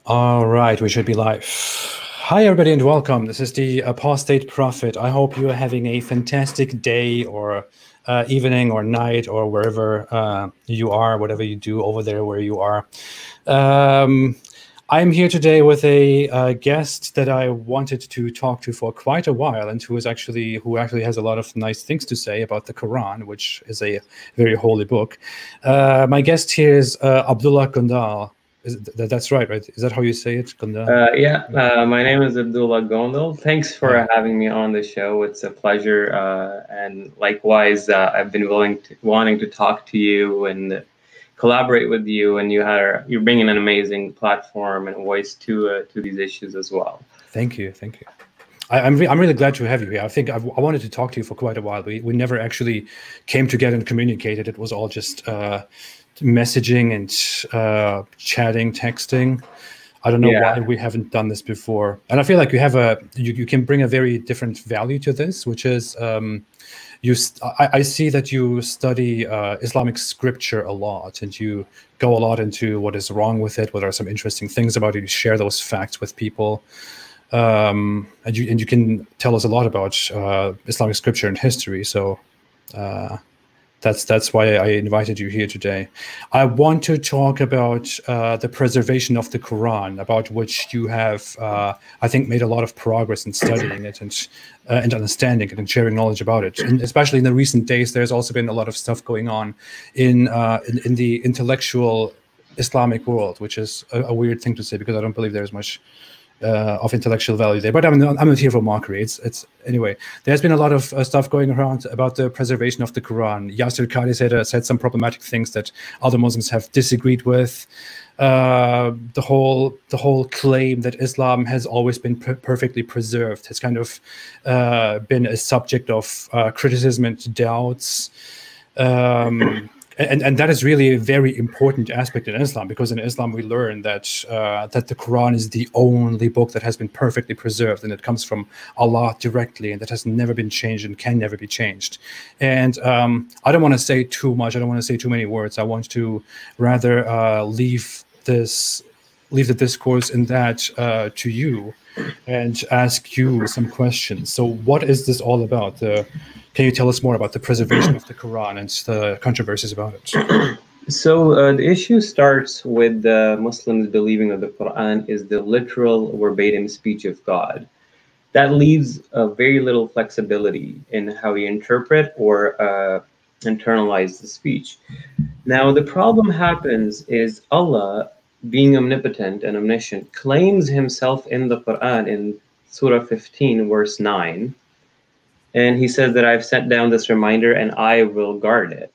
All right, we should be live. Hi, everybody, and welcome. This is the Apostate Prophet. I hope you are having a fantastic day or evening or night or wherever you are, whatever you do over there where you are. I'm here today with a guest that I wanted to talk to for quite a while, and who actually has a lot of nice things to say about the Quran, which is a very holy book. My guest here is Abdullah Gondal. That's right? Is that how you say it, Gondal? My name is Abdullah Gondal. Thanks for having me on the show. It's a pleasure, and likewise, I've been wanting to talk to you and collaborate with you. And you're bringing an amazing platform and voice to these issues as well. Thank you, thank you. I'm really glad to have you here. I think I wanted to talk to you for quite a while. We never actually came together and communicated. It was all just messaging and chatting, texting. I don't know why we haven't done this before. And I feel like you can bring a very different value to this, which is I see that you study Islamic scripture a lot, and you go a lot into what is wrong with it, what are some interesting things about it. You share those facts with people. And you can tell us a lot about Islamic scripture and history. So that's why I invited you here today. I want to talk about the preservation of the Quran, about which you have, I think, made a lot of progress in studying it and understanding it and sharing knowledge about it. And especially in the recent days, there's also been a lot of stuff going on in the intellectual Islamic world, which is a weird thing to say because I don't believe there's much of intellectual value there, but I'm not here for mockery. It's anyway. There's been a lot of stuff going around about the preservation of the Quran. Yasir Qadhi said some problematic things that other Muslims have disagreed with. The whole claim that Islam has always been perfectly preserved has kind of been a subject of criticism and doubts. And that is really a very important aspect in Islam, because in Islam we learn that that the Quran is the only book that has been perfectly preserved, and it comes from Allah directly, and that has never been changed and can never be changed. And I don't want to say too much. I don't want to say too many words. I want to rather leave the discourse in that to you, and ask you some questions. So, what is this all about? Can you tell us more about the preservation of the Quran and the controversies about it? So the issue starts with the Muslims believing that the Quran is the literal verbatim speech of God. That leaves very little flexibility in how you interpret or internalize the speech. Now, the problem happens is Allah, being omnipotent and omniscient, claims himself in the Quran in Surah 15, verse 9. And he says that I've sent down this reminder and I will guard it.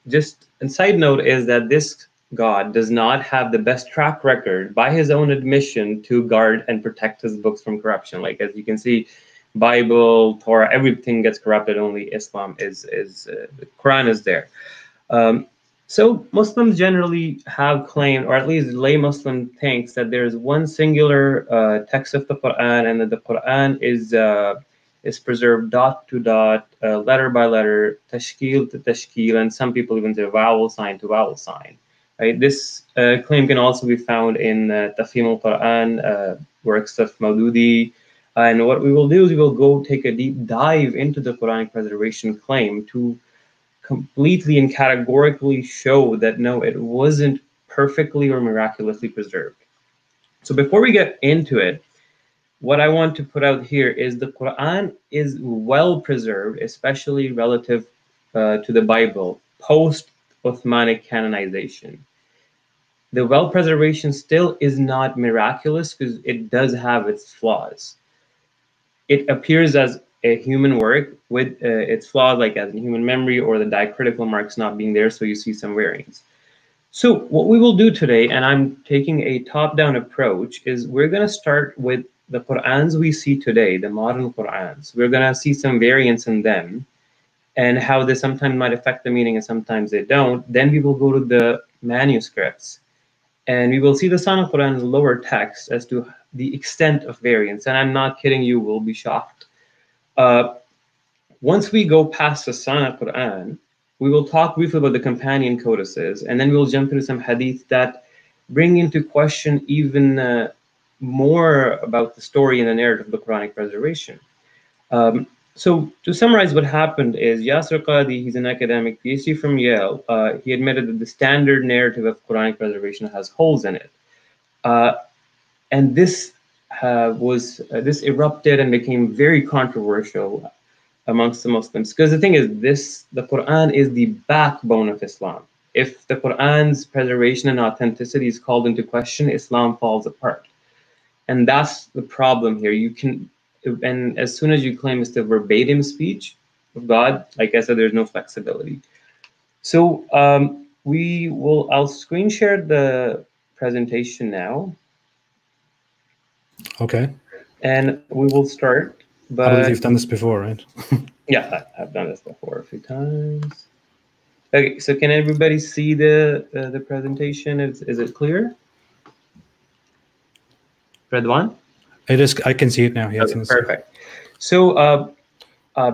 Just a side note is that this God does not have the best track record, by his own admission, to guard and protect his books from corruption. Like, as you can see, Bible, Torah, everything gets corrupted. Only Islam the Quran is there. So Muslims generally have claimed, or at least lay Muslim thinks, that there is one singular text of the Quran, and that the Quran is preserved dot to dot, letter by letter, tashkil to tashkil, and some people even say vowel sign to vowel sign. Right? This claim can also be found in Tafhim al-Quran, works of Maududi. And what we will do is we will go take a deep dive into the Quranic preservation claim to completely and categorically show that no, it wasn't perfectly or miraculously preserved. So before we get into it, what I want to put out here is the Quran is well preserved, especially relative to the Bible, post-Uthmanic canonization. The well preservation still is not miraculous because it does have its flaws. It appears as a human work with its flaws, like as in human memory or the diacritical marks not being there, so you see some variance. So what we will do today, and I'm taking a top-down approach, is we're going to start with the Qur'ans we see today, the modern Qur'ans. We're going to see some variance in them and how they sometimes might affect the meaning and sometimes they don't. Then we will go to the manuscripts and we will see the Son of Quran's lower text as to the extent of variance. And I'm not kidding you, will be shocked. Once we go past the Son of Quran, we will talk briefly about the companion codices, and then we'll jump into some hadith that bring into question even more about the story and the narrative of the Quranic preservation. So to summarize what happened is Yasir Qadi, he's an academic PhD from Yale. He admitted that the standard narrative of Quranic preservation has holes in it. And this this erupted and became very controversial amongst the Muslims. Because the thing is, the Quran is the backbone of Islam. If the Quran's preservation and authenticity is called into question, Islam falls apart. And that's the problem here. And as soon as you claim it's the verbatim speech of God, like I said, there's no flexibility. So I'll screen share the presentation now. Okay. And we will start. But I believe you've done this before, right? Yeah, I've done this before a few times. Okay, so can everybody see the presentation? Is it clear? Redwan? It is. I can see it now. Yes. Okay, perfect. So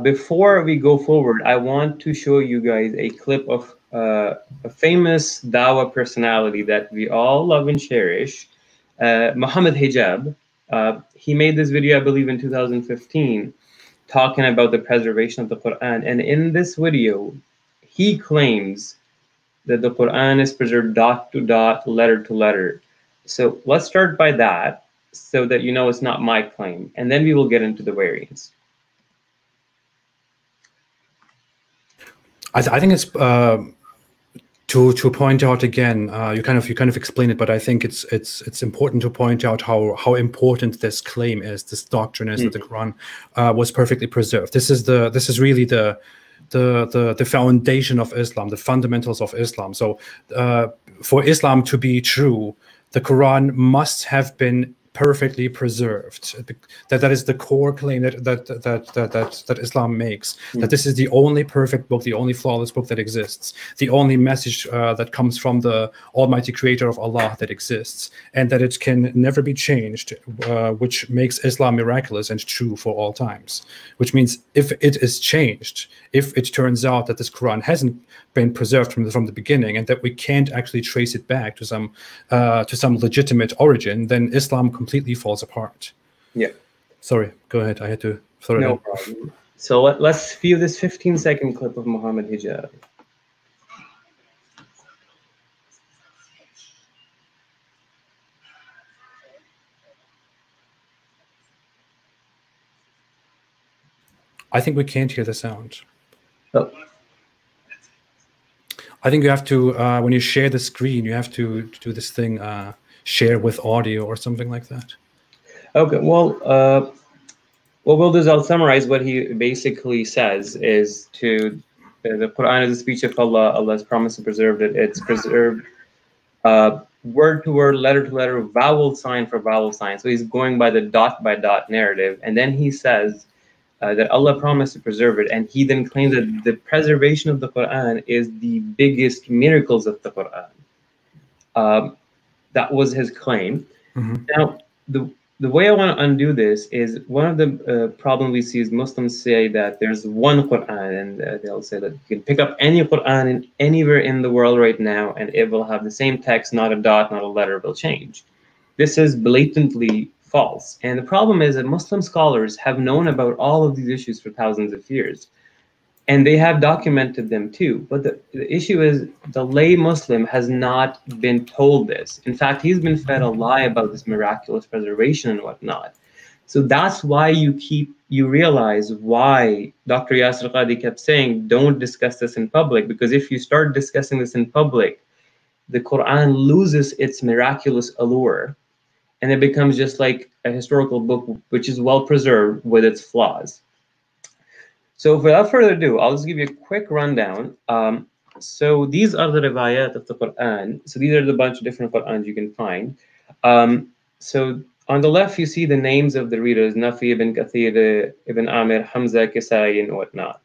before we go forward, I want to show you guys a clip of a famous Dawah personality that we all love and cherish, Muhammad Hijab. He made this video, I believe, in 2015, talking about the preservation of the Quran. And in this video, he claims that the Quran is preserved dot to dot, letter to letter. So let's start by that, so that you know it's not my claim, and then we will get into the variants. I think it's to point out again. You kind of explain it, but I think it's important to point out how important this claim is, this doctrine is, that the Quran was perfectly preserved. This is really the foundation of Islam, the fundamentals of Islam. So for Islam to be true, the Quran must have been perfectly preserved. That is the core claim that Islam makes. That this is the only perfect book, the only flawless book that exists, the only message that comes from the Almighty Creator of Allah that exists, and that it can never be changed, which makes Islam miraculous and true for all times. Which means if it is changed, if it turns out that this Quran hasn't been preserved from the beginning, and that we can't actually trace it back to some legitimate origin, then Islam completely falls apart. Yeah. Sorry, go ahead. I had to throw it in. No problem. So let's view this 15-second clip of Muhammad Hijab. I think we can't hear the sound. Oh. I think you have to, when you share the screen, you have to do this thing, share with audio or something like that. Okay, well, what we'll do is I'll summarize what he basically says is the Quran is a speech of Allah. Allah has promised to preserve it. It's preserved word to word, letter to letter, vowel sign for vowel sign. So he's going by the dot by dot narrative. And then he says that Allah promised to preserve it. And he then claims that the preservation of the Quran is the biggest miracles of the Quran. That was his claim. Now, the way I want to undo this is one of the problems we see is Muslims say that there's one Quran, and they'll say that you can pick up any Quran anywhere in the world right now, and it will have the same text, not a dot, not a letter will change. This is blatantly false. And the problem is that Muslim scholars have known about all of these issues for thousands of years. And they have documented them too. But the issue is the lay Muslim has not been told this. In fact, he's been fed a lie about this miraculous preservation and whatnot. So that's why you realize why Dr. Yasir Qadi kept saying, don't discuss this in public, because if you start discussing this in public, the Quran loses its miraculous allure, and it becomes just like a historical book, which is well preserved with its flaws. So without further ado, I'll just give you a quick rundown. So these are the riwayat of the Quran. So these are the bunch of different Qur'ans you can find. So on the left, you see the names of the readers, Nafi, Ibn Kathir, Ibn Amir, Hamza, Kisai, and whatnot.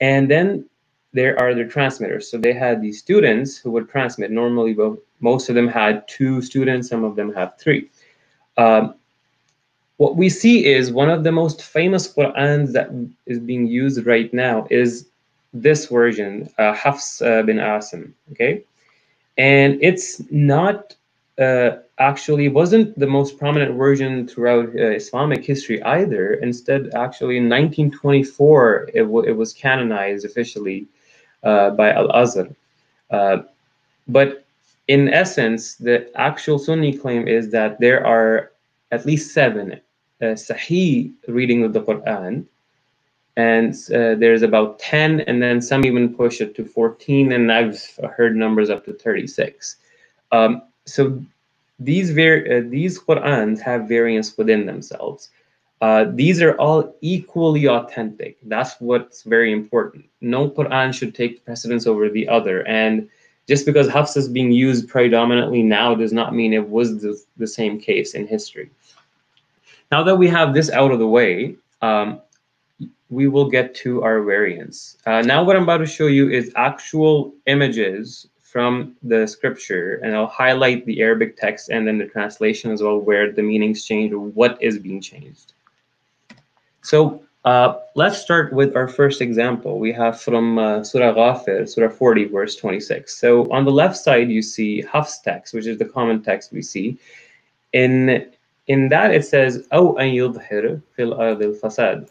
And then there are the transmitters. So they had these students who would transmit. Normally, most of them had 2 students. Some of them have 3. What we see is one of the most famous Qur'ans that is being used right now is this version, Hafs bin Asim, okay? And it's not actually wasn't the most prominent version throughout Islamic history either. Instead, actually in 1924, it was canonized officially by Al-Azhar. But in essence, the actual Sunni claim is that there are at least 7 Sahih reading of the Quran, and there's about 10, and then some even push it to 14, and I've heard numbers up to 36. So these Qurans have variance within themselves. These are all equally authentic. That's what's very important. No Quran should take precedence over the other. And just because Hafs is being used predominantly now does not mean it was the same case in history. Now that we have this out of the way, we will get to our variants. Now what I'm about to show you is actual images from the scripture, and I'll highlight the Arabic text and then the translation as well, where the meanings change or what is being changed. So let's start with our first example. We have from Surah Ghafir, Surah 40, verse 26. So on the left side, you see Hafs text, which is the common text we see. In that it says, أو أن يظهر في الأرض الفساد.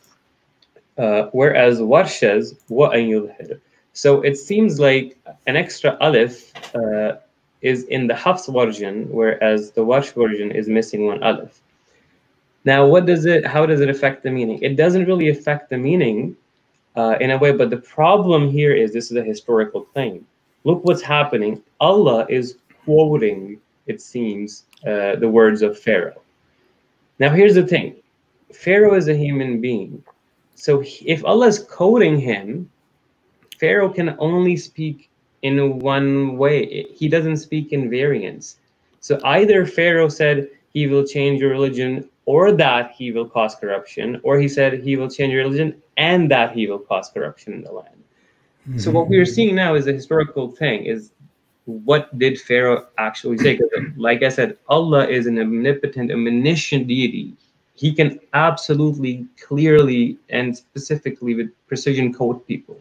Whereas Warsh says, وَأَن يُظْهِرْ. So it seems like an extra alif is in the Hafs version, whereas the Warsh version is missing one alif. Now, how does it affect the meaning? It doesn't really affect the meaning in a way, but the problem here is this is a historical claim. Look what's happening. Allah is quoting, it seems, the words of Pharaoh. Now, here's the thing. Pharaoh is a human being. So if Allah is quoting him, Pharaoh can only speak in one way. He doesn't speak in variants. So either Pharaoh said he will change your religion, or that he will cause corruption, or he said he will change your religion and that he will cause corruption in the land. Mm-hmm. So what we are seeing now is a historical thing, is what did Pharaoh actually say? Because like I said, Allah is an omnipotent, omniscient deity. He can absolutely, clearly, and specifically with precision quote people.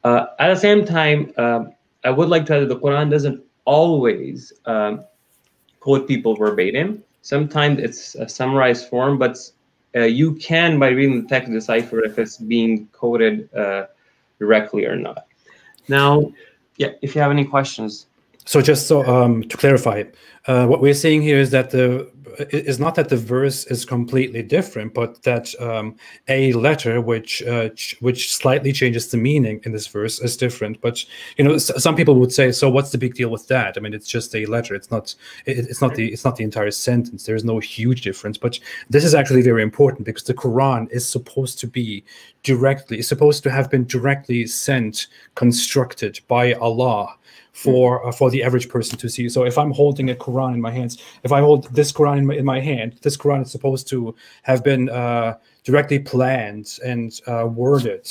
At the same time, I would like to add that the Quran doesn't always quote people verbatim. Sometimes it's a summarized form, but you can, by reading the text, decipher if it's being quoted directly or not. Now, yeah, if you have any questions. So just to clarify, what we're saying here is that it's not that the verse is completely different, but that a letter which slightly changes the meaning in this verse is different. But some people would say, so what's the big deal with that? I mean, it's just a letter. It's not the entire sentence. There is no huge difference. But this is actually very important, because the Quran is supposed to have been directly sent, constructed by Allah for the average person to see. So if I'm holding a Quran in my hands, if I hold this Quran in my hand, this Quran is supposed to have been directly planned and worded,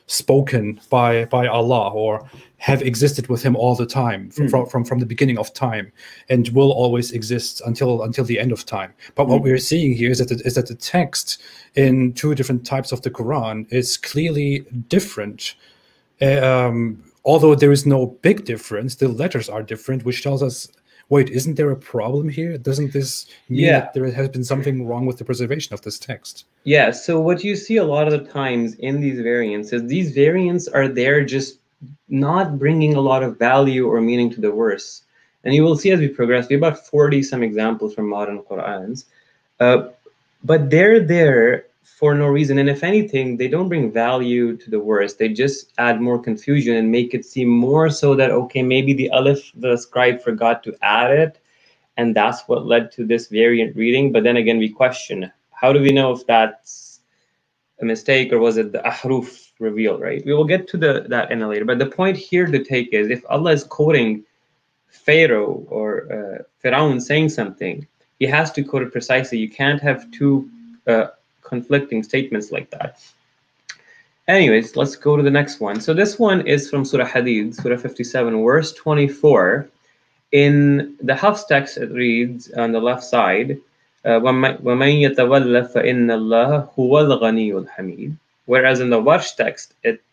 spoken by Allah, or have existed with him all the time from the beginning of time, and will always exist until the end of time. But what we're seeing here is that the text in 2 different types of the Quran is clearly different. Although there is no big difference, the letters are different, which tells us, wait, isn't there a problem here? Doesn't this mean that there has been something wrong with the preservation of this text? Yeah, so what you see a lot of the times in these variants is these variants are there just not bringing a lot of value or meaning to the verse. And you will see as we progress, we have about 40 some examples from modern Qur'ans. But they're there for no reason, and if anything, they don't bring value to the verse. They just add more confusion and make it seem more so that, okay, maybe the alif, the scribe forgot to add it, and that's what led to this variant reading. But then again, we question, how do we know if that's a mistake, or was it the ahruf reveal, right? We will get to that in a later. But the point here to take is, if Allah is quoting Pharaoh or Firaun saying something, he has to quote it precisely. You can't have 2 conflicting statements like that. Anyways, let's go to the next one. So this one is from Surah Hadid, Surah 57, verse 24. In the Hafs text, it reads on the left side, وَمَن يَتَوَلَّ فَإِنَّ اللَّهَ هُوَ الْغَنِيُّ الْحَمِيدُ. Whereas in the Warsh text, it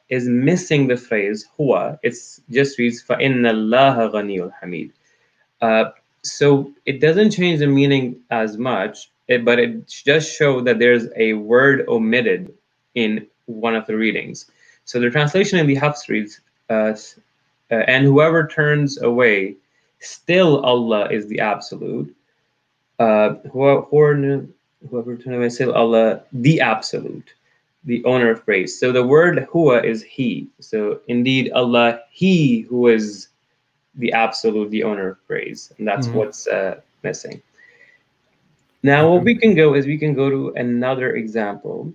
is missing the phrase huwa. It's just reads فَإِنَّ اللَّهَ غَنِيٌّ حَمِيدٌ. So it doesn't change the meaning as much, but it just shows that there's a word omitted in one of the readings. So the translation in the Hafs reads, and whoever turns away, still Allah is the absolute. Whoever turns away, still Allah, the absolute, the owner of praise. So the word huwa is he. So indeed Allah, he who is the absolute, the owner of praise. And that's what's missing. Now what we can go is we can go to another example.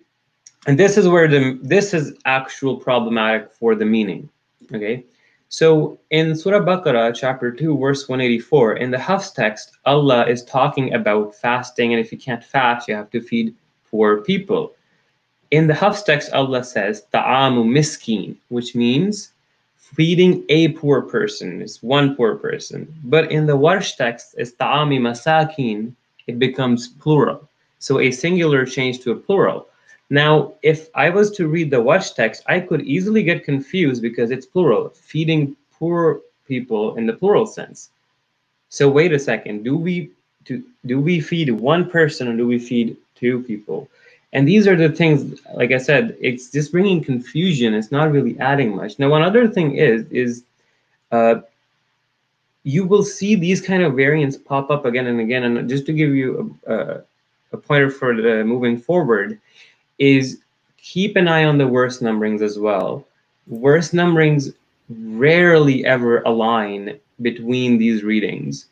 And this is where this is actual problematic for the meaning. Okay. So in Surah Baqarah, chapter 2, verse 184, in the Hafs text, Allah is talking about fasting, and if you can't fast, you have to feed poor people. In the Hafs text, Allah says, ta'amu miskin, which means feeding a poor person, is one poor person. But in the Warsh text, is ta'ami masakin, it becomes plural. So a singular changed to a plural. Now, if I was to read the Warsh text, I could easily get confused because it's plural, feeding poor people in the plural sense. So wait a second, do we feed one person or do we feed two people? And these are the things, like I said, it's just bringing confusion. It's not really adding much. Now, one other thing is you will see these kind of variants pop up again and again. And just to give you a pointer for the moving forward, is keep an eye on the worst numberings as well. Worst numberings rarely ever align between these readings.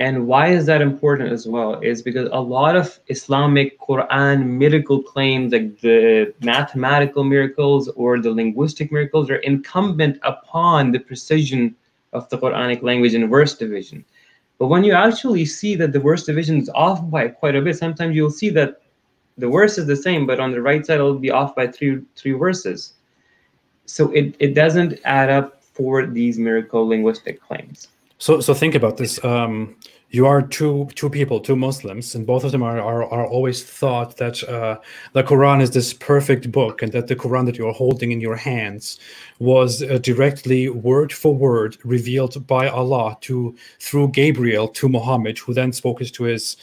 And why is that important as well is because a lot of Islamic Quran miracle claims, like the mathematical miracles or the linguistic miracles, are incumbent upon the precision of the Quranic language and verse division. But when you actually see that the verse division is off by quite a bit, sometimes you'll see that the verse is the same, but on the right side it'll be off by three verses. So it doesn't add up for these miracle linguistic claims. So think about this. You are two people, two Muslims, and both of them are always thought that the Quran is this perfect book, and that the Quran that you are holding in your hands was directly word for word revealed by Allah through Gabriel to Muhammad, who then spoke it to his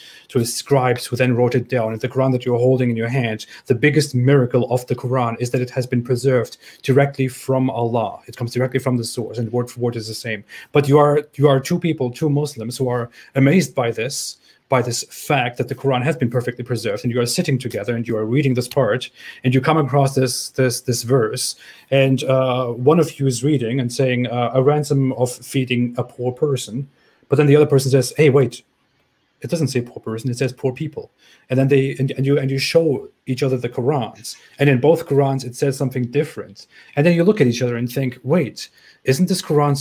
scribes, who then wrote it down. And the Quran that you're holding in your hand, the biggest miracle of the Quran is that it has been preserved directly from Allah. It comes directly from the source, and word for word is the same. But you are two people, two Muslims, who are amazed by this fact that the Quran has been perfectly preserved, and you are sitting together and you are reading this part, and you come across this verse, and one of you is reading and saying a ransom of feeding a poor person, but then the other person says, hey, wait, it doesn't say poor person, it says poor people. And then you show each other the Qurans, and in both Qurans it says something different. And then you look at each other and think, wait, isn't this Quran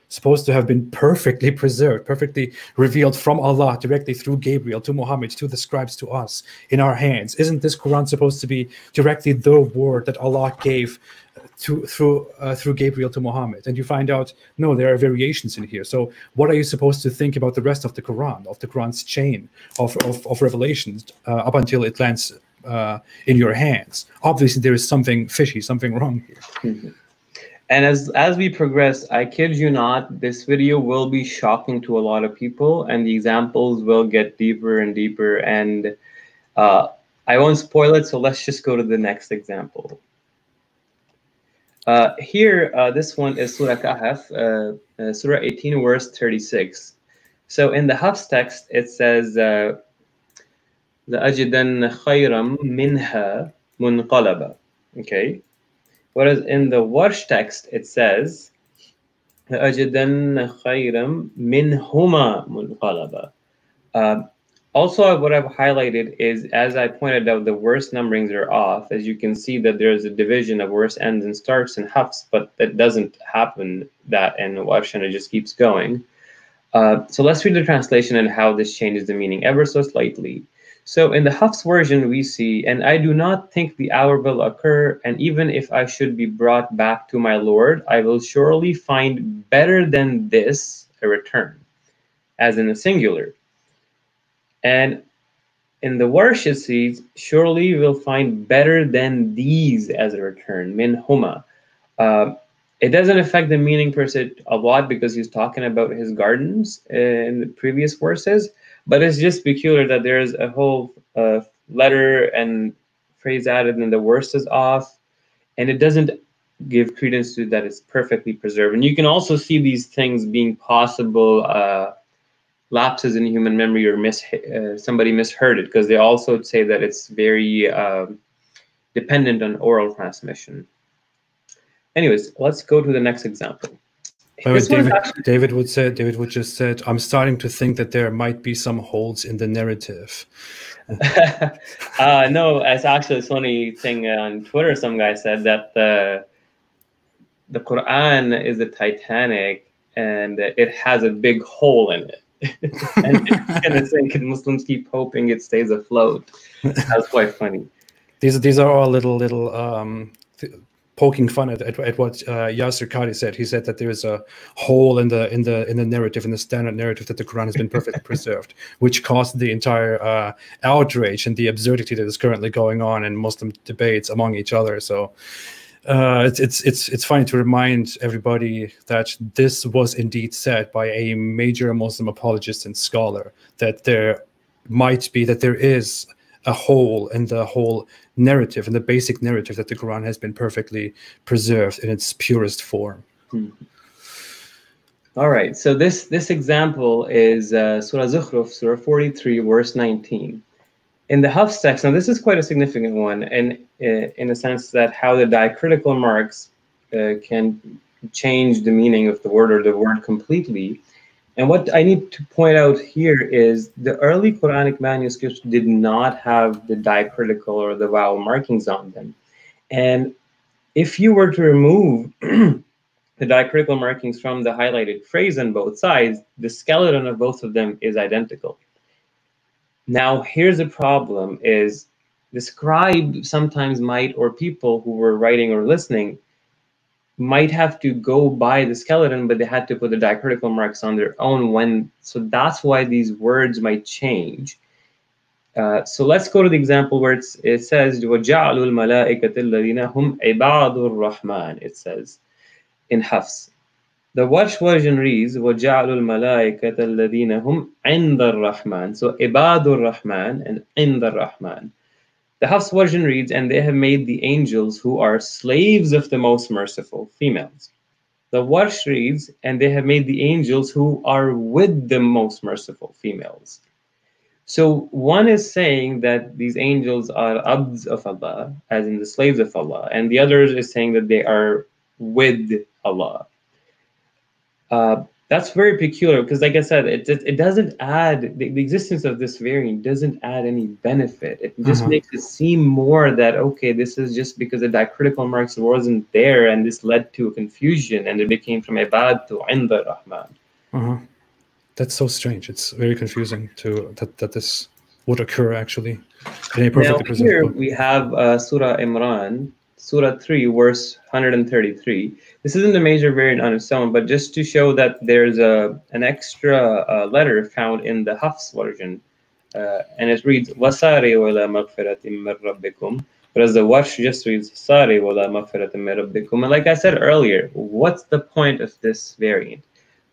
supposed to have been perfectly preserved, perfectly revealed from Allah directly through Gabriel to Muhammad, to the scribes, to us in our hands? Isn't this Quran supposed to be directly the word that Allah gave through Gabriel to Muhammad? And you find out, no, there are variations in here. So what are you supposed to think about the rest of the Quran, of the Quran's chain of revelations up until it lands in your hands? Obviously, there is something fishy, something wrong here. Mm-hmm. And as we progress, I kid you not, this video will be shocking to a lot of people, and the examples will get deeper and deeper. And I won't spoil it, so let's just go to the next example. Here, this one is Surah Kahf, Surah 18, verse 36. So in the Hafs text, it says, لَأَجِدَنَّ خَيْرًا مِنْهَا مُنْقَلَبًا. Okay. Whereas in the Warsh text, it says, لَأَجِدَنَّ خَيْرًا مِنْهُمَا مُنْقَلَبًا. Also, what I've highlighted is, as I pointed out, the verse numberings are off. As you can see that there's a division of verse ends and starts in Hafs, but that doesn't happen that in Warsh, and it just keeps going. So let's read the translation and how this changes the meaning ever so slightly. So in the Hafs version, we see, and I do not think the hour will occur, and even if I should be brought back to my Lord, I will surely find better than this a return, as in the singular. And In the Warsh it says, surely you will find better than these as a return, min huma. It doesn't affect the meaning per se a lot because he's talking about his gardens in the previous verses, but it's just peculiar that there's a whole letter and phrase added and the verse is off, and it doesn't give credence to that it's perfectly preserved. And you can also see these things being possible lapses in human memory or somebody misheard it, because they also say that it's very dependent on oral transmission. Anyways, let's go to the next example. David would just said, I'm starting to think that there might be some holes in the narrative. No, it's actually a funny thing on Twitter. Some guy said that the Quran is the Titanic and it has a big hole in it. And it's gonna sink, and Muslims keep hoping it stays afloat. That's quite funny. These are all little poking fun at what Yasser Qadi said. He said that there is a hole in the narrative, in the standard narrative, that the Quran has been perfectly preserved, which caused the entire outrage and the absurdity that is currently going on in Muslim debates among each other. So it's funny to remind everybody that this was indeed said by a major Muslim apologist and scholar, that there is a hole in the whole narrative, in the basic narrative, that the Quran has been perfectly preserved in its purest form. All right, so this example is Surah Zukhruf, Surah 43, verse 19. In the Hafs text, now this is quite a significant one, and in a sense that how the diacritical marks can change the meaning of the word or the word completely. And what I need to point out here is the early Quranic manuscripts did not have the diacritical or the vowel markings on them. And if you were to remove the diacritical markings from the highlighted phrase on both sides, the skeleton of both of them is identical. Now, here's the problem is the scribe sometimes might, or people who were writing or listening, might have to go by the skeleton, but they had to put the diacritical marks on their own so that's why these words might change. So let's go to the example where it says, وَجَعْلُوا الْمَلَائِكَةَ الَّذِينَ هُمْ عِبَادُ الرَّحْمَنِ. It says in Hafs. The Warsh version reads, وَجَعْلُوا الْمَلَائِكَةَ الَّذِينَ هُمْ عِنْدَ الرَّحْمَنِ. So عِبَادُ الرَّحْمَنِ and عِنْدَ الرَّحْمَنِ. The Hafs version reads, and they have made the angels who are slaves of the most merciful, females. The Warsh reads, and they have made the angels who are with the most merciful, females. So one is saying that these angels are abds of Allah, as in the slaves of Allah, and the other is saying that they are with Allah. That's very peculiar because, like I said, it doesn't add, the existence of this variant doesn't add any benefit. It just makes it seem more that, okay, this is just because the diacritical marks wasn't there and this led to a confusion and it became from ibad to inda rahman. That's so strange. It's very confusing that this would occur actually. Now here we have Surah Imran, Surah 3, verse 133. This isn't a major variant on its own, but just to show that there's an extra letter found in the Hafs version, and it reads وَسَارِوا إِلَى مَغْفِرَةٍ مِّن رَبِّكُمْ, whereas the Warsh just reads سَارِوا إِلَى مَغْفِرَةٍ مِّن رَبِّكُمْ. And like I said earlier, what's the point of this variant?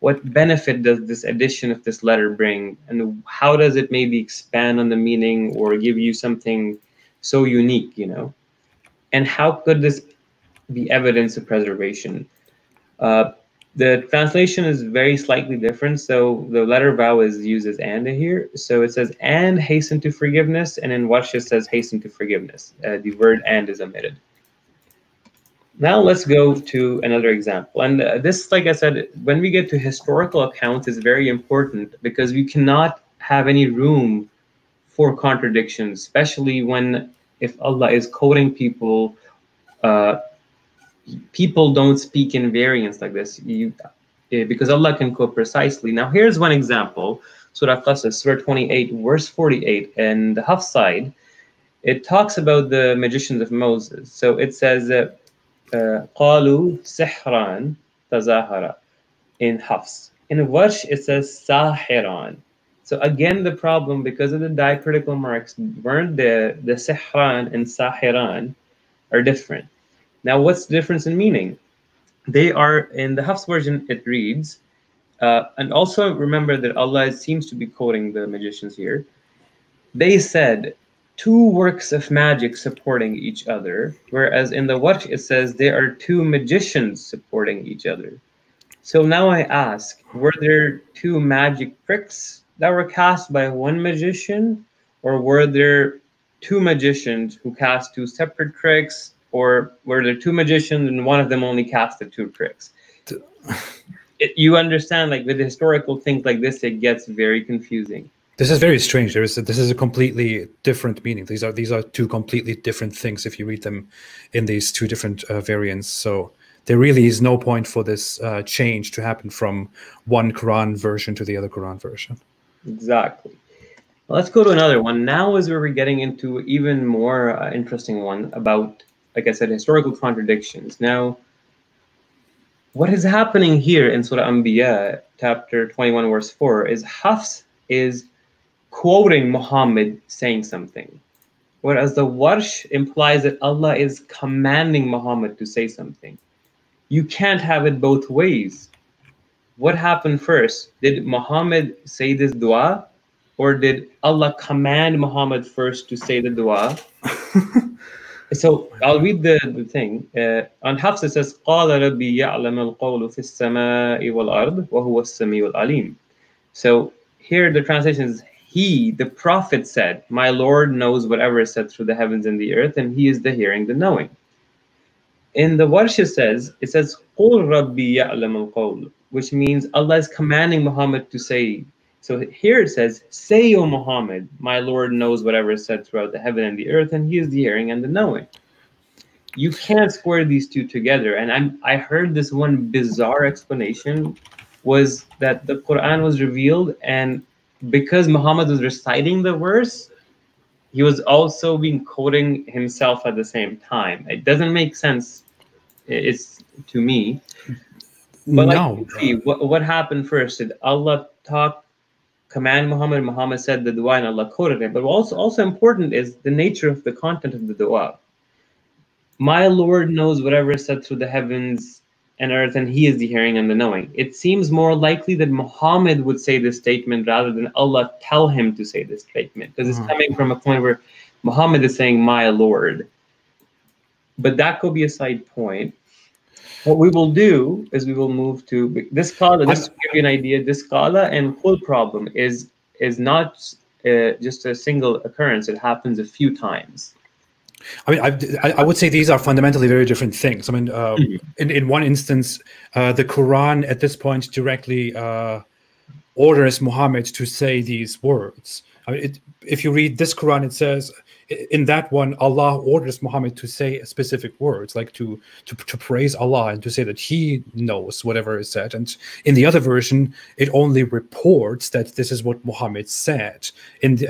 What benefit does this addition of this letter bring, and how does it maybe expand on the meaning or give you something so unique, you know? And how could this be evidence of preservation? The translation is very slightly different. So the letter vowel is used as and here. So it says and hasten to forgiveness, and in Warsh it says hasten to forgiveness. The word and is omitted. Now let's go to another example. And this, like I said, when we get to historical accounts, is very important because we cannot have any room for contradictions, especially if Allah is quoting people, people don't speak in variants like this, because Allah can quote precisely. Now here's one example, Surah Qasas, Surah 28, verse 48, and the Hafs side, it talks about the magicians of Moses. So it says, قَالُوا سِحْرًا تَظَاهَرَ in Hafs. In Warsh, it says Sahiran. So So again, the problem, because of the diacritical marks, weren't the Sihran and Sahiran are different. Now, what's the difference in meaning? They are, in the Hafs version, it reads, and also remember that Allah seems to be quoting the magicians here. They said, two works of magic supporting each other, whereas in the Warsh it says there are two magicians supporting each other. So now I ask, were there two magic tricks that were cast by one magician, or were there two magicians who cast two separate tricks, or were there two magicians and one of them only cast the two tricks? You understand, like with historical things like this, it gets very confusing. This is very strange. This is a completely different meaning. These are two completely different things if you read them in these two different variants. So there really is no point for this change to happen from one Quran version to the other Quran version. Exactly. Well, let's go to another one. Now is where we're getting into even more interesting one about, like I said, historical contradictions. Now, what is happening here in Surah Anbiya, chapter 21, verse 4, is Hafs is quoting Muhammad saying something, whereas the Warsh implies that Allah is commanding Muhammad to say something. You can't have it both ways. What happened first? Did Muhammad say this dua, or did Allah command Muhammad first to say the dua? So I'll read the thing. On Hafs it says, قَالَ رَبِّي يَعْلَمَ الْقَوْلُ فِي السَّمَاءِ وَالْأَرْضِ وَهُوَ السَّمِيعُ الْعَلِيمُ. So here the translation is, he, the Prophet, said, my Lord knows whatever is said through the heavens and the earth, and he is the hearing, the knowing. In the Warsh it says, قُلْ رَبِّي يَعْلَمَ الْقَوْلُ, which means Allah is commanding Muhammad to say. So here it says, say, O Muhammad, my Lord knows whatever is said throughout the heaven and the earth, and he is the hearing and the knowing. You can't square these two together. And I heard this one bizarre explanation was that the Quran was revealed, and because Muhammad was reciting the verse, he was also being quoting himself at the same time. It doesn't make sense, it's to me. But No. see, what happened first? Did Allah command Muhammad? Muhammad said the dua and Allah quoted it. But also important is the nature of the content of the dua. My Lord knows whatever is said through the heavens and earth, and he is the hearing and the knowing. It seems more likely that Muhammad would say this statement rather than Allah tell him to say this statement, because it's coming from a point where Muhammad is saying my Lord. But that could be a side point. What we will do is we will move to this qala. Just to give you an idea, this qala and qul problem is not just a single occurrence. It happens a few times. I mean, I would say these are fundamentally very different things. I mean, in one instance, the Quran at this point directly orders Muhammad to say these words. I mean, if you read this Quran, it says in that one, Allah orders Muhammad to say specific words, like to praise Allah and to say that he knows whatever is said. And in the other version, it only reports that this is what Muhammad said.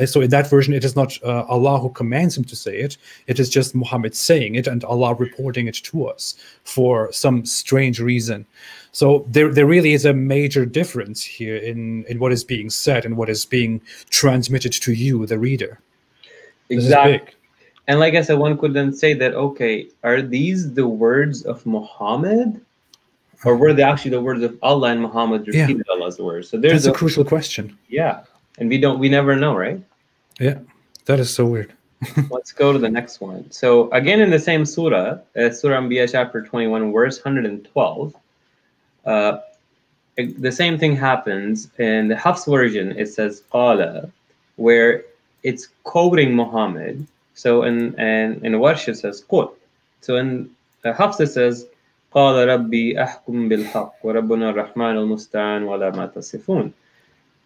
So in that version, it is not Allah who commands him to say it. It is just Muhammad saying it and Allah reporting it to us for some strange reason. So there really is a major difference here in what is being said and what is being transmitted to you, the reader. Exactly. And like I said, one could then say that, okay, are these the words of Muhammad, or were they actually the words of Allah and Muhammad repeated Allah's words? So there's a crucial question. Yeah, and we never know, right? Yeah, that is so weird. Let's go to the next one. So again, in the same surah, Surah Anbiya chapter 21, verse 112, the same thing happens in the Hafs version. It says qala, where it's quoting Muhammad. So in Warsh it says qul. So in Hafs it says قال ربي أحكم بالحق وربنا الرحمن المستعان ولا ما تصفون,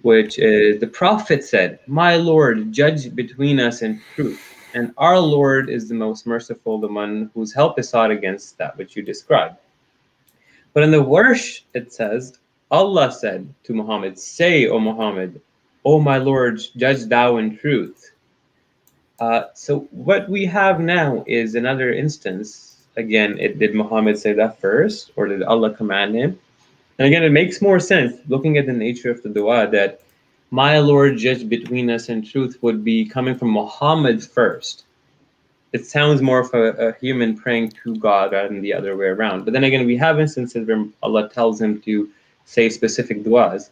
which is the Prophet said, my Lord, judge between us in truth, and our Lord is the most merciful, the one whose help is sought against that which you describe. But in the Warsh it says, Allah said to Muhammad, say, O Muhammad, O my Lord, judge thou in truth. So what we have now is another instance. Again, did Muhammad say that first, or did Allah command him? And again, it makes more sense looking at the nature of the dua that my Lord, judge between us in truth would be coming from Muhammad first. It sounds more of a human praying to God rather than the other way around. But then again, we have instances where Allah tells him to say specific du'as.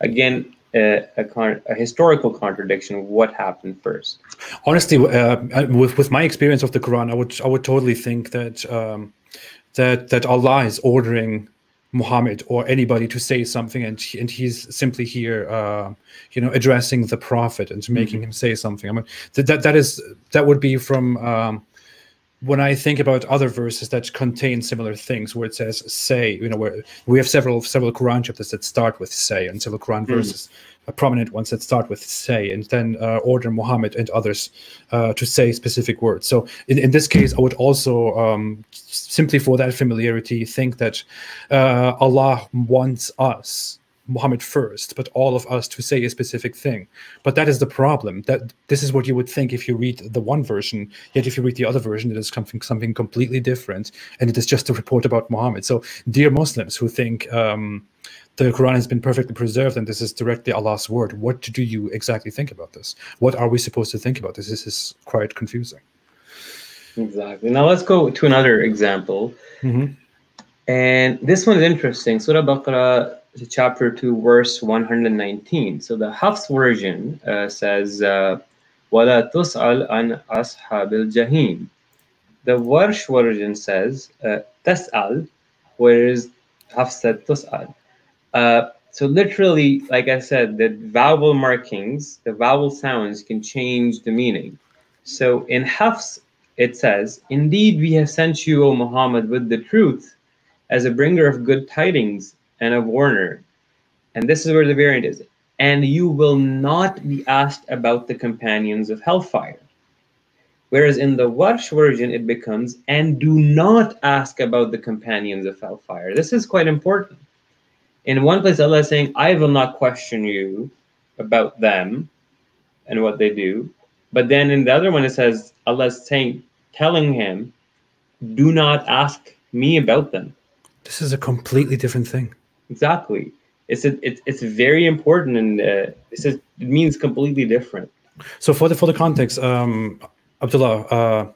Again, a historical contradiction. What happened first? Honestly, with my experience of the Quran, I would totally think that that Allah is ordering Muhammad or anybody to say something, and he's simply here, addressing the Prophet and making him say something. I mean, that would be from when I think about other verses that contain similar things, where it says "say," where we have several Quran chapters that start with "say," and several Quran verses, prominent ones that start with "say," and then order Muhammad and others to say specific words. So in this case, I would also simply for that familiarity think that Allah wants us, Muhammad first, but all of us to say a specific thing. But that is the problem. That this is what you would think if you read the one version, yet if you read the other version, it is something completely different, and it is just a report about Muhammad. So, dear Muslims who think the Quran has been perfectly preserved and this is directly Allah's word, what do you exactly think about this? What are we supposed to think about this? This is quite confusing. Exactly. Now let's go to another example. And this one is interesting. Surah Baqarah, chapter 2, verse 119. So the Hafs version says, وَلَا تُسْأَلْ عَنْ أَصْحَابِ الْجَحِيمِ. The Warsh version says, تَسْأَل, whereas Hafs said تُسْأَل. So literally, like I said, the vowel markings, the vowel sounds can change the meaning. So in Hafs, it says, indeed, we have sent you, O Muhammad, with the truth as a bringer of good tidings and a warner. And this is where the variant is. And you will not be asked about the companions of hellfire. Whereas in the Warsh version, it becomes, and do not ask about the companions of hellfire. This is quite important. In one place, Allah is saying, I will not question you about them and what they do. But then in the other one, it says, Allah is saying, telling him, do not ask me about them. This is a completely different thing. Exactly. It's very important, and it means completely different. So for the context, Abdullah,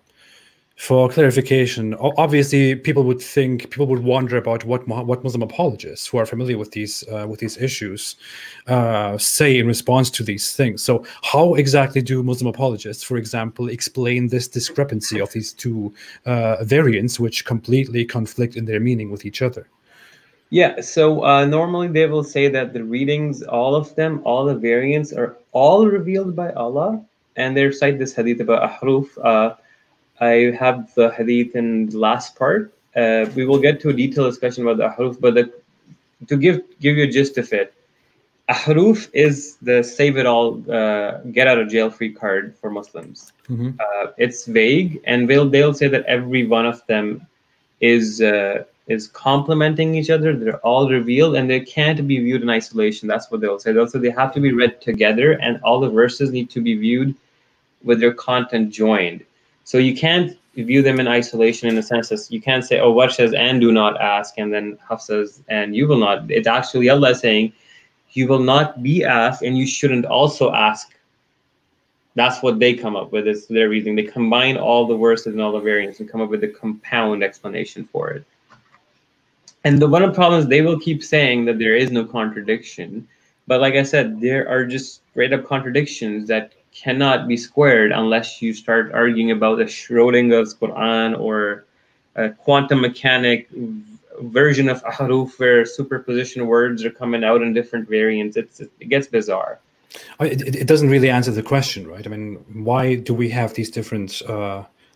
for clarification, obviously people would wonder about what Muslim apologists who are familiar with these issues say in response to these things. So how exactly do Muslim apologists, for example, explain this discrepancy of these two variants, which completely conflict in their meaning with each other? Yeah, so normally they will say that the readings, all of them, all the variants are all revealed by Allah, and they cite this hadith about ahruf. I have the hadith in the last part. We will get to a detailed discussion about the ahruf, but to give you a gist of it, ahruf is the save it all, get out of jail free card for Muslims. It's vague, and they'll say that every one of them is complementing each other. They're all revealed, and they can't be viewed in isolation. That's what they'll say. They'll say they have to be read together, and all the verses need to be viewed with their content joined. So you can't view them in isolation, in the sense that you can't say, oh, what says and do not ask, and then Hafs says and you will not. It's actually Allah saying you will not be asked, and you shouldn't also ask. That's what they come up with. It's their reasoning. They combine all the verses and all the variants and come up with a compound explanation for it. And one of the problems, they will keep saying that there is no contradiction. But like I said, there are just straight up contradictions that cannot be squared unless you start arguing about a Schrodinger's Quran or a quantum mechanic version of ahruf where superposition words are coming out in different variants. It gets bizarre. It doesn't really answer the question, right? I mean, why do we have these different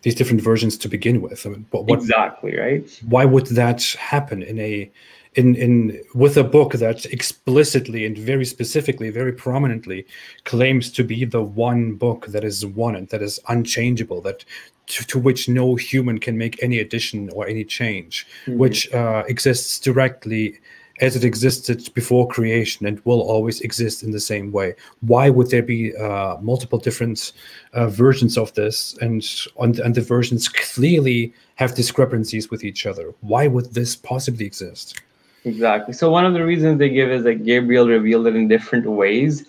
versions to begin with? I mean, exactly, right? Why would that happen with a book that explicitly and very specifically, very prominently claims to be the one book that is one and that is unchangeable, that to which no human can make any addition or any change, which exists directly as it existed before creation and will always exist in the same way? Why would there be multiple different versions of this, and the versions clearly have discrepancies with each other? Why would this possibly exist? Exactly. So one of the reasons they give is that Gabriel revealed it in different ways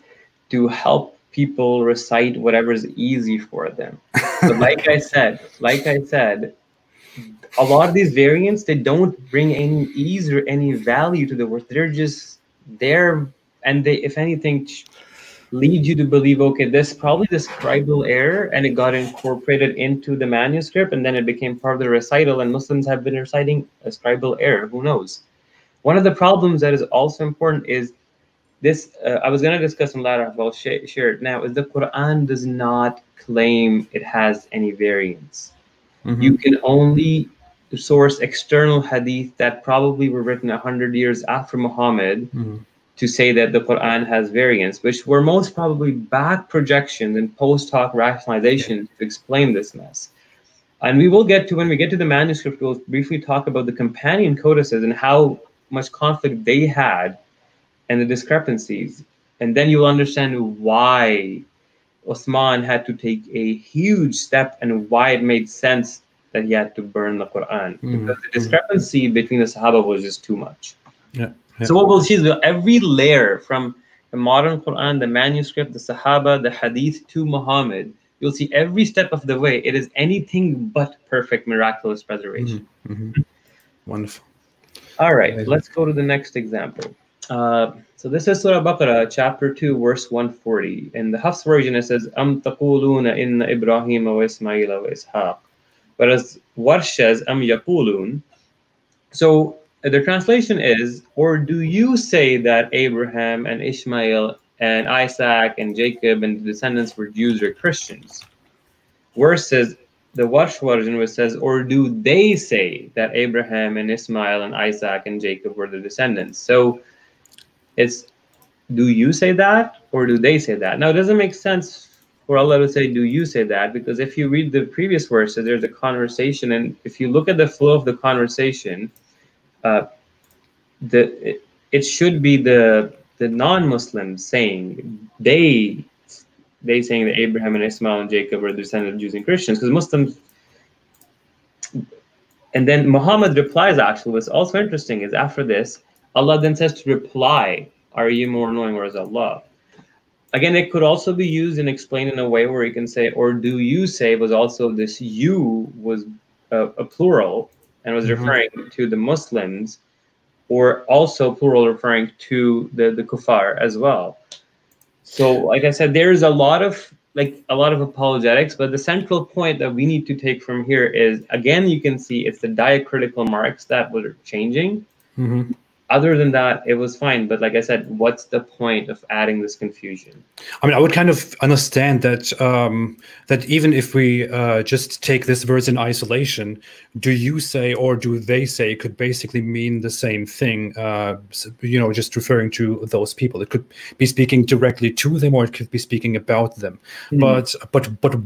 to help people recite whatever is easy for them. But like I said, a lot of these variants, they don't bring any ease or any value to the words. They're just there, and they, if anything, lead you to believe, okay, this probably the scribal error, and it got incorporated into the manuscript, and then it became part of the recital, and Muslims have been reciting a scribal error. Who knows? One of the problems that is also important is this. I was going to discuss in later, but I'll share it now. Is the Quran does not claim it has any variants. You can only source external hadith that probably were written 100 years after Muhammad to say that the Quran has variants, which were most probably back projections and post hoc rationalization to explain this mess. And we will get to, when we get to the manuscript, we'll briefly talk about the companion codices and how much conflict they had and the discrepancies. And then you'll understand why Osman had to take a huge step and why it made sense that he had to burn the Quran. Because the discrepancy between the Sahaba was just too much. So what we'll see is every layer from the modern Quran, the manuscript, the Sahaba, the Hadith to Muhammad, you'll see every step of the way, it is anything but perfect, miraculous preservation. Wonderful. All right, let's go to the next example. So this is Surah Baqarah, chapter 2, verse 140. In the Hafs version, it says, Am taquluna inna Ibrahim wa Ismaila wa Ishaq. Whereas Warsh says, Am yaqulun. So the translation is, or do you say that Abraham and Ishmael and Isaac and Jacob and the descendants were Jews or Christians? Versus the Warsh version, which says, or do they say that Abraham and Ismail and Isaac and Jacob were the descendants? So it's, do you say that or do they say that? Now, it doesn't make sense for Allah to say, do you say that? Because if you read the previous verses, there's a conversation. And if you look at the flow of the conversation, it should be the non-Muslims saying, they saying that Abraham and Ismail and Jacob were the descendants of Jews and Christians, because Muslims. And then Muhammad replies, actually, what's also interesting is after this, Allah then says to reply, are you more knowing or is Allah? Again, it could also be used and explained in a way where you can say, or do you say, was also this you was a plural and was referring to the Muslims, or also plural referring to the kuffar as well. So like I said, there's a lot of apologetics, but the central point that we need to take from here is, again, you can see it's the diacritical marks that were changing. Other than that, it was fine. But like I said, what's the point of adding this confusion? I mean, I would kind of understand that that even if we just take this verse in isolation, do you say or do they say could basically mean the same thing, just referring to those people. It could be speaking directly to them or it could be speaking about them. But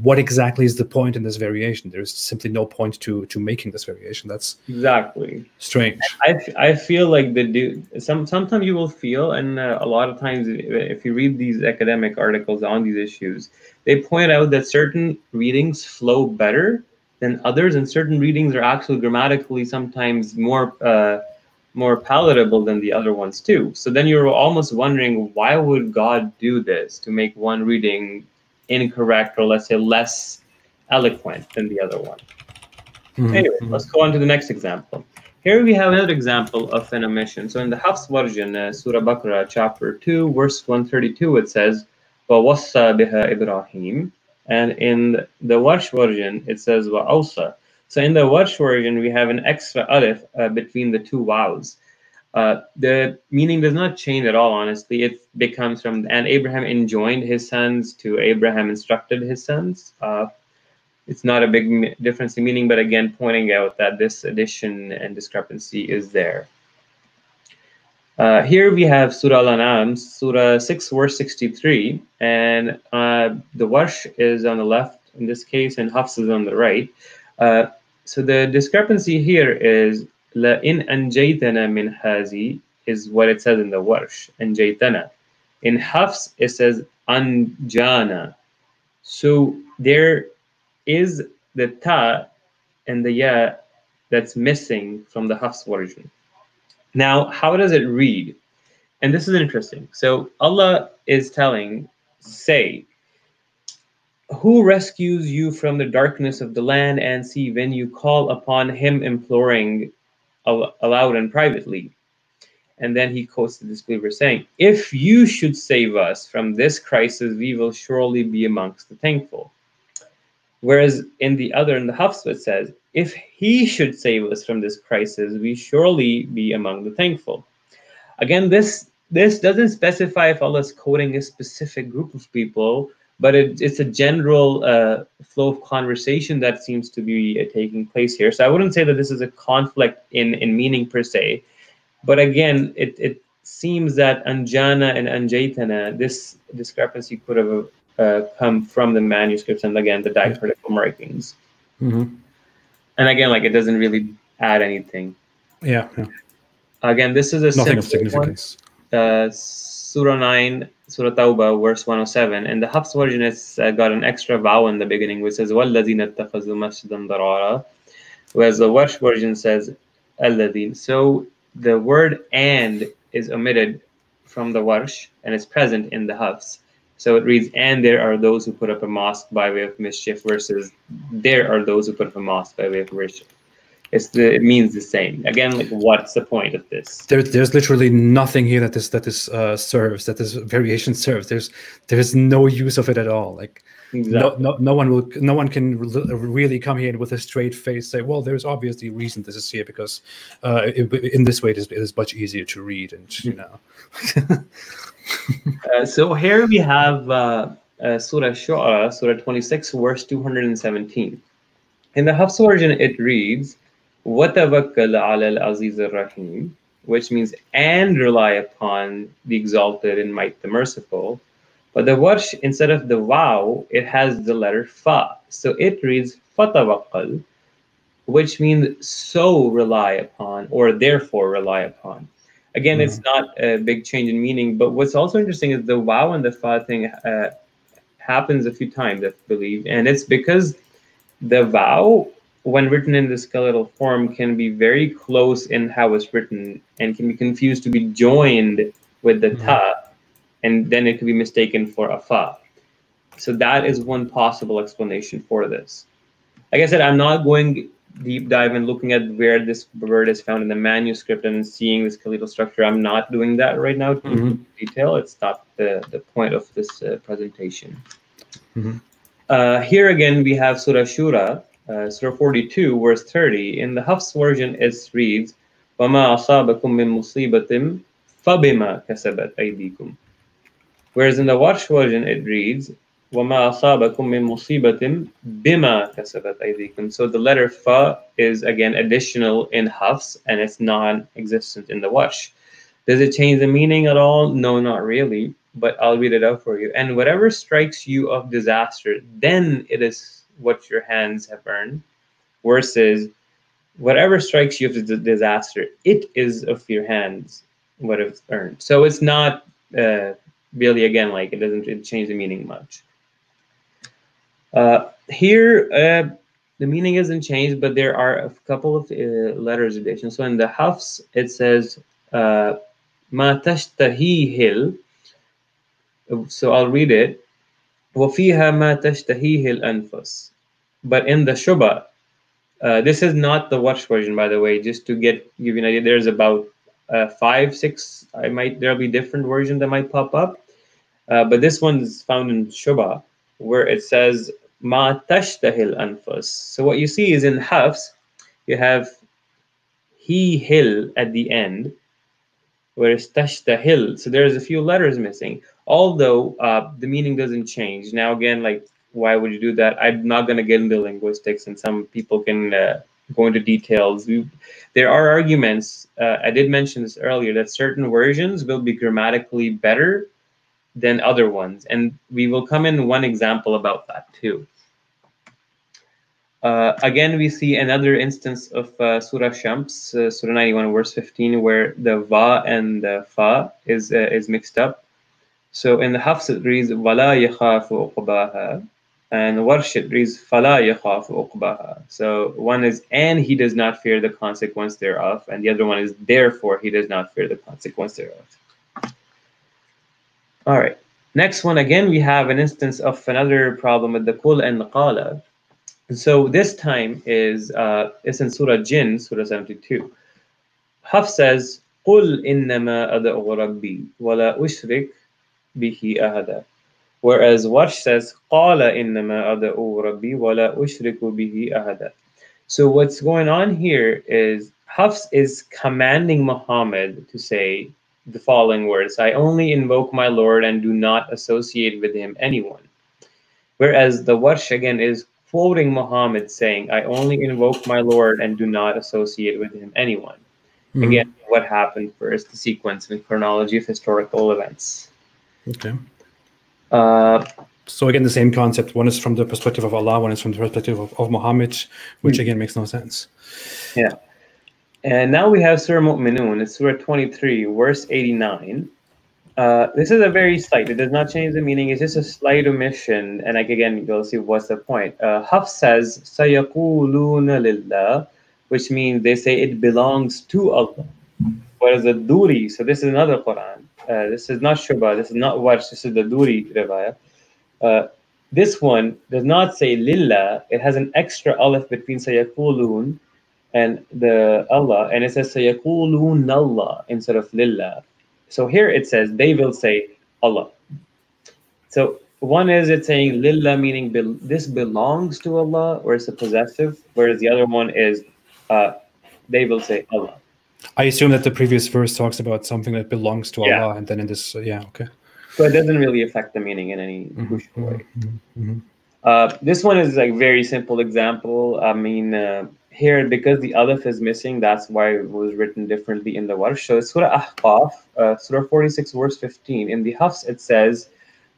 what exactly is the point in this variation? There's simply no point to making this variation. That's exactly strange. I feel like sometimes you will feel, and a lot of times if you read these academic articles on these issues, they point out that certain readings flow better than others, and certain readings are actually grammatically sometimes more palatable than the other ones too. So then you're almost wondering, why would God do this to make one reading incorrect, or let's say less eloquent than the other one? Anyway, let's go on to the next example. Here we have another example of an omission. So in the Hafs version, Surah Baqarah, chapter 2, verse 132, it says, وَوَصَّى بِهَا إِبْرَاهِيمُ. And in the Warsh version, it says, وَأَوْصَى. So in the Warsh version, we have an extra alif between the two vowels. The meaning does not change at all, honestly. It becomes from, and Abraham enjoined his sons, to Abraham instructed his sons. It's not a big difference in meaning, but again, pointing out that this addition and discrepancy is there. Here we have Surah Al-An'am, Surah 6, verse 63, and the Warsh is on the left in this case, and Hafs is on the right. So the discrepancy here is La in anjaytana min hazi is what it says in the Warsh, anjaytana. In Hafs, it says anjana. So there is the ta and the ya that's missing from the Hafs version. Now, how does it read? And this is interesting. So Allah is telling, say, who rescues you from the darkness of the land and sea when you call upon him imploring aloud and privately? And then he quotes the disbeliever saying, if you should save us from this crisis, we will surely be amongst the thankful. Whereas in the Hafs, it says, if he should save us from this crisis, we surely be among the thankful. Again, this doesn't specify if Allah is quoting a specific group of people, but it's a general flow of conversation that seems to be taking place here. So I wouldn't say that this is a conflict in meaning per se, but again, it seems that anjana and anjaytana, this discrepancy could have come from the manuscripts and again the diacritical markings. Mm-hmm. And again, like it doesn't really add anything. Yeah. Again, this is a nothing of significance. Surah 9, Surah Tawbah, verse 107. And the Hafs version has got an extra vowel in the beginning, which says وَالَّذِينَ اتَّخَذُوا مَسْجِدًا ضَرَارًا, whereas the Warsh version says الَّذِينَ. So the word and is omitted from the Warsh and is present in the Hafs. So it reads, and there are those who put up a mosque by way of mischief, versus there are those who put up a mosque by way of mischief. It means the same. Again, like what's the point of this? There's literally nothing here that this serves, that this variation serves. There's no use of it at all. Like exactly. no one can really come here with a straight face say, well, there's obviously reason this is here because in this way it is much easier to read, and you know. So here we have Surah Shu'ara, Surah 26, verse 217. In the Hafs version, it reads, وَتَوَكَّلْ عَلَى الْعَزِيزِ الرَّحِيمِ, which means and rely upon the exalted in might, the merciful. But the Warsh, instead of the wow, it has the letter fa. So it reads فَتَوَكَّلْ, which means so rely upon or therefore rely upon. Again, it's not a big change in meaning, but what's also interesting is the wow and the fa thing happens a few times, I believe, and it's because the vow, when written in the skeletal form, can be very close in how it's written and can be confused to be joined with the ta, and then it could be mistaken for a fa. So that is one possible explanation for this. Like I said, I'm not going deep dive and looking at where this word is found in the manuscript and seeing the skeletal structure. I'm not doing that right now in detail. It's not the point of this presentation. Here again, we have Surah Shura, Surah 42, verse 30. In the Hafs version, it reads, وَمَا أَصَابَكُم مِّن مُّصِيبَةٍ فَبِمَا كَسَبَتْ أَيْدِيكُم. Whereas in the Warsh version, it reads, وَمَا أَصَابَكُم مِّن مُّصِيبَةٍ بِمَا كَسَبَتْ أَيْدِيكُم. So the letter fa is again additional in Hafs and it's non-existent in the Warsh. Does it change the meaning at all? No, not really, but I'll read it out for you. And whatever strikes you of disaster, then it is what your hands have earned, versus whatever strikes you of the disaster, it is of your hands what it's earned. So it's not really, again, like it doesn't change the meaning much. Here, the meaning isn't changed, but there are a couple of letters addition. So in the Hafs, it says, ما تشتهيه. So I'll read it. وفيها ما تشتهيه الأنفس. But in the Shubha, this is not the Warsh version, by the way, just to give you an idea. There's about 5, 6, there'll be different versions that might pop up. But this one is found in Shubha, where it says ما تشتهي الأنفس. So what you see is in Hafs, you have he hil at the end, whereas tashtahil, so there's a few letters missing, although the meaning doesn't change. Now again, like, why would you do that? I'm not going to get into linguistics, and some people can go into details. There are arguments, I did mention this earlier, that certain versions will be grammatically better than other ones, and we will come in one example about that too. Again, we see another instance of Surah Shams, Surah 91, verse 15, where the va and the fa is mixed up. So in the Hafs it reads وَلَا يَخَافُ عُقْبَاهَا, and Warsh it reads فَلَا يَخَافُ عُقْبَاهَا. So one is and he does not fear the consequence thereof, and the other one is therefore he does not fear the consequence thereof. All right. Next one, again, we have an instance of another problem with the kul and the qala. So this time is in Surah Jinn, Surah 72. Hafs says, قُلْ إِنَّمَا أَدْعُو رَبِّي وَلَا أُشْرِكْ بِهِ أَحَدًا. Whereas Warsh says, قَالَ إِنَّمَا أَدْعُو رَبِّي وَلَا أُشْرِكُ بِهِ أَحَدًا. So what's going on here is Hafs is commanding Muhammad to say the following words: I only invoke my Lord and do not associate with him anyone. Whereas the Warsh again is quoting Muhammad saying, I only invoke my Lord and do not associate with him anyone. Again, what happened first, the sequence and chronology of historical events. Okay. Uh, So again, the same concept. One is from the perspective of Allah, one is from the perspective of Muhammad, which again makes no sense. Yeah. And now we have Surah Mu'minun. It's Surah 23, verse 89. This is a very slight. It does not change the meaning. It's just a slight omission. And like again, you'll see what's the point. Hafs says, سَيَقُولُونَ لِلَّهِ, which means they say it belongs to Allah. Whereas the Duri, so this is another Quran. This is not Shubha, this is not Warsh, this is the Duri Riwayah. This one does not say Lillah. It has an extra alif between Sayaqulun and the Allah, and it says Sayaqulun Allah instead of Lillah. So here it says they will say Allah. So one is it saying Lillah, meaning this belongs to Allah, or it's a possessive, whereas the other one is they will say Allah. I assume that the previous verse talks about something that belongs to Yeah. Allah, and then in this, okay. So it doesn't really affect the meaning in any crucial way. This one is like very simple example. I mean, here because the alif is missing, that's why it was written differently in the Warsh. So Surah Ahqaf, Surah 46, verse 15. In the Hafs, it says,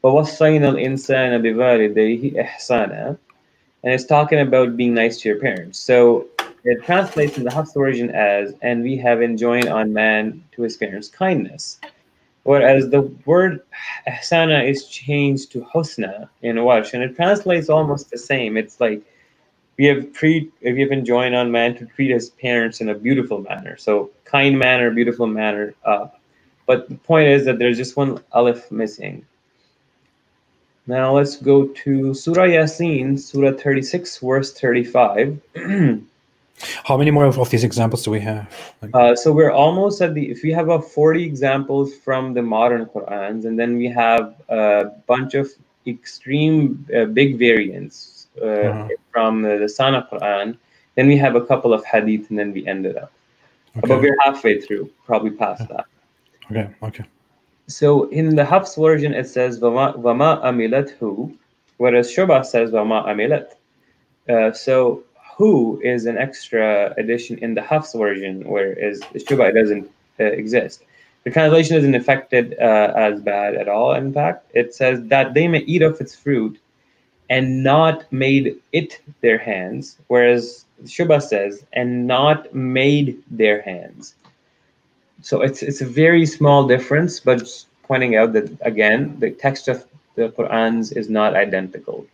وَوَصَّيْنَا الْإِنسَانَ بِوَالِدَيْهِ إِحْسَانًا, and it's talking about being nice to your parents. So it translates in the Hafs version as, and we have enjoined on man to his parents kindness. Whereas the word ihsana is changed to husna in Warsh, and it translates almost the same. It's like we have enjoined on man to treat his parents in a beautiful manner. So kind manner, beautiful manner. But the point is that there's just one alif missing. Now let's go to Surah Yasin, Surah 36, verse 35. How many more of these examples do we have? So we're almost at if we have about 40 examples from the modern Qur'ans, and then we have a bunch of extreme big variants from the Sana Qur'an. Then we have a couple of hadith, and then we ended up. Okay. But we're halfway through, probably past that. Okay. So in the Hafs version, it says Vama amilathu, whereas Shubha says Vama amilat. So who is an extra addition in the Hafs version, whereas Shubha doesn't exist. The translation isn't affected as bad at all. In fact, it says that they may eat of its fruit and not made it their hands, whereas Shubha says, and not made their hands. So it's a very small difference, but just pointing out that, again, the text of the Qur'ans is not identical.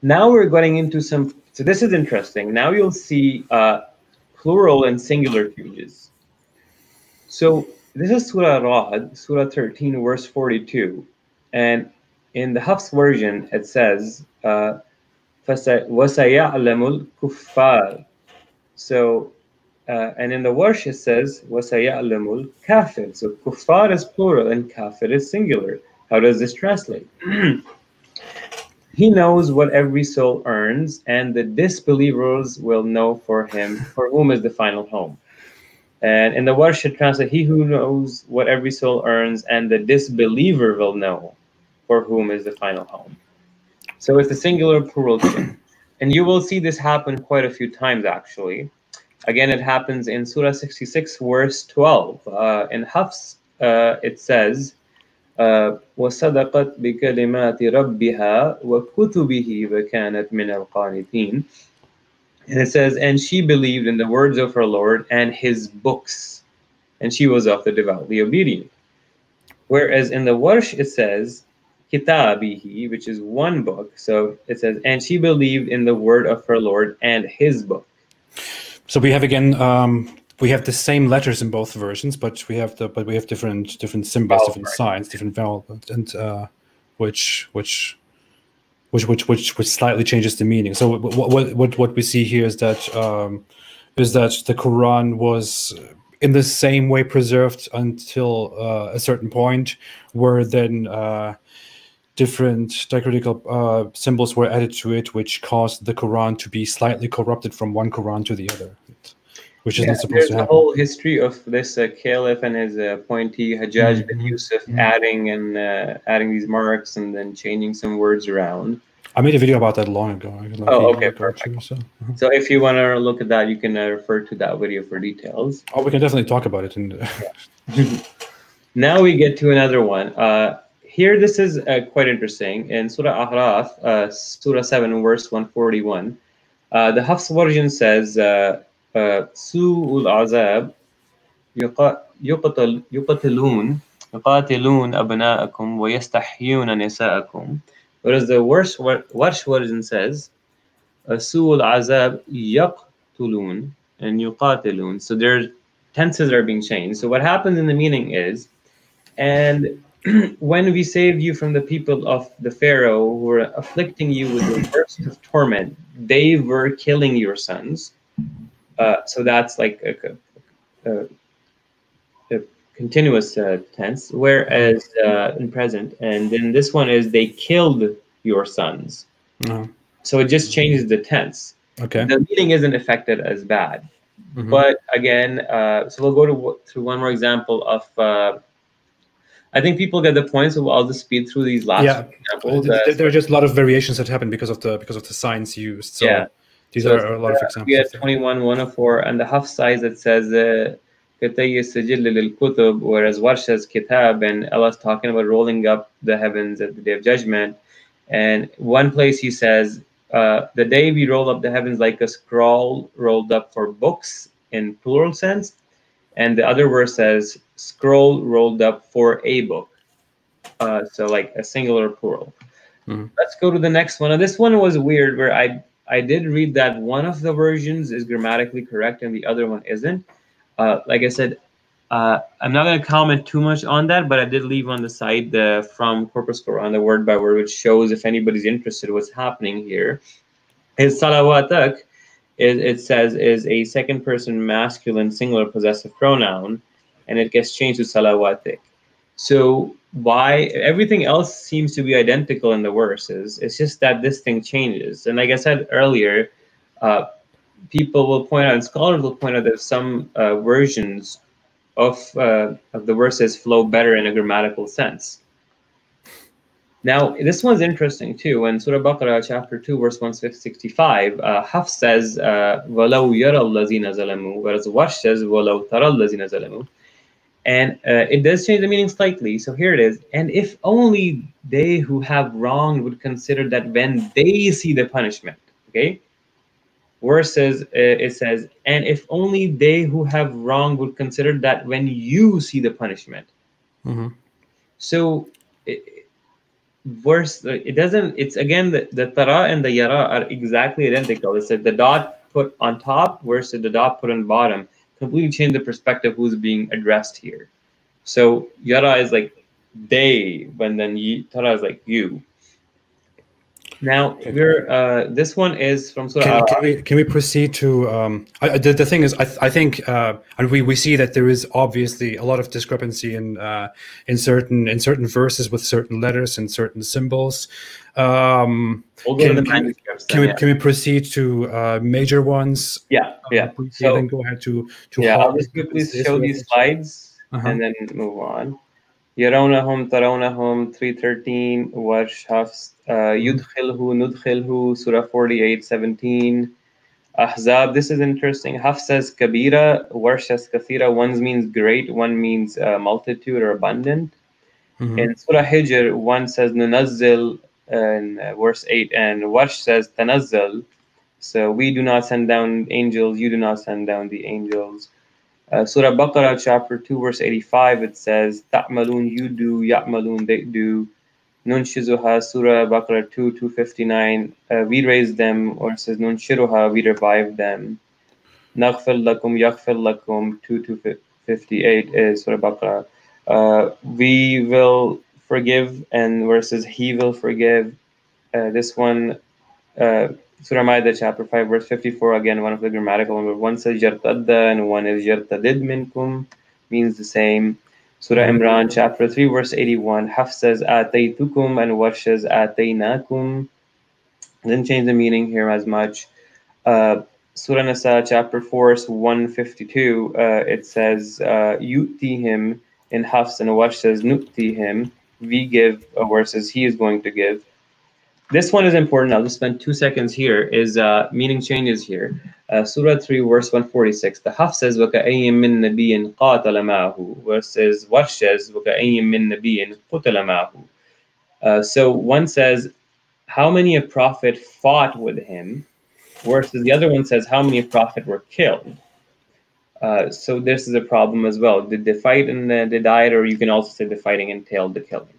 Now we're getting into so this is interesting. Now you'll see plural and singular changes. So this is Surah Ra'd, Surah 13, verse 42. And in the Hafs version, it says, وَسَيَعْلَمُ الْكُفَّارِ. So, and in the Warsh, it says, وَسَيَعْلَمُ الْكَافِرِ. So kuffar is plural and kafir is singular. How does this translate? He knows what every soul earns, and the disbelievers will know for whom is the final home. And in the Warsh, it translates, he who knows what every soul earns, and the disbeliever will know for whom is the final home. So it's a singular plural change. And you will see this happen quite a few times, actually. Again, it happens in Surah 66, verse 12. In Hafs, it says, وَصَدَقَتْ بِكَلِمَاتِ رَبِّهَا وَكُتُبِهِ وَكَانَتْ مِنَ الْقَانِتِينَ. And it says, and she believed in the words of her Lord and his books, and she was of the devoutly obedient. Whereas in the Warsh, it says, kitabihi, which is one book. So it says, and she believed in the word of her Lord and his book. So we have again we have the same letters in both versions, but we have different symbols, different signs, different vowels, and which slightly changes the meaning. So what we see here is that the Quran was in the same way preserved until a certain point, where then different diacritical symbols were added to it, which caused the Quran to be slightly corrupted from one Quran to the other, which is not supposed to happen. There's a whole history of this caliph and his appointee Hajjaj bin Yusuf adding these marks and then changing some words around. I made a video about that long ago. Okay, perfect. So if you want to look at that, you can refer to that video for details. Oh, we can definitely talk about it. Now we get to another one. Here, this is quite interesting. In Surah Ahraf, Surah 7, verse 141, the Hafs version says, Su'ul azab yuqatilun abna'akum wa yastahyuna nisa'akum. Whereas the Warsh version says, Su'ul azab yaqtulun and yuqatilun. So their tenses are being changed. So what happens in the meaning is, and when we saved you from the people of the Pharaoh who were afflicting you with the worst of torment, they were killing your sons. So that's like a continuous tense, whereas in present, and then this one is they killed your sons. So it just changes the tense. Okay. The meaning isn't affected as bad. But again, so we'll go through one more example of. I think people get the point, so I'll just speed through these last examples. There are just a lot of variations that happen because of the signs used. So these are a lot of examples. We had 21, 104, and the half size that says whereas Warsh says kitab, and Allah's talking about rolling up the heavens at the Day of Judgment. And one place he says, the day we roll up the heavens like a scroll rolled up for books in plural sense. And the other verse says, scroll rolled up for a book. So like a singular plural. Let's go to the next one. And this one was weird, where I did read that one of the versions is grammatically correct and the other one isn't. Like I said, I'm not going to comment too much on that, but I did leave on the side from Corpus Quran, the word by word, which shows if anybody's interested what's happening here. Is salawatak, it says, is a second person masculine singular possessive pronoun, and it gets changed to salawatik. So why everything else seems to be identical in the verses, it's just that this thing changes. And like I said earlier, people will point out, and scholars will point out that some versions of the verses flow better in a grammatical sense. Now, this one's interesting too. When Surah Baqarah, chapter 2, verse 165, Hafs says, وَلَوْ يَرَى الَّذِينَ ظَلَمُوا, whereas Warsh says, وَلَوْ تَرَى الَّذِينَ ظَلَمُوا. And it does change the meaning slightly. So here it is. And if only they who have wronged would consider that when they see the punishment, okay? Versus it says, and if only they who have wronged would consider that when you see the punishment. So verse, it doesn't, it's again, the tara and the yara are exactly identical. It's like the dot put on top versus the dot put on bottom. Completely change the perspective who's being addressed here. So yara is like they, when then tara is like you. Now we're this one is from Surah. Can we proceed to the thing is I think and we see that there is obviously a lot of discrepancy in certain verses with certain letters and certain symbols. We'll go to the manuscripts. Can we proceed to major ones? Yeah. So then go ahead to I'll just quickly show these slides and then move on. يرونهم ترونهم 313 Warsh Hafs يدخله ندخله Surah 48:17 Ahzab. This is interesting. Hafs says kabira, Warsh says kathira. One means great, one means multitude or abundant. In Surah Hijr, one says nunazzil in verse 8, and Warsh says tanazzal. So we do not send down angels, you do not send down the angels. Surah Baqarah, chapter 2, verse 85, it says, Ta'malun, you do, Ya'malun, they do. Nunshizuha, Surah Baqarah 2, 259, we raise them, or it says, Nunshiruha, we revive them. نغفر لكم يغفر لكم 2 to 58 is Surah Baqarah. We will forgive, and versus He will forgive. This one, Surah Ma'idah chapter 5 verse 54, again one of the grammatical ones. One says yartadda and one is yartadid minkum, means the same. Surah Imran chapter 3 verse 81, Hafs says ataytukum and Warsh says ataynakum. Didn't change the meaning here as much. Surah Nisa chapter 4 verse 152, it says yutihim in Hafs, and Warsh says nutihim, we give, versus he is going to give. This one is important. I'll just spend 2 seconds here. Is meaning changes here. Surah 3 verse 146. The Hafs says وَكَأَيٍّ مِّن نَبِيٍّ قَاتَلَ مَعَهُ, versus Warsh says وَكَأَيٍّ مِّن نَبِيٍّ قُتِلَ مَعَهُ. So one says how many a prophet fought with him, versus the other one says how many a prophet were killed. So this is a problem as well. Did they fight and they died, or you can also say the fighting entailed the killing.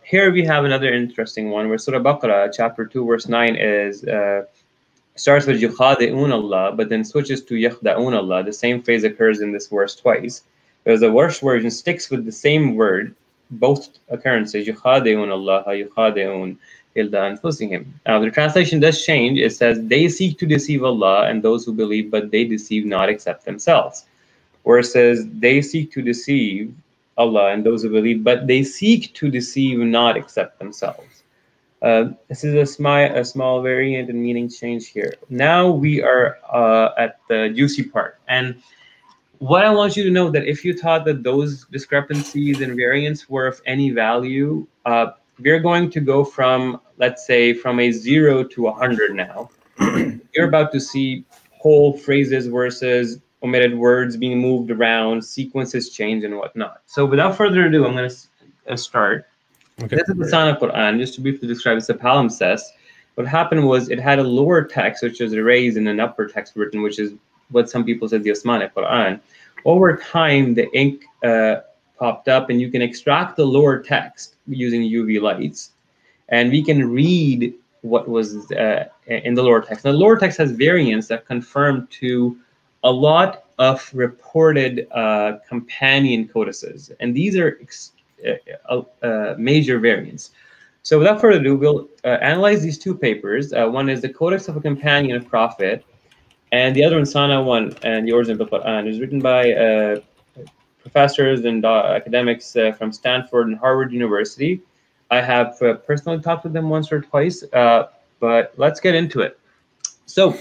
Here we have another interesting one where Surah Baqarah chapter 2 verse 9 is starts with yukhadi'un Allah, but then switches to yakhda'un Allah. The same phrase occurs in this verse twice, whereas the Warsh version sticks with the same word, both occurrences, yukhadi'un Allah, yukhadi'un illa anfusihim. Now the translation does change. It says they seek to deceive Allah and those who believe, but they deceive not except themselves. Where it says they seek to deceive Allah and those who believe, but they seek to deceive not except themselves. This is a small variant and meaning change here. Now we are at the juicy part. And what I want you to know, that if you thought that those discrepancies and variants were of any value, we're going to go from, let's say, from a 0 to 100 now. You're about to see whole phrases versus omitted words being moved around, sequences change and whatnot. So without further ado, I'm going to start. Okay. This is the Sana Quran. Just to briefly describe, it's a palimpsest. What happened was it had a lower text, which was erased, and an upper text written, which is what some people said the Osmanic Quran. Over time, the ink popped up, and you can extract the lower text using UV lights, and we can read what was in the lower text. Now, the lower text has variants that confirm to a lot of reported companion codices, and these are major variants. So without further ado, we'll analyze these two papers. One is the Codex of a Companion of Prophet, and the other one, Sana 1 and Yours in the Quran, is written by professors and academics from Stanford and Harvard University. I have personally talked with them once or twice, but let's get into it. So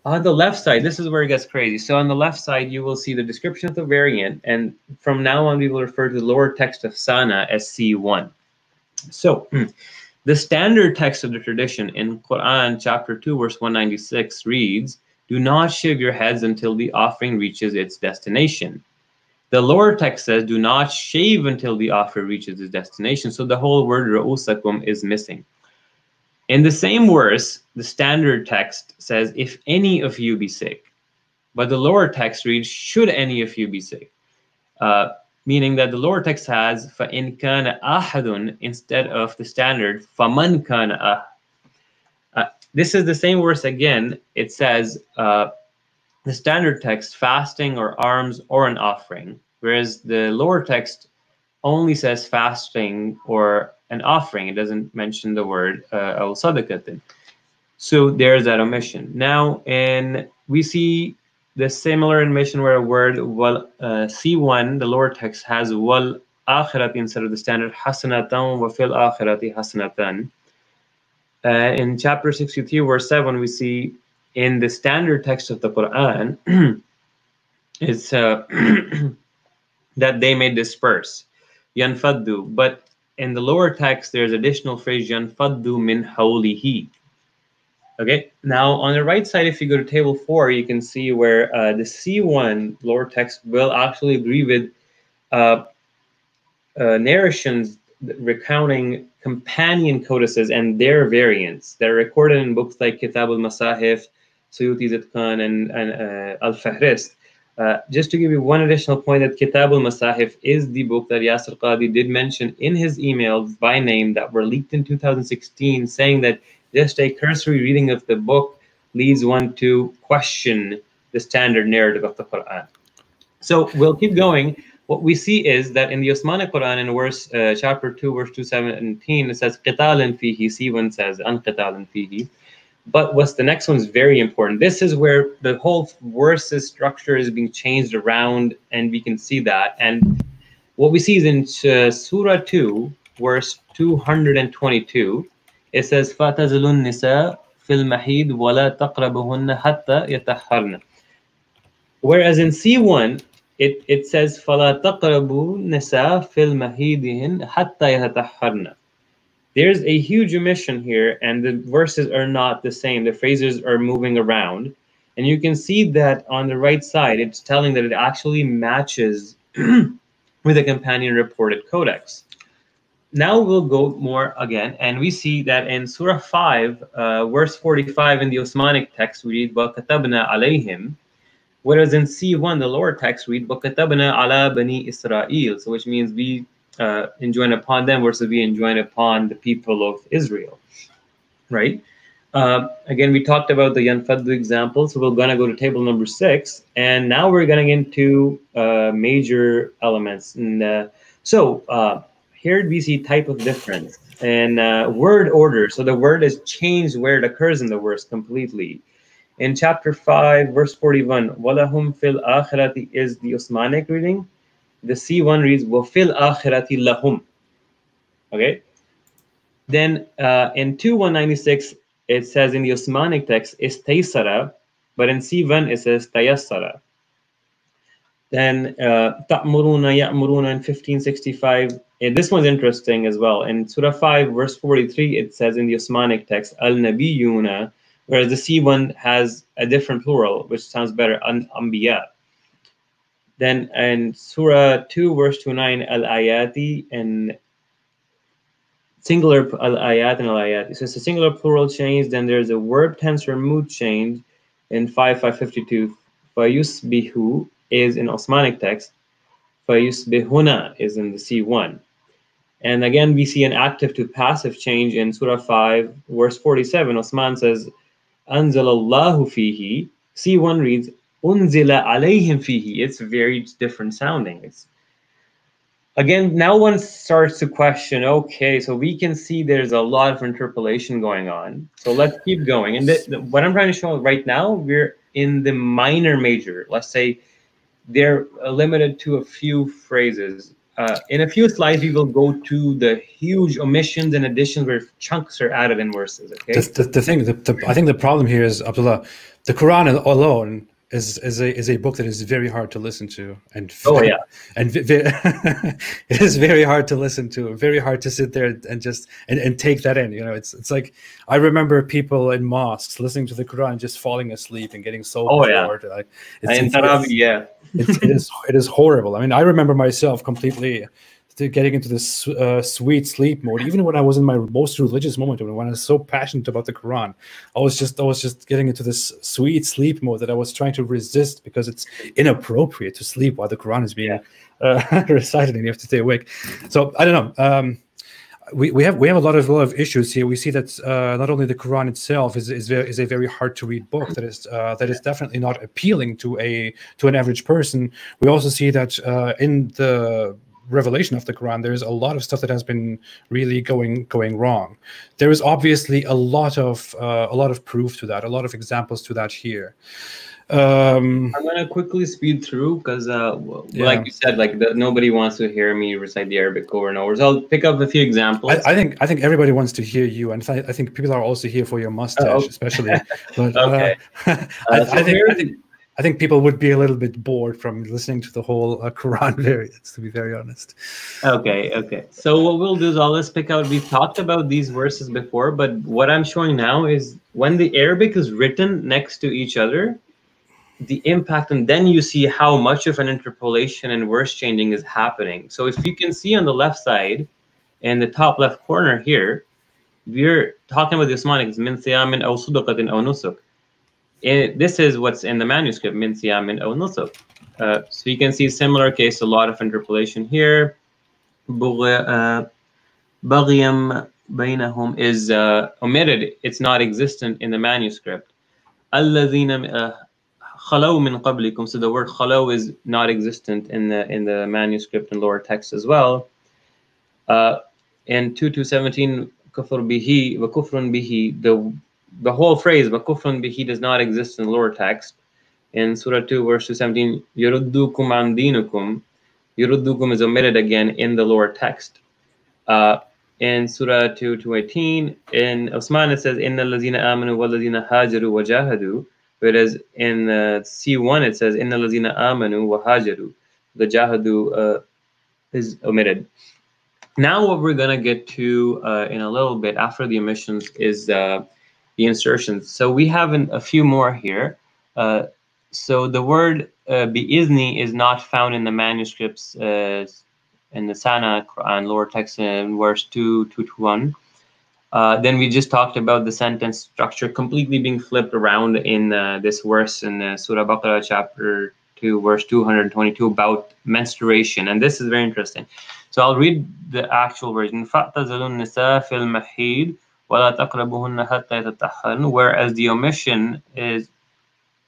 on the left side, this is where it gets crazy. So on the left side, you will see the description of the variant, and from now on, we will refer to the lower text of Sana as C1. So the standard text of the tradition in Quran chapter 2 verse 196 reads, "Do not shave your heads until the offering reaches its destination." The lower text says, "Do not shave until the offering reaches its destination." So the whole word "ra'usakum" is missing. In the same verse, the standard text says, "If any of you be sick," but the lower text reads, "Should any of you be sick?" Meaning that the lower text has فَإِنْ كَانَ أَحَدٌ instead of the standard فَمَنْ كَانَ This is the same verse again. It says the standard text, fasting or alms or an offering, whereas the lower text only says fasting or an offering. It doesn't mention the word al-sadaqatin. So there's that omission. Now, we see the similar omission where a word C1, the lower text, has wal akhirati instead of the standard hasanatan wa fil akhirati hasanatan. In chapter 63 verse 7, we see in the standard text of the Quran it's that they may disperse, yanfaddu, but in the lower text there's additional phrase yanfaddu min hawlihi. Okay, now on the right side, if you go to table 4, you can see where the C1 lower text will actually agree with narrations recounting companion codices and their variants. They're recorded in books like Kitab al-Masahif, Suyuti's Itqan, and Al-Fahrist. Just to give you one additional point, that Kitab al-Masahif is the book that Yasir Qadi did mention in his emails by name that were leaked in 2016, saying that just a cursory reading of the book leads one to question the standard narrative of the Quran. So we'll keep going. What we see is that in the Osmanic Quran, in verse chapter 2, verse 217, it says قِتَالٍ فِيهِ. C1 says أَنْقِتَالٍ فِيهِ. But what's the next one is very important. This is where the whole verses structure is being changed around, and we can see that. And what we see is in Surah 2, verse 222, it says فَتَزِلُ النِّسَاء فِي الْمَحِيدِ وَلَا تَقْرَبُهُنَّ حَتَّى يَتَحَّرْنَ. Whereas in C1, it says فَلَا تَقْرَبُوا النِّسَاء فِي الْمَحِيدِهِنْ حَتَّى يَتَحَّرْنَ. There's a huge omission here, and the verses are not the same. The phrases are moving around. And you can see that on the right side, it's telling that it actually matches with the companion reported codex. Now we'll go more again, and we see that in Surah 5, verse 45 in the Osmanic text, we read وَكَتَبْنَا عَلَيْهِمْ, whereas in C1, the lower text, read وَكَتَبْنَا عَلَى بَنِي إِسْرَائِيل, so which means we enjoin upon them versus we enjoin upon the people of Israel, right? Again, we talked about the Yanfaddu example, so we're going to go to table number 6, and now we're going into major elements. And here we see type of difference and word order. So the word is changed where it occurs in the verse completely. In chapter 5, verse 41, وَلَهُمْ فِي الْآخِرَةِ is the Osmanic reading. The C1 reads وَفِي الْآخِرَةِ لَهُمْ. Okay. Then in 2:196, it says in the Osmanic text istaysara, but in C1 it says tayassara. Then ta'muruna ya'muruna in 1565. And this one's interesting as well. In Surah 5, verse 43, it says in the Osmanic text al-nabiyuna, whereas the C1 has a different plural, which sounds better, an-anbiya. Then in Surah 2, verse 29, al-ayati, and singular al-ayat and al-ayat. So it's a singular plural change. Then there's a verb tense or mood change in 5:552. Fayusbihu is in Osmanic text. Fayusbihuna is in the C1. And again, we see an active to passive change in Surah 5, verse 47. Osman says, Anzalallahu fihi. C1 reads, Unzila alayhim fihi. It's very different sounding. It's again, now one starts to question, okay, so we can see there's a lot of interpolation going on. So let's keep going. And what I'm trying to show right now, we're in the minor major. Let's say they're limited to a few phrases. In a few slides, we will go to the huge omissions and additions where chunks are added in verses, okay? I think the problem here is, Abdullah, the Quran alone is a book that is very hard to listen to, and it is very hard to listen to, very hard to sit there and just and take that in. You know, it's like I remember people in mosques listening to the Quran just falling asleep and getting so bored. Like, it is horrible. I mean, I remember myself completely getting into this sweet sleep mode, even when I was in my most religious moment, when I was so passionate about the Quran. I was just getting into this sweet sleep mode that I was trying to resist because it's inappropriate to sleep while the Quran is being recited and you have to stay awake. So I don't know. We have a lot of issues here. We see that not only the Quran itself is a very hard to read book that is definitely not appealing to an average person. We also see that in the revelation of the Quran, there's a lot of stuff that has been really going wrong. There is obviously a lot of proof to that, a lot of examples to that here. I'm gonna quickly speed through because, like you said, nobody wants to hear me recite the Arabic over and over. So I'll pick up a few examples. I think everybody wants to hear you, and I think people are also here for your mustache, especially. But, okay. I think people would be a little bit bored from listening to the whole Quran variants, to be very honest. Okay. So what we'll do is let's pick out. We've talked about these verses before, but what I'm showing now is when the Arabic is written next to each other, the impact, and then you see how much of an interpolation and verse changing is happening. So if you can see on the left side, in the top left corner here, we're talking about the Osmanic. It's min siyamin aw sudaqatin aw nusuk. This is what's in the manuscript, min siyamin aw nusuk. So you can see similar case, a lot of interpolation here. Baghiyam bainahum is omitted. It's not existent in the manuscript. الذين خلو من قبلكم. So the word خلو is not existent in the manuscript and lower text as well. In 2:17, كفر به وكفر به, the whole phrase وكفر به does not exist in the lower text. In Surah 2, verse 217, يردوكم عن دينكم, يردوكم is omitted again in the lower text. In Surah 2:18, in Osman it says إن الذين آمنوا والذين هاجروا وجاهدوا, whereas in C1 it says إن الذين آمنوا وهاجروا. The jahadu is omitted. Now what we're going to get to in a little bit after the omissions is the insertions. So we have a few more here. So the word bi'izni is not found in the manuscripts in the Sana Quran lower text in verse 2:1. Then we just talked about the sentence structure completely being flipped around in this verse in Surah Baqarah chapter 2 verse 222 about menstruation, and this is very interesting. So I'll read the actual version. فَاعْتَزِلُوا النِّسَاءَ فِي الْمَحِيضِ وَلَا تَقْرَبُوهُنَّ حَتَّى يَتَطَهَّرْنَ, whereas the omission is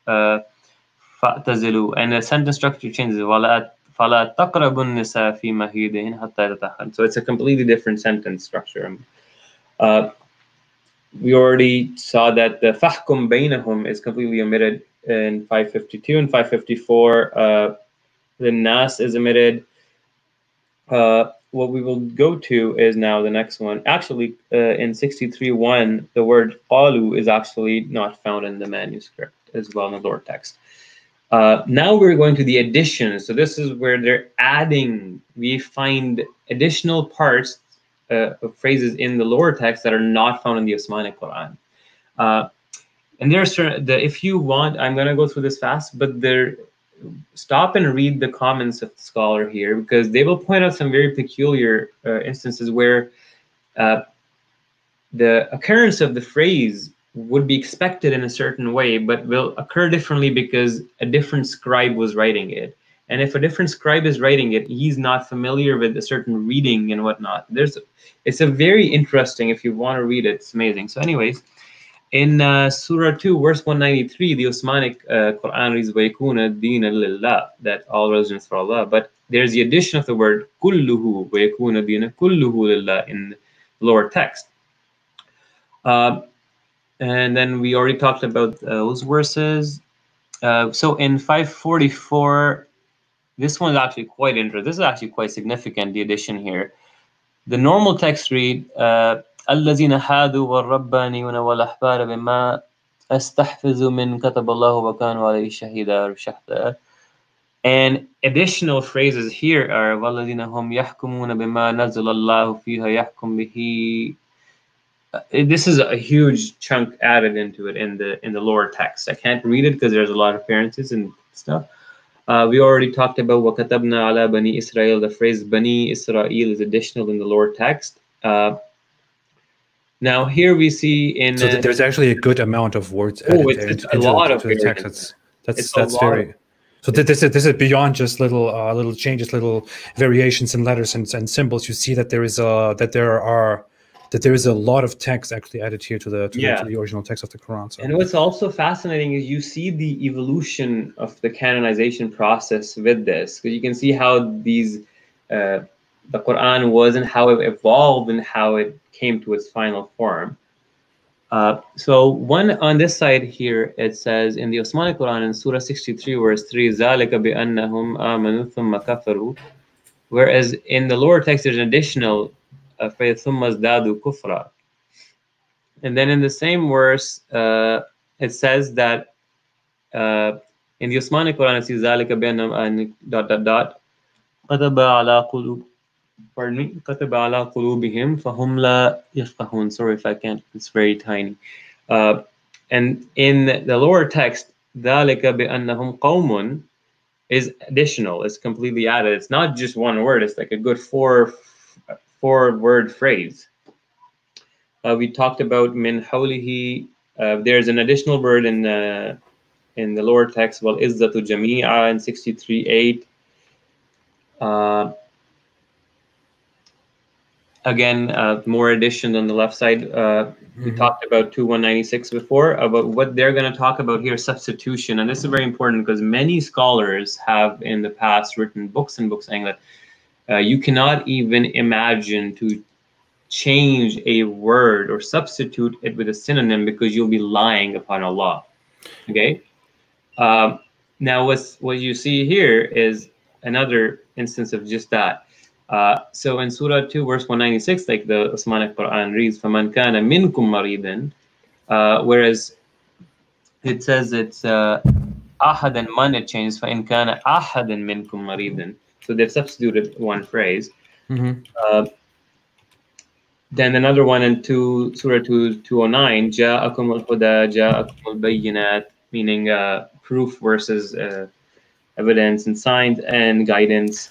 فَاعْتَزِلُوا, and the sentence structure changes. فَلَا تَقْرَبُوا النِّسَاءَ فِي مَحِيضِهِنَّ حَتَّى يَتَطَهَّرْنَ. So it's a completely different sentence structure. We already saw that the فَحْكُمْ بَيْنَهُمْ is completely omitted in 552 and 554. The nas is omitted. What we will go to is now the next one. Actually, in 63:1, the word qalu is actually not found in the manuscript as well in the lower text. Now we're going to the additions. So this is where they're adding. We find additional parts of phrases in the lower text that are not found in the Osmanic Quran. And there's certain, if you want, I'm going to go through this fast, but stop and read the comments of the scholar here, because they will point out some very peculiar instances where the occurrence of the phrase would be expected in a certain way, but will occur differently because a different scribe was writing it. And if a different scribe is writing it, he's not familiar with a certain reading and whatnot. It's a very interesting, if you want to read it, it's amazing. So anyways, in Surah 2, verse 193, the Osmanic Quran reads وَيَكُونَ الدِّينَ لِلَّهِ, that all religions for Allah. But there's the addition of the word كُلُّهُ وَيَكُونَ الدِّينَ كُلُّهُ لِلَّهِ in the lower text. And then we already talked about those verses. So in 544, this one is actually quite interesting. This is actually quite significant, the addition here. The normal text read, الذين هادوا والربانيون والأحبار بما استحفظوا من كتب الله وكانوا عليه شهيدا. And additional phrases here are والذين هم يحكمون بما نزل الله فيها يحكم به. This is a huge chunk added into it in the lower text. I can't read it because there's a lot of appearances and stuff. We already talked about وَكَتَبْنَا عَلَى بَنِي إِسْرَائِيل. The phrase Bani Israel is additional in the lower text. Now here we see in... So there's actually a good amount of words added into the text. That's very... So this is beyond just little changes, little variations in letters and symbols. You see that there is a lot of text actually added here to the original text of the Quran. So. And what's also fascinating is you see the evolution of the canonization process with this, because you can see how the Quran was and how it evolved and how it came to its final form. So one on this side here, it says in the Osmanic Quran in Surah 63 verse 3, ذَلِكَ بِأَنَّهُمْ آمَنُوا ثُمَّ كَفَرُوا, whereas in the lower text there's an additional phrase ثُمَّ ازْدَادُوا كُفْرًا. And then in the same verse, it says that in the Osmanic Quran, it says ذَلِكَ بِأَنَّهُمْ ... كَتَبَ عَلَى قُلُوبِهِمْ كَتَبَ عَلَى قُلُوبِهِمْ فَهُمْ لَا يَفْقَهُونَ. Sorry if I can't, it's very tiny. And in the lower text, ذَلِكَ بِأَنَّهُمْ قَوْمٌ is additional. It's completely added. It's not just one word. It's like a good four-word phrase. We talked about min hawlihi. There's an additional word in the lower text, well, izzatu jami'a in 63:8. Again, more additions on the left side. We talked about 2196 before, about what they're going to talk about here, substitution. And this is very important because many scholars have in the past written books and books saying that you cannot even imagine to change a word or substitute it with a synonym because you'll be lying upon Allah. Okay? Now, what you see here is another instance of just that. So in Surah 2, verse 196, like the Osmanic Quran reads, فَمَنْ كَانَ مِنْكُمْ مَرِيدًا, whereas it says it's أَحَدًا man, it changes, فَإِنْ كَانَ أَحَدًا مِنْكُمْ مَرِيدًا. So they've substituted one phrase. Then another one in Surah 209, جَاءَكُمُ الْهُدَى جَاءَكُمُ الْبَيِّنَاتِ, meaning proof versus evidence and signs and guidance.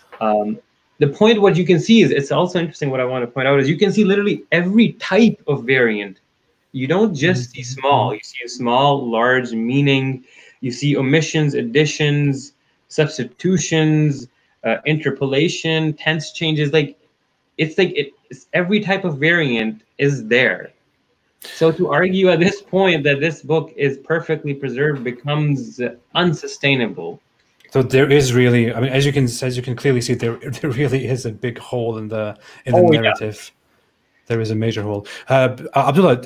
The point, what you can see is, it's also interesting, what I want to point out is you can see literally every type of variant. You don't just see small, you see small, large, meaning, you see omissions, additions, substitutions, interpolation, tense changes. It's every type of variant is there. So to argue at this point that this book is perfectly preserved becomes unsustainable. So there is really, I mean, as you can clearly see, there really is a big hole in the narrative. Yeah. There is a major hole. Abdullah,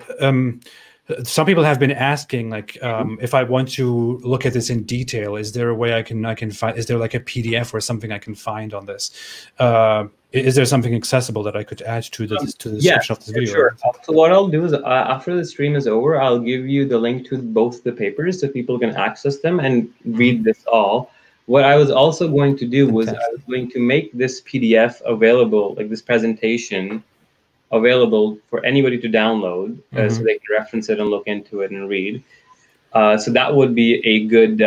some people have been asking, like, if I want to look at this in detail, is there a way I can find? Is there like a PDF or something I can find on this? Is there something accessible that I could add to the description of this video? Sure. So what I'll do is, after the stream is over, I'll give you the link to both the papers so people can access them and read this all. What I was also going to do was I was going to make this PDF available, like this presentation, available for anybody to download, so they can reference it and look into it and read. So that would be a good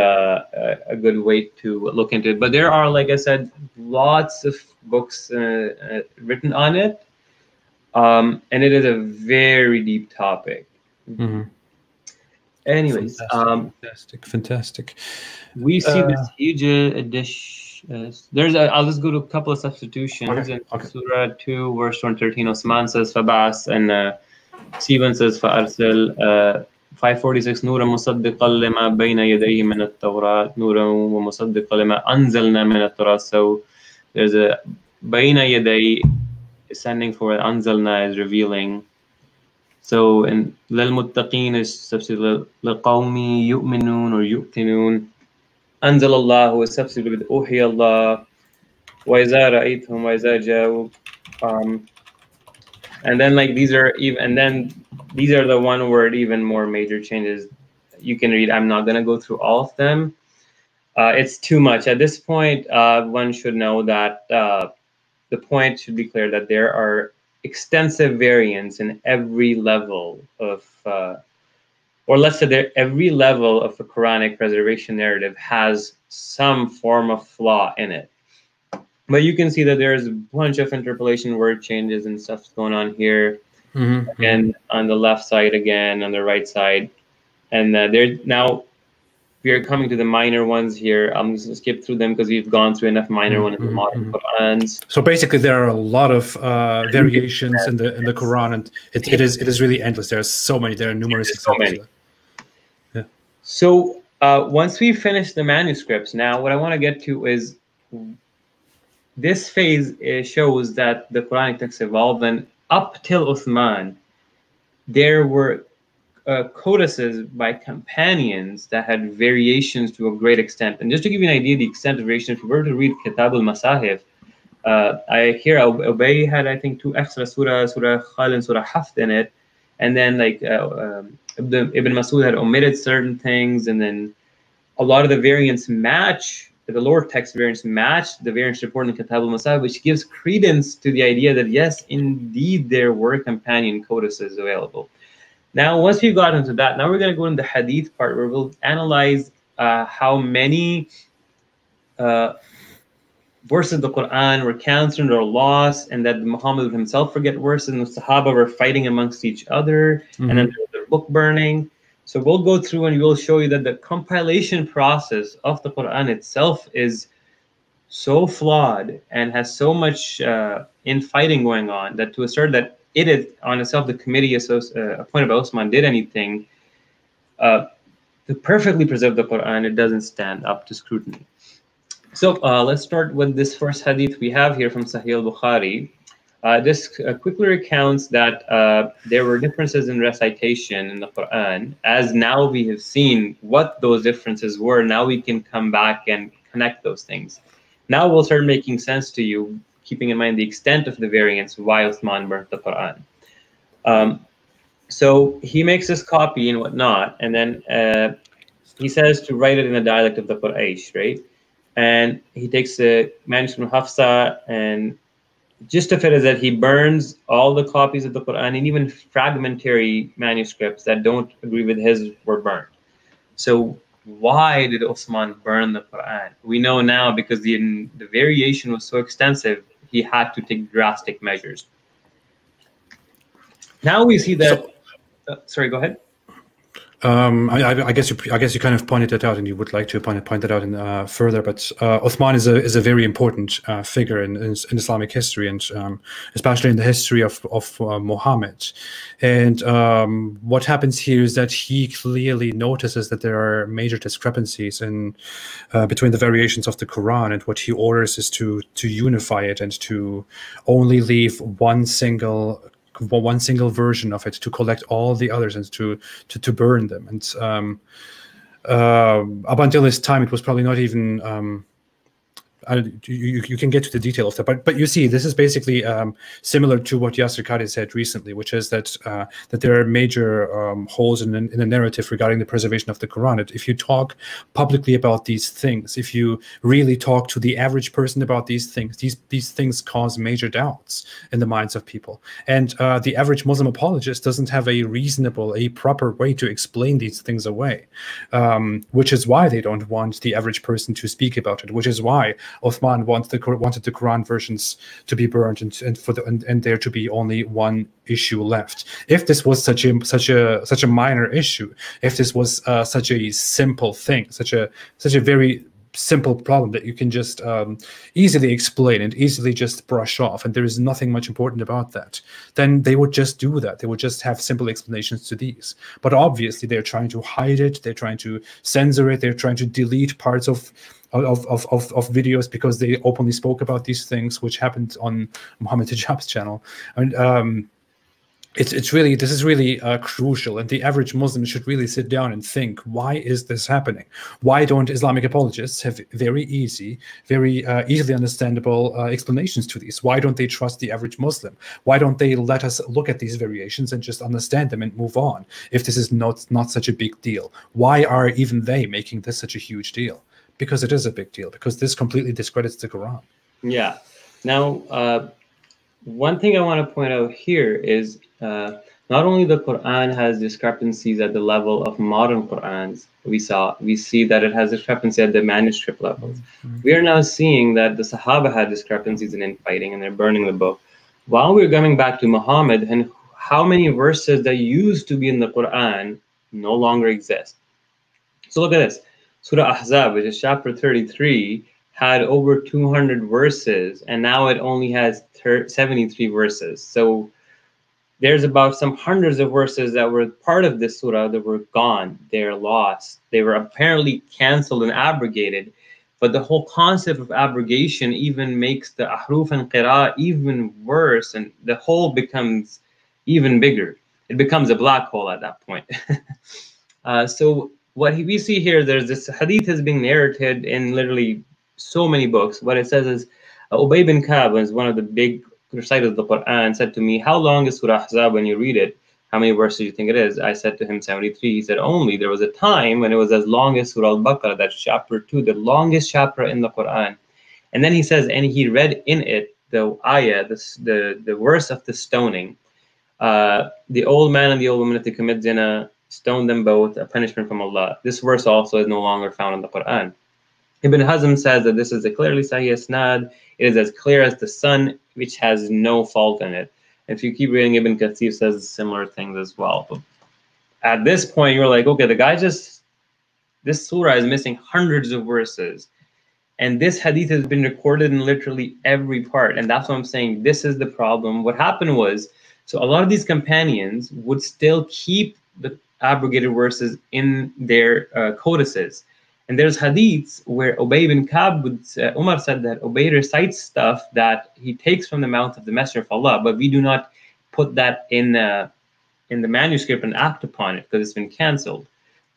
way to look into it. But there are, like I said, lots of books written on it, and it is a very deep topic. Anyways, fantastic. We see this huge addition. I'll just go to a couple of substitutions. In Surah 2, verse 113, Osman says Fabas, and Sivan says Fa'arsal. 546, نورا مصدقا لما بين يديه من التوراة نورا ومصدقا لما أنزلنا من التوراة. So there's a بين يدي standing for أنزلنا is revealing. So in للمتقين is substituted لقوم يؤمنون or يؤتنون. أنزل الله is substituted with أوحي الله. وإذا رأيتهم وإذا جاءوا. And then these are the one word even more major changes you can read. I'm not going to go through all of them. It's too much. At this point, one should know that the point should be clear that there are extensive variants in every level of, or let's say every level of the Quranic preservation narrative has some form of flaw in it. But you can see that there's a bunch of interpolation, word changes, and stuff going on here. And on the left side again, on the right side. And now we are coming to the minor ones here. I'm just going to skip through them because we've gone through enough minor ones in the modern Qurans. So basically, there are a lot of variations in the Quran, and it is really endless. There are so many. There are numerous examples. Yeah. So once we finish the manuscripts, now what I want to get to is this phase shows that the Quranic text evolved, and up till Uthman, there were codices by companions that had variations to a great extent. And just to give you an idea of the extent of variation, if you were to read Kitab al-Masahif, I hear Ubay had, I think, 2 extra Surah Khal and Surah Hafd in it. And then Ibn Masud had omitted certain things, and then a lot of the variants match. The lower text variants match the variants reported in Kitab al-Masahif, which gives credence to the idea that yes, indeed, there were companion codices available. Now, once we've gotten into that, now we're going to go into the Hadith part, where we'll analyze how many verses of the Quran were cancelled or lost, and that Muhammad himself forget verses, and the Sahaba were fighting amongst each other, and then there was the book burning. So we'll go through and we'll show you that the compilation process of the Quran itself is so flawed and has so much infighting going on that to assert that it is on itself the committee appointed by Osman did anything to perfectly preserve the Quran, it doesn't stand up to scrutiny. So let's start with this first hadith we have here from Sahih al-Bukhari. This quickly recounts that there were differences in recitation in the Quran. As now we have seen what those differences were, now we can come back and connect those things. Now will start making sense to you, keeping in mind the extent of the variance, why Uthman burnt the Quran. So he makes this copy and whatnot, and then he says to write it in the dialect of the Quraysh, right? And he takes the manuscript from Hafsa, and gist of it is that he burns all the copies of the Quran, and even fragmentary manuscripts that don't agree with his were burned. So why did Osman burn the Quran? We know now because the variation was so extensive, he had to take drastic measures. Now we see that. Sorry, go ahead. I guess you kind of pointed that out, and you would like to point that out in, further. But Uthman is a very important figure in Islamic history, and especially in the history of Muhammad. And what happens here is that he clearly notices that there are major discrepancies in between the variations of the Quran, and what he orders is to unify it and to only leave one single version of it, to collect all the others and to burn them. And up until this time, it was probably not even you can get to the detail of that, but you see, this is basically similar to what Yasser Qadhi said recently, which is that that there are major holes in the narrative regarding the preservation of the Quran. If you talk publicly about these things, if you really talk to the average person about these things cause major doubts in the minds of people. And the average Muslim apologist doesn't have a proper way to explain these things away, which is why they don't want the average person to speak about it, which is why Uthman wanted the Quran versions to be burned and there to be only one issue left. If this was such a minor issue, if this was such a simple thing, such a very simple problem that you can just easily explain and easily just brush off, and there is nothing much important about that, then they would just do that. They would just have simple explanations to these. But obviously they're trying to hide it, they're trying to censor it, they're trying to delete parts of videos because they openly spoke about these things, which happened on Muhammad Hijab's channel. And this is really crucial, and the average Muslim should really sit down and think, why is this happening? Why don't Islamic apologists have very easily understandable explanations to these? Why don't they trust the average Muslim? Why don't they let us look at these variations and just understand them and move on, if this is not such a big deal? Why are even they making this such a huge deal? Because it is a big deal, because this completely discredits the Quran. Yeah. Now, one thing I want to point out here is not only the Quran has discrepancies at the level of modern Qurans, we see that it has discrepancy at the manuscript levels. We are now seeing that the Sahaba had discrepancies in infighting, and they're burning the book. While we're coming back to Muhammad, and how many verses that used to be in the Quran no longer exist. So look at this. Surah Ahzab, which is chapter 33, had over 200 verses, and now it only has 73 verses. So there's about some hundreds of verses that were part of this surah that were gone. They're lost. They were apparently canceled and abrogated. But the whole concept of abrogation even makes the ahruf and qira even worse, and the hole becomes even bigger. It becomes a black hole at that point. So what we see here, there's this hadith is being narrated in literally so many books. What it says is, Ubay bin Ka'b was one of the big reciters of the Quran, said to me, how long is Surah Ahzab when you read it? How many verses do you think it is? I said to him, 73. He said, only there was a time when it was as long as Surah Al-Baqarah, that's chapter 2, the longest chapter in the Quran. And then he says, and he read in it the ayah, the verse of the stoning. The old man and the old woman, if they commit zina, stone them both, a punishment from Allah. This verse also is no longer found in the Quran. Ibn Hazm says that this is a clearly Sahih Isnad. It is as clear as the sun, which has no fault in it. If you keep reading, Ibn Kathir says similar things as well. But at this point, you're like, okay, the guy this surah is missing hundreds of verses. And this hadith has been recorded in literally every part. And that's what I'm saying. This is the problem. What happened was, so a lot of these companions would still keep the abrogated verses in their codices. And there's hadiths where Ubay bin Ka'b would, Umar said that Ubay recites stuff that he takes from the mouth of the Messenger of Allah, but we do not put that in the manuscript and act upon it because it's been cancelled.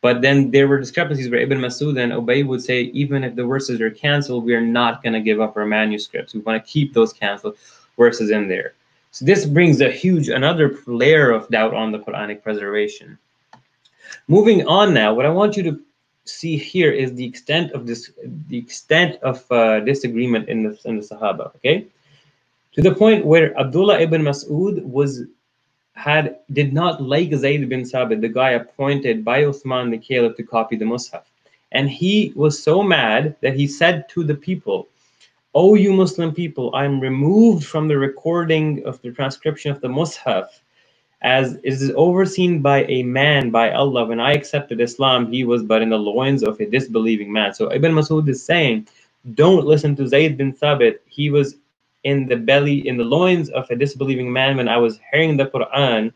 But then there were discrepancies where Ibn Masud and Ubay would say, even if the verses are cancelled, we are not going to give up our manuscripts. We want to keep those cancelled verses in there. So this brings another layer of doubt on the Quranic preservation. Moving on now, what I want you to see here is the extent of disagreement in the Sahaba. Okay, to the point where Abdullah ibn Mas'ud did not like Zayd bin Sabit, the guy appointed by Uthman the Caliph to copy the Mus'haf. And he was so mad that he said to the people, "Oh, you Muslim people, I'm removed from the recording of the transcription of the Mus'haf, as it is overseen by a man, by Allah. When I accepted Islam, he was but in the loins of a disbelieving man." So Ibn Masud is saying, don't listen to Zayd bin Sabit. He was in the loins of a disbelieving man when I was hearing the Quran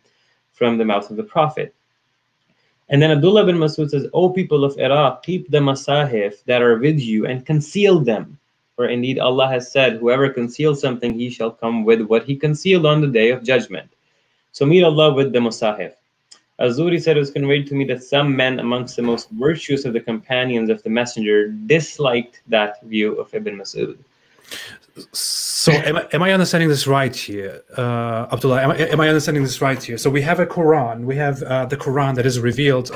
from the mouth of the Prophet. And then Abdullah bin Masud says, "O people of Iraq, keep the masahif that are with you and conceal them. For indeed Allah has said, whoever conceals something, he shall come with what he concealed on the day of judgment. So meet Allah with the masahif." Az-Zuhri said, "It was conveyed to me that some men amongst the most virtuous of the companions of the Messenger disliked that view of Ibn Masud." So am I understanding this right here, Abdullah? Am I understanding this right here? So we have a Quran. We have the Quran that is revealed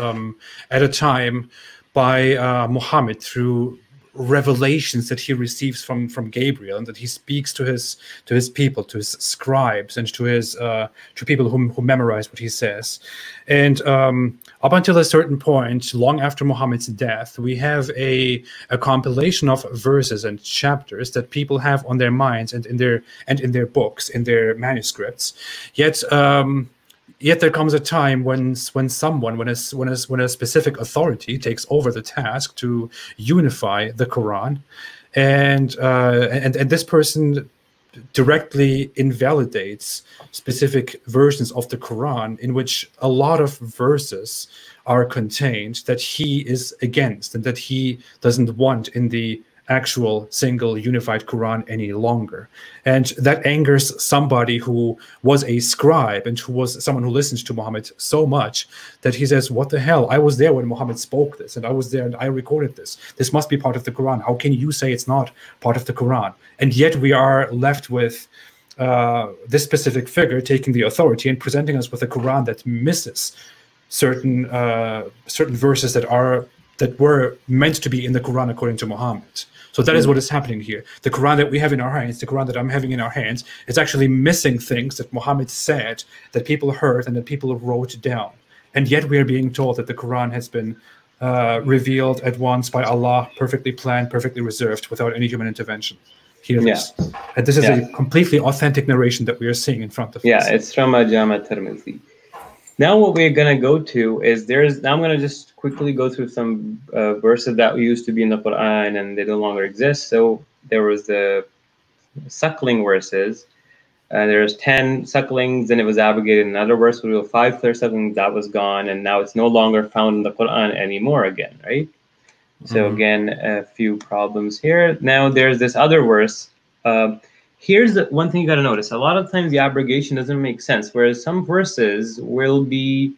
at a time by Muhammad through revelations that he receives from Gabriel, and that he speaks to his people, to his scribes, and to people who memorize what he says. And up until a certain point, long after Muhammad's death, we have a compilation of verses and chapters that people have on their minds and in their books, in their manuscripts. Yet there comes a time when a specific authority takes over the task to unify the Quran, and this person directly invalidates specific versions of the Quran in which a lot of verses are contained that he is against and that he doesn't want in the actual single unified Quran any longer. And that angers somebody who was a scribe and who was someone who listens to Muhammad so much that he says, "What the hell? I was there when Muhammad spoke this, and I was there and I recorded this. This must be part of the Quran. How can you say it's not part of the Quran?" And yet we are left with this specific figure taking the authority and presenting us with a Quran that misses certain verses that were meant to be in the Quran according to Muhammad. So that is what is happening here. The Quran that we have in our hands, the Quran that I'm having in our hands, is actually missing things that Muhammad said, that people heard, and that people wrote down. And yet we are being told that the Quran has been revealed at once by Allah, perfectly planned, perfectly reserved, without any human intervention. Here it is. And this is a completely authentic narration that we are seeing in front of us. Yeah, it's from Jama Tirmidhi. Now what we're going to go to is I'm going to just quickly go through some verses that used to be in the Quran and they no longer exist. So there was the suckling verses, and there's 10 sucklings, and it was abrogated. Another verse with 5 clear sucklings, that was gone, and now it's no longer found in the Quran anymore again, right? So again, a few problems here. Now there's this other verse. Here's the one thing you got to notice. A lot of times the abrogation doesn't make sense, whereas some verses will be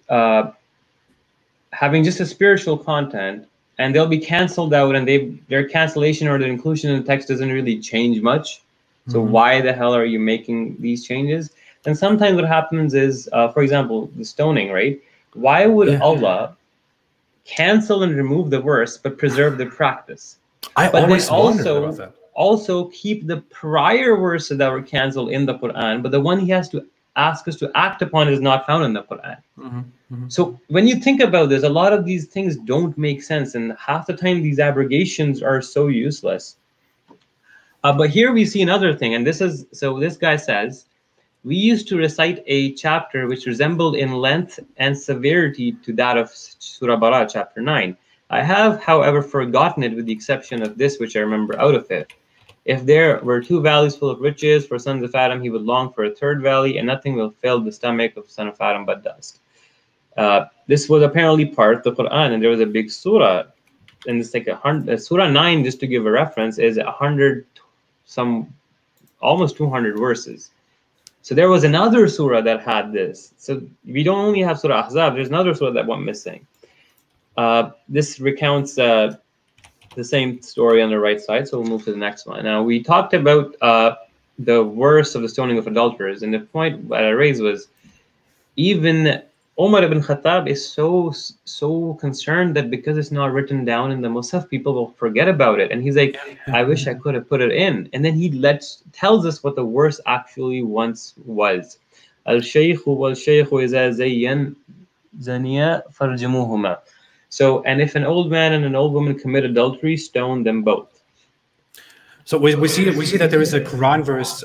having just a spiritual content, and they'll be canceled out, and their cancellation or their inclusion in the text doesn't really change much. So why the hell are you making these changes? And sometimes what happens is, for example, the stoning, right? Why would Allah cancel and remove the verse but preserve the practice? But always wondered about that. Also keep the prior verses that were canceled in the Quran, but the one he has to ask us to act upon is not found in the Quran. So when you think about this, a lot of these things don't make sense, and half the time these abrogations are so useless. But here we see another thing, and this guy says, "We used to recite a chapter which resembled in length and severity to that of Surah Bara, chapter 9. I have, however, forgotten it with the exception of this, which I remember out of it. If there were two valleys full of riches for sons of Adam, he would long for a third valley, and nothing will fill the stomach of son of Adam but dust. This was apparently part of the Quran, and there was a big surah, and it's like Surah 9, just to give a reference, is 100, almost 200 verses. So there was another surah that had this. So we don't only have Surah Ahzab, there's another surah that went missing. This recounts the same story on the right side, so we'll move to the next one. Now, we talked about the worst of the stoning of adulterers, and the point that I raised was even Umar ibn Khattab is so concerned that because it's not written down in the Musaf, people will forget about it. And he's like, I wish I could have put it in. And then he tells us what the worst actually once was. Al-shaykhu wal-shaykhu iza zayyan zaniya farjumuhuma. So, and if an old man and an old woman commit adultery, stone them both. So we see that there is a Quran verse.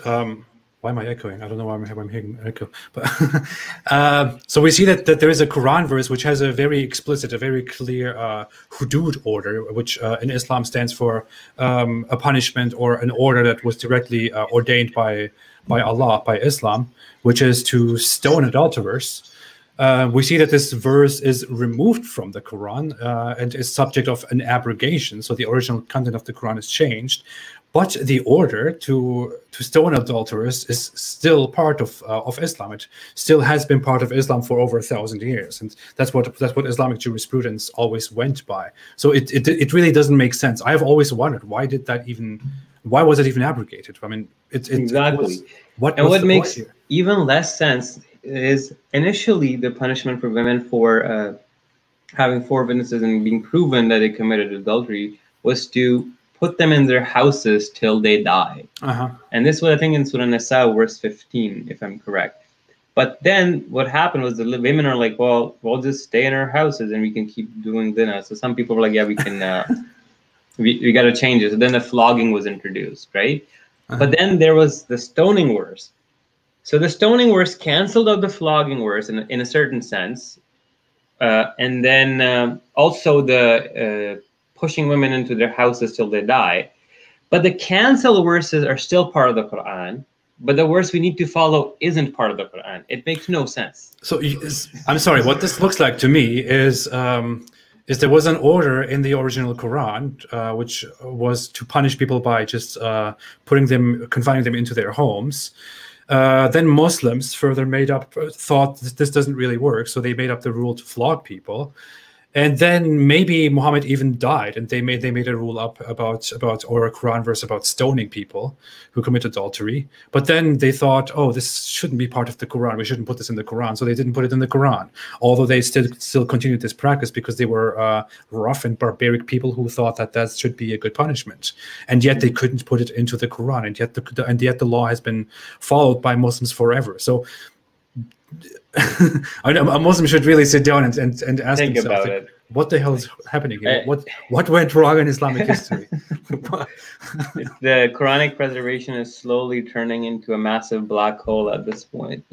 Why am I echoing? I don't know why I'm hearing echo. But so we see that there is a Quran verse which has a very explicit, a very clear hudud order, which in Islam stands for a punishment or an order that was directly ordained by Allah, by Islam, which is to stone adulterers. We see that this verse is removed from the Quran and is subject of an abrogation. So the original content of the Quran is changed, but the order to stone adulterers is still part of Islam. It still has been part of Islam for over 1,000 years, and that's what Islamic jurisprudence always went by. So it really doesn't make sense. I have always wondered why was it even abrogated? I mean, exactly. What makes even less sense is initially the punishment for women for having 4 witnesses and being proven that they committed adultery was to put them in their houses till they die. And this was, I think, in Surah Nisa, verse 15, if I'm correct. But then what happened was the women are like, well, we'll just stay in our houses and we can keep doing dinner. So some people were like, yeah, we can, we got to change it. So then the flogging was introduced, right? But then there was the stoning verse. So the stoning verse canceled out the flogging verse in a certain sense. And then also the pushing women into their houses till they die. But the cancel verses are still part of the Quran. But the verse we need to follow isn't part of the Quran. It makes no sense. So I'm sorry, what this looks like to me is there was an order in the original Quran, which was to punish people by just confining them into their homes. Then Muslims further thought that this doesn't really work, so they made up the rule to flog people. And then maybe Muhammad even died, and they made a rule up about or a Quran verse about stoning people who commit adultery. But then they thought, oh, this shouldn't be part of the Quran. We shouldn't put this in the Quran, so they didn't put it in the Quran. Although they still continued this practice because they were rough and barbaric people who thought that should be a good punishment, and yet they couldn't put it into the Quran, and yet the law has been followed by Muslims forever. So a Muslim should really sit down and ask himself, like, what the hell is happening here? What went wrong in Islamic history? The Quranic preservation is slowly turning into a massive black hole at this point.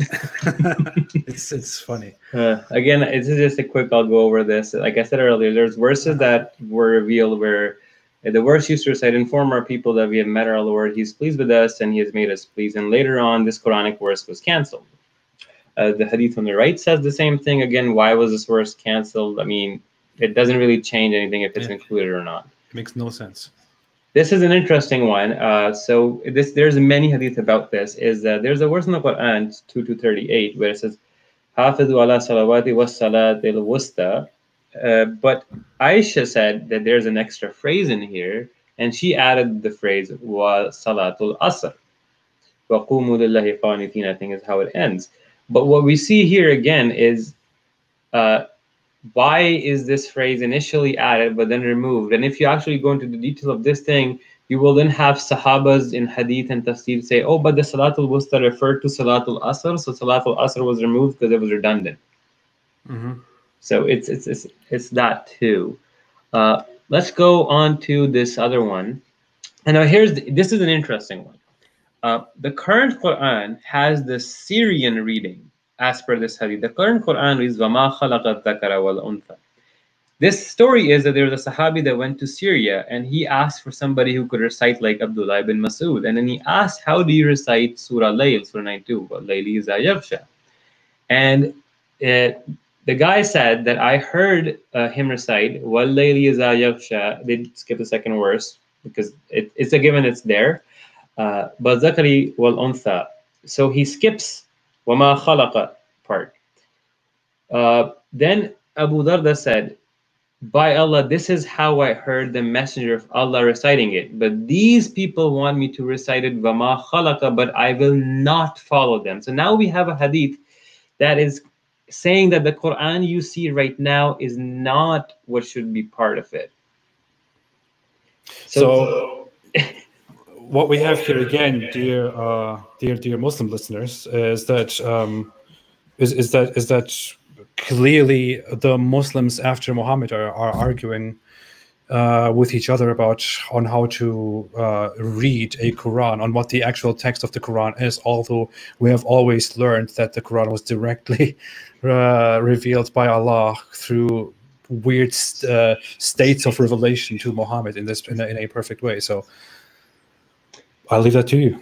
It's funny. Again, this is just a quick, I'll go over this. Like I said earlier, there's verses that were revealed where the verse used to recite, inform our people that we have met our Lord, He's pleased with us, and He has made us pleased. And later on, this Quranic verse was canceled. The hadith on the right says the same thing. Again, why was this verse canceled? I mean, it doesn't really change anything if it's included or not. It makes no sense. This is an interesting one. There's many hadith about this. There's a verse in the Quran, 2:38, where it says, "Hafidhu ala salawati was salat al wusta." But Aisha said that there's an extra phrase in here, and she added the phrase wa salatul asr. Wa qumu lillahi qanitin, I think is how it ends. But what we see here again is why is this phrase initially added but then removed? And if you actually go into the detail of this thing, you will then have Sahabas in Hadith and Tafsir say, oh, but the Salatul Wusta referred to Salatul Asr, so Salatul Asr was removed because it was redundant. So it's that too. Let's go on to this other one. And now this is an interesting one. The current Quran has the Syrian reading as per this hadith. The current Quran reads, وَمَا خَلَقَ الذَّكَرَ وَالْأُنْثَى. This story is that there was a Sahabi that went to Syria and he asked for somebody who could recite like Abdullah ibn Mas'ud. And then he asked, how do you recite Surah Layl, Surah 92, Layli iza yaghsha? And the guy said that I heard him recite, Wal Layli iza yaghsha. They skip the second verse because it's a given, it's there. But Zakari wal Untha. So he skips Wama khalaqa part. Then Abu Darda said, by Allah, this is how I heard the Messenger of Allah reciting it. But these people want me to recite it, Wama khalaqa, but I will not follow them. So now we have a hadith that is saying that the Quran you see right now is not what should be part of it. So what we have here again, dear Muslim listeners, is that clearly the Muslims after Muhammad are arguing with each other on how to read a Quran, on what the actual text of the Quran is, although we have always learned that the Quran was directly revealed by Allah through weird states of revelation to Muhammad in a perfect way. So I'll leave that to you.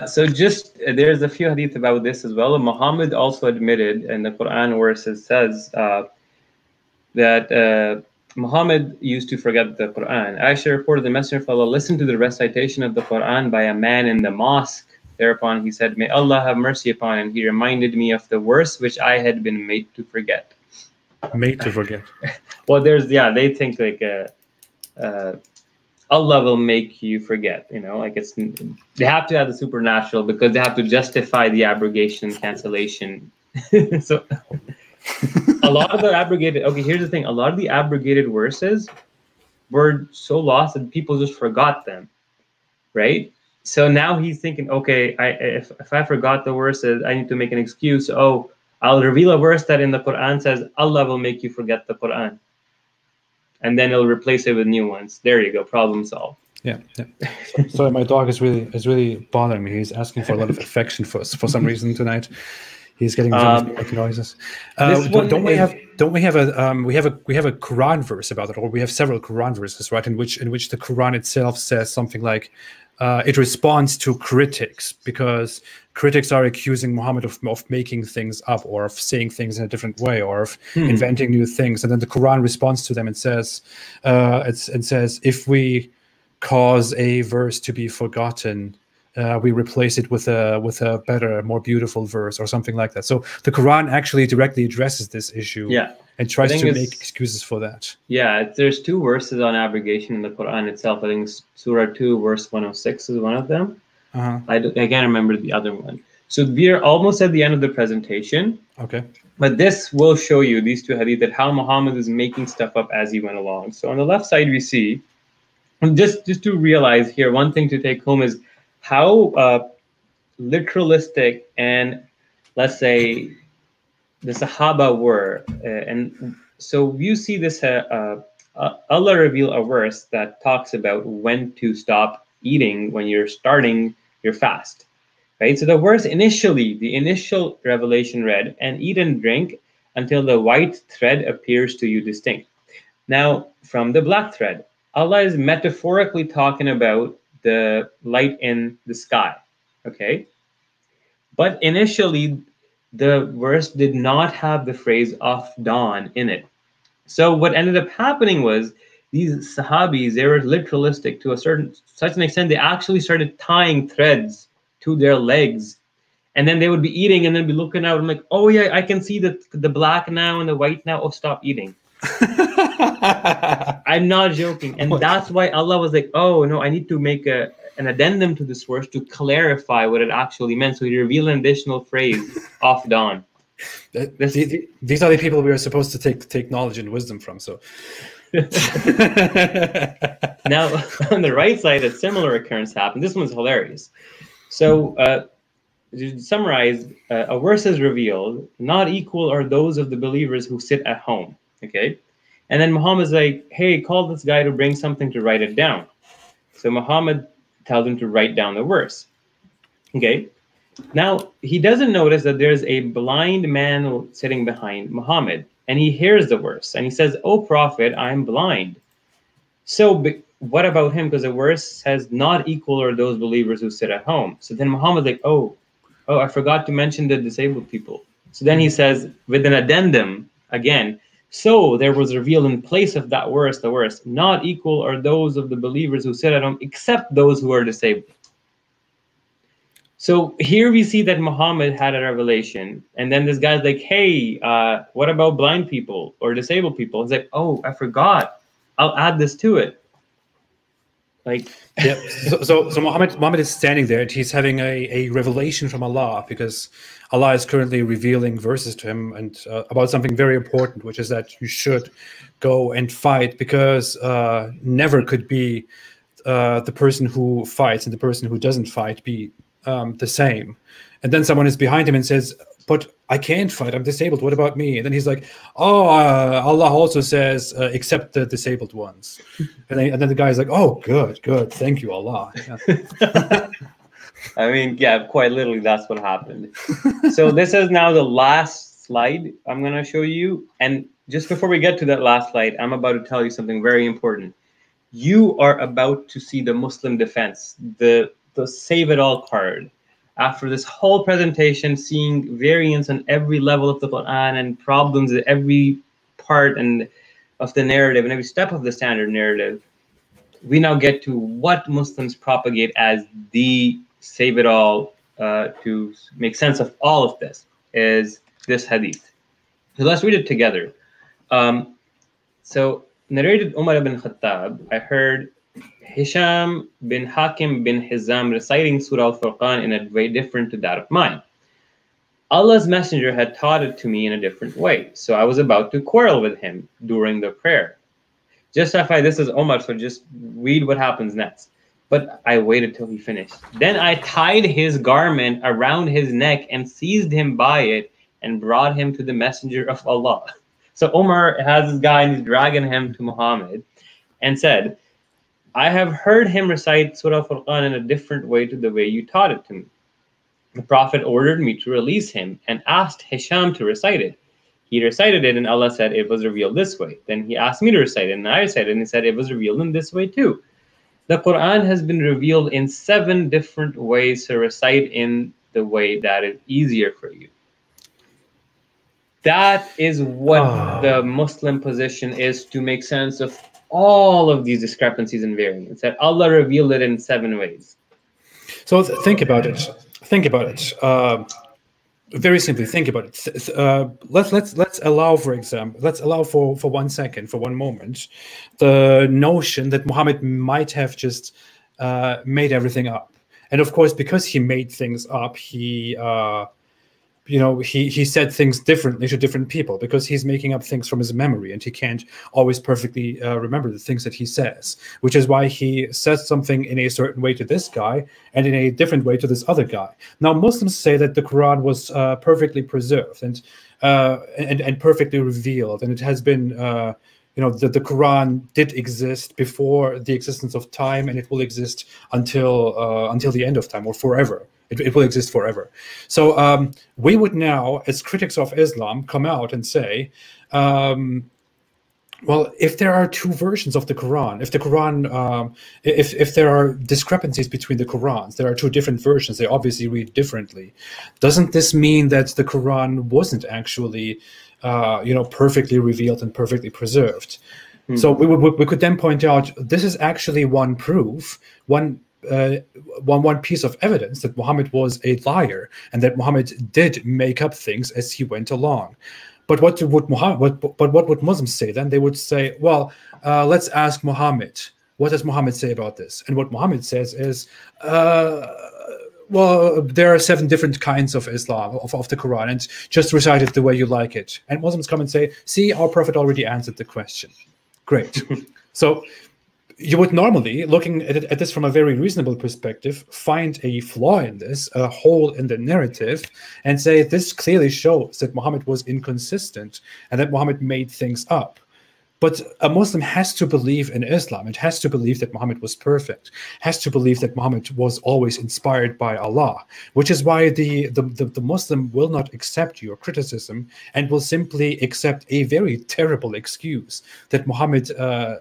So just there's a few hadith about this as well. Muhammad also admitted in the Quran where it says that Muhammad used to forget the Quran. Aisha reported the Messenger of Allah listened to the recitation of the Quran by a man in the mosque. Thereupon he said, may Allah have mercy upon him. He reminded me of the verse which I had been made to forget. Made to forget. Well, they think like Allah will make you forget, like they have to have the supernatural because they have to justify the abrogation cancellation. So a lot of the abrogated, here's the thing, a lot of the abrogated verses were so lost that people just forgot them, right? So now he's thinking, okay, if I forgot the verses, I need to make an excuse. Oh, I'll reveal a verse that in the Quran says Allah will make you forget the Quran. And then it'll replace it with new ones. There you go, problem solved. Yeah. Sorry, my dog is really bothering me. He's asking for a lot of affection for some reason tonight. He's getting making noises. Don't we have a Quran verse about it, or we have several Quran verses, right? In which the Quran itself says something like, it responds to critics because critics are accusing Muhammad of making things up or of saying things in a different way or of inventing new things, and then the Quran responds to them and says, if we cause a verse to be forgotten, we replace it with a better, more beautiful verse or something like that. So the Quran actually directly addresses this issue, and tries to make excuses for that. Yeah, there's two verses on abrogation in the Quran itself. I think Surah 2, verse 106 is one of them. I can't remember the other one. So we are almost at the end of the presentation. Okay. But this will show you, these two hadith, that how Muhammad is making stuff up as he went along. So on the left side we see, and just to realize here, one thing to take home is how literalistic and, let's say, the Sahaba were. And so you see this, Allah reveal a verse that talks about when to stop eating when you're starting your fast, right? So the verse initially, the initial revelation read, and eat and drink until the white thread appears to you distinct. Now, from the black thread, Allah is metaphorically talking about the light in the sky, okay? But initially, the verse did not have the phrase of dawn in it. So what ended up happening was these Sahabis, they were literalistic to such an extent, they actually started tying threads to their legs. And then they would be eating and then be looking out and like, oh yeah, I can see the black now and the white now. Oh, stop eating. I'm not joking. And that's why Allah was like, oh no, I need to make an addendum to this verse to clarify what it actually meant. So he revealed an additional phrase of dawn. These are the people we are supposed to take knowledge and wisdom from. So now on the right side, a similar occurrence happened. This one's hilarious. So to summarize, a verse is revealed, not equal are those of the believers who sit at home. Okay, and then Muhammad's like, hey, call this guy to bring something to write it down. So Muhammad tells him to write down the verse. Okay, now he doesn't notice that there's a blind man sitting behind Muhammad. and he hears the verse, and he says, "O Prophet, I am blind." So what about him? Because the verse says, "Not equal are those believers who sit at home." So then Muhammad's like, oh, I forgot to mention the disabled people. So then he says, with an addendum again, so there was revealed in place of that verse, the verse, "Not equal are those of the believers who sit at home, except those who are disabled." So here we see that Muhammad had a revelation, and then this guy's like, "Hey, what about blind people or disabled people?" He's like, "Oh, I forgot. I'll add this to it." Like, yeah. So Muhammad is standing there, and he's having a revelation from Allah, because Allah is currently revealing verses to him and about something very important, which is that you should go and fight, because never could be the person who fights and the person who doesn't fight be the same. And then someone is behind him and says, "But I can't fight, I'm disabled, what about me?" And then he's like, "Oh, Allah also says except the disabled ones." And then the guy's like, "Oh, good, thank you, Allah." Yeah. I mean, yeah, quite literally that's what happened. So this is now the last slide I'm going to show you. And just before we get to that last slide, I'm about to tell you something very important. You are about to see the Muslim defense, the save it all card. After this whole presentation, seeing variants on every level of the Quran and problems at every part and of the narrative and every step of the standard narrative, we now get to what Muslims propagate as the save it all to make sense of all of this, is this hadith. So let's read it together. So narrated Umar ibn Khattab, I heard Hisham bin Hakim bin Hizam reciting Surah Al-Furqan in a way different to that of mine. Allah's Messenger had taught it to me in a different way, so I was about to quarrel with him during the prayer. Justify this is Omar, so just read what happens next. But I waited till he finished. Then I tied his garment around his neck and seized him by it and brought him to the Messenger of Allah. So Omar has this guy and he's dragging him to Muhammad and said, "I have heard him recite Surah Furqan in a different way to the way you taught it to me. The Prophet ordered me to release him and asked Hisham to recite it. He recited it and Allah said it was revealed this way. Then he asked me to recite it and I recited it and he said it was revealed in this way too. The Quran has been revealed in 7 different ways, so recite in the way that is easier for you." That is what the Muslim position is, to make sense of all of these discrepancies and variants, that Allah revealed it in 7 ways. So think about it. Very simply, think about it. Let's allow, for example, for 1 second, for 1 moment, the notion that Muhammad might have just made everything up. And of course, because he made things up, he said things differently to different people, because he's making up things from his memory and he can't always perfectly remember the things that he says, which is why he says something in a certain way to this guy and in a different way to this other guy. Now, Muslims say that the Quran was perfectly preserved and perfectly revealed, and it has been the Quran did exist before the existence of time, and it will exist until the end of time, or forever. It will exist forever. So we would now, as critics of Islam, come out and say, well, if there are 2 versions of the Quran, if there are discrepancies between the Qurans, there are 2 different versions, they obviously read differently. Doesn't this mean that the Quran wasn't actually, perfectly revealed and perfectly preserved? So we could then point out, this is actually one proof, one piece of evidence that Muhammad was a liar and that Muhammad did make up things as he went along. But what would Muslims say then? They would say, well, let's ask Muhammad. What does Muhammad say about this? And what Muhammad says is, well, there are 7 different kinds of Islam, of the Quran, and just recite it the way you like it. And Muslims come and say, see, our Prophet already answered the question. Great. So you would normally, looking at this from a very reasonable perspective, find a flaw in this, a hole in the narrative, and say this clearly shows that Muhammad was inconsistent and that Muhammad made things up. But a Muslim has to believe in Islam. It has to believe that Muhammad was perfect, has to believe that Muhammad was always inspired by Allah, which is why the Muslim will not accept your criticism and will simply accept a very terrible excuse that Muhammad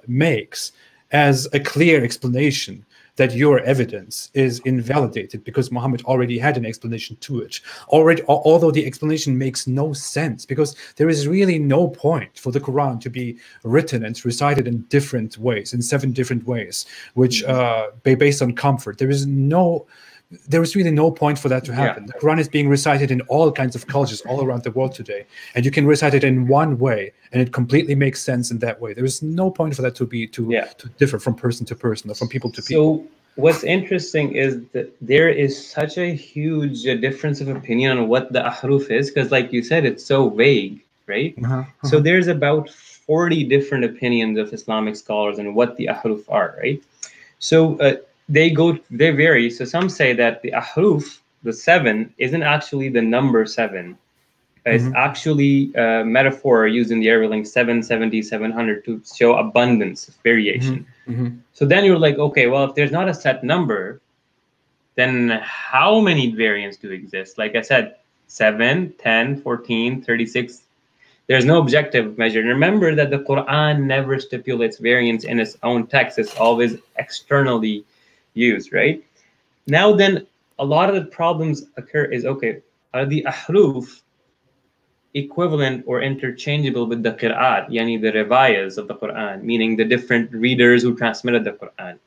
makes as a clear explanation that your evidence is invalidated because Muhammad already had an explanation to it. Although the explanation makes no sense, because there is really no point for the Quran to be written and recited in different ways, in 7 different ways, which based on comfort. There is really no point for that to happen. The Quran is being recited in all kinds of cultures all around the world today, and you can recite it in one way, and it completely makes sense in that way. There is no point for that to differ from person to person or from people to people. So what's interesting is that there is such a huge difference of opinion on what the ahruf is, because like you said, it's so vague, right? So there's about 40 different opinions of Islamic scholars on what the ahruf are, right? So they vary. So some say that the ahruf, the 7, isn't actually the number 7. It's actually a metaphor used in the Arabic language, 770, 700, to show abundance, variation. So then you're like, okay, well, if there's not a set number, then how many variants do exist? Like I said, 7, 10, 14, 36. There's no objective measure. And remember that the Quran never stipulates variance in its own text. It's always externally used, right? Now then, a lot of the problems occur is, okay, are the ahruf equivalent or interchangeable with the qira'at, yani the riwayas of the Quran, meaning the different readers who transmitted the Quran?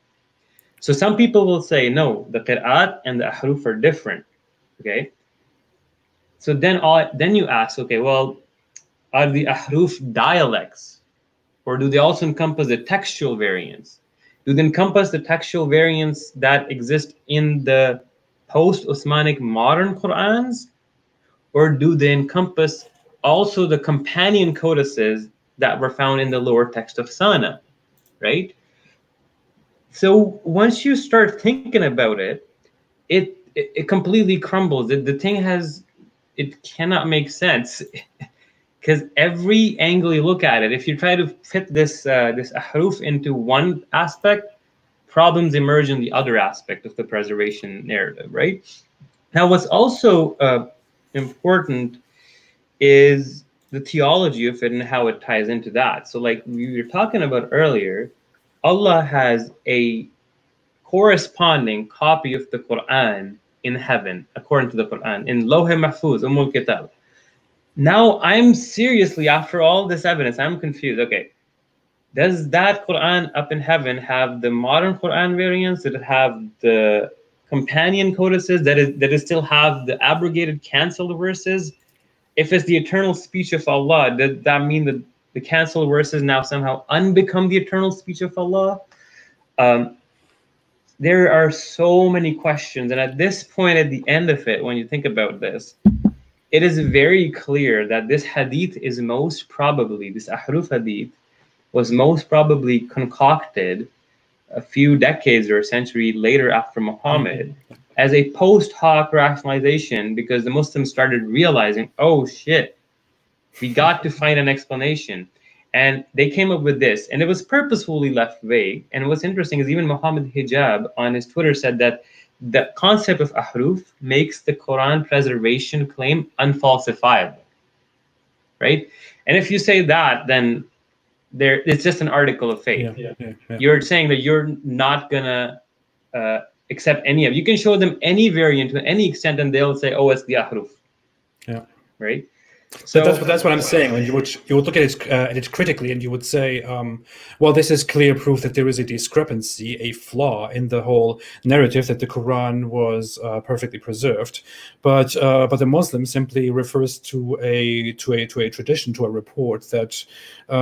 So some people will say, no, the qira'at and the ahruf are different, okay? So then you ask, okay, well, are the ahruf dialects, or do they also encompass the textual variants? Do they encompass the textual variants that exist in the post-Uthmanic modern Qur'ans, or do they encompass also the companion codices that were found in the lower text of Sana, right? So once you start thinking about it, it completely crumbles. It cannot make sense. Because every angle you look at it, if you try to fit this ahruf into one aspect, problems emerge in the other aspect of the preservation narrative, right? Now, what's also important is the theology of it and how it ties into that. So like we were talking about earlier, Allah has a corresponding copy of the Quran in heaven, according to the Quran, in Lawh Mahfuz, Kitab. Now I'm seriously, after all this evidence, I'm confused. Okay, does that Quran up in heaven have the modern Quran variants? Did it have the companion codices? That it still have the abrogated, canceled verses? If it's the eternal speech of Allah, does that mean that the canceled verses now somehow unbecome the eternal speech of Allah? There are so many questions, and at this point, at the end of it, when you think about this, it is very clear that this hadith is most probably, this ahruf hadith, was most probably concocted a few decades or a century later after Muhammad as a post hoc rationalization, because the Muslims started realizing, oh shit, we got to find an explanation. And they came up with this, and it was purposefully left vague. And what's interesting is even Muhammad Hijab on his Twitter said that the concept of ahruf makes the Quran preservation claim unfalsifiable, right? And if you say that, then it's just an article of faith. You're saying that you're not gonna accept any of it. You can show them any variant to any extent, and they'll say, "Oh, it's the ahruf." Right. So that's what I'm saying. When you would look at it critically, and you would say, well, this is clear proof that there is a discrepancy, a flaw in the whole narrative, that the Quran was perfectly preserved. But the Muslim simply refers to a tradition, to a report that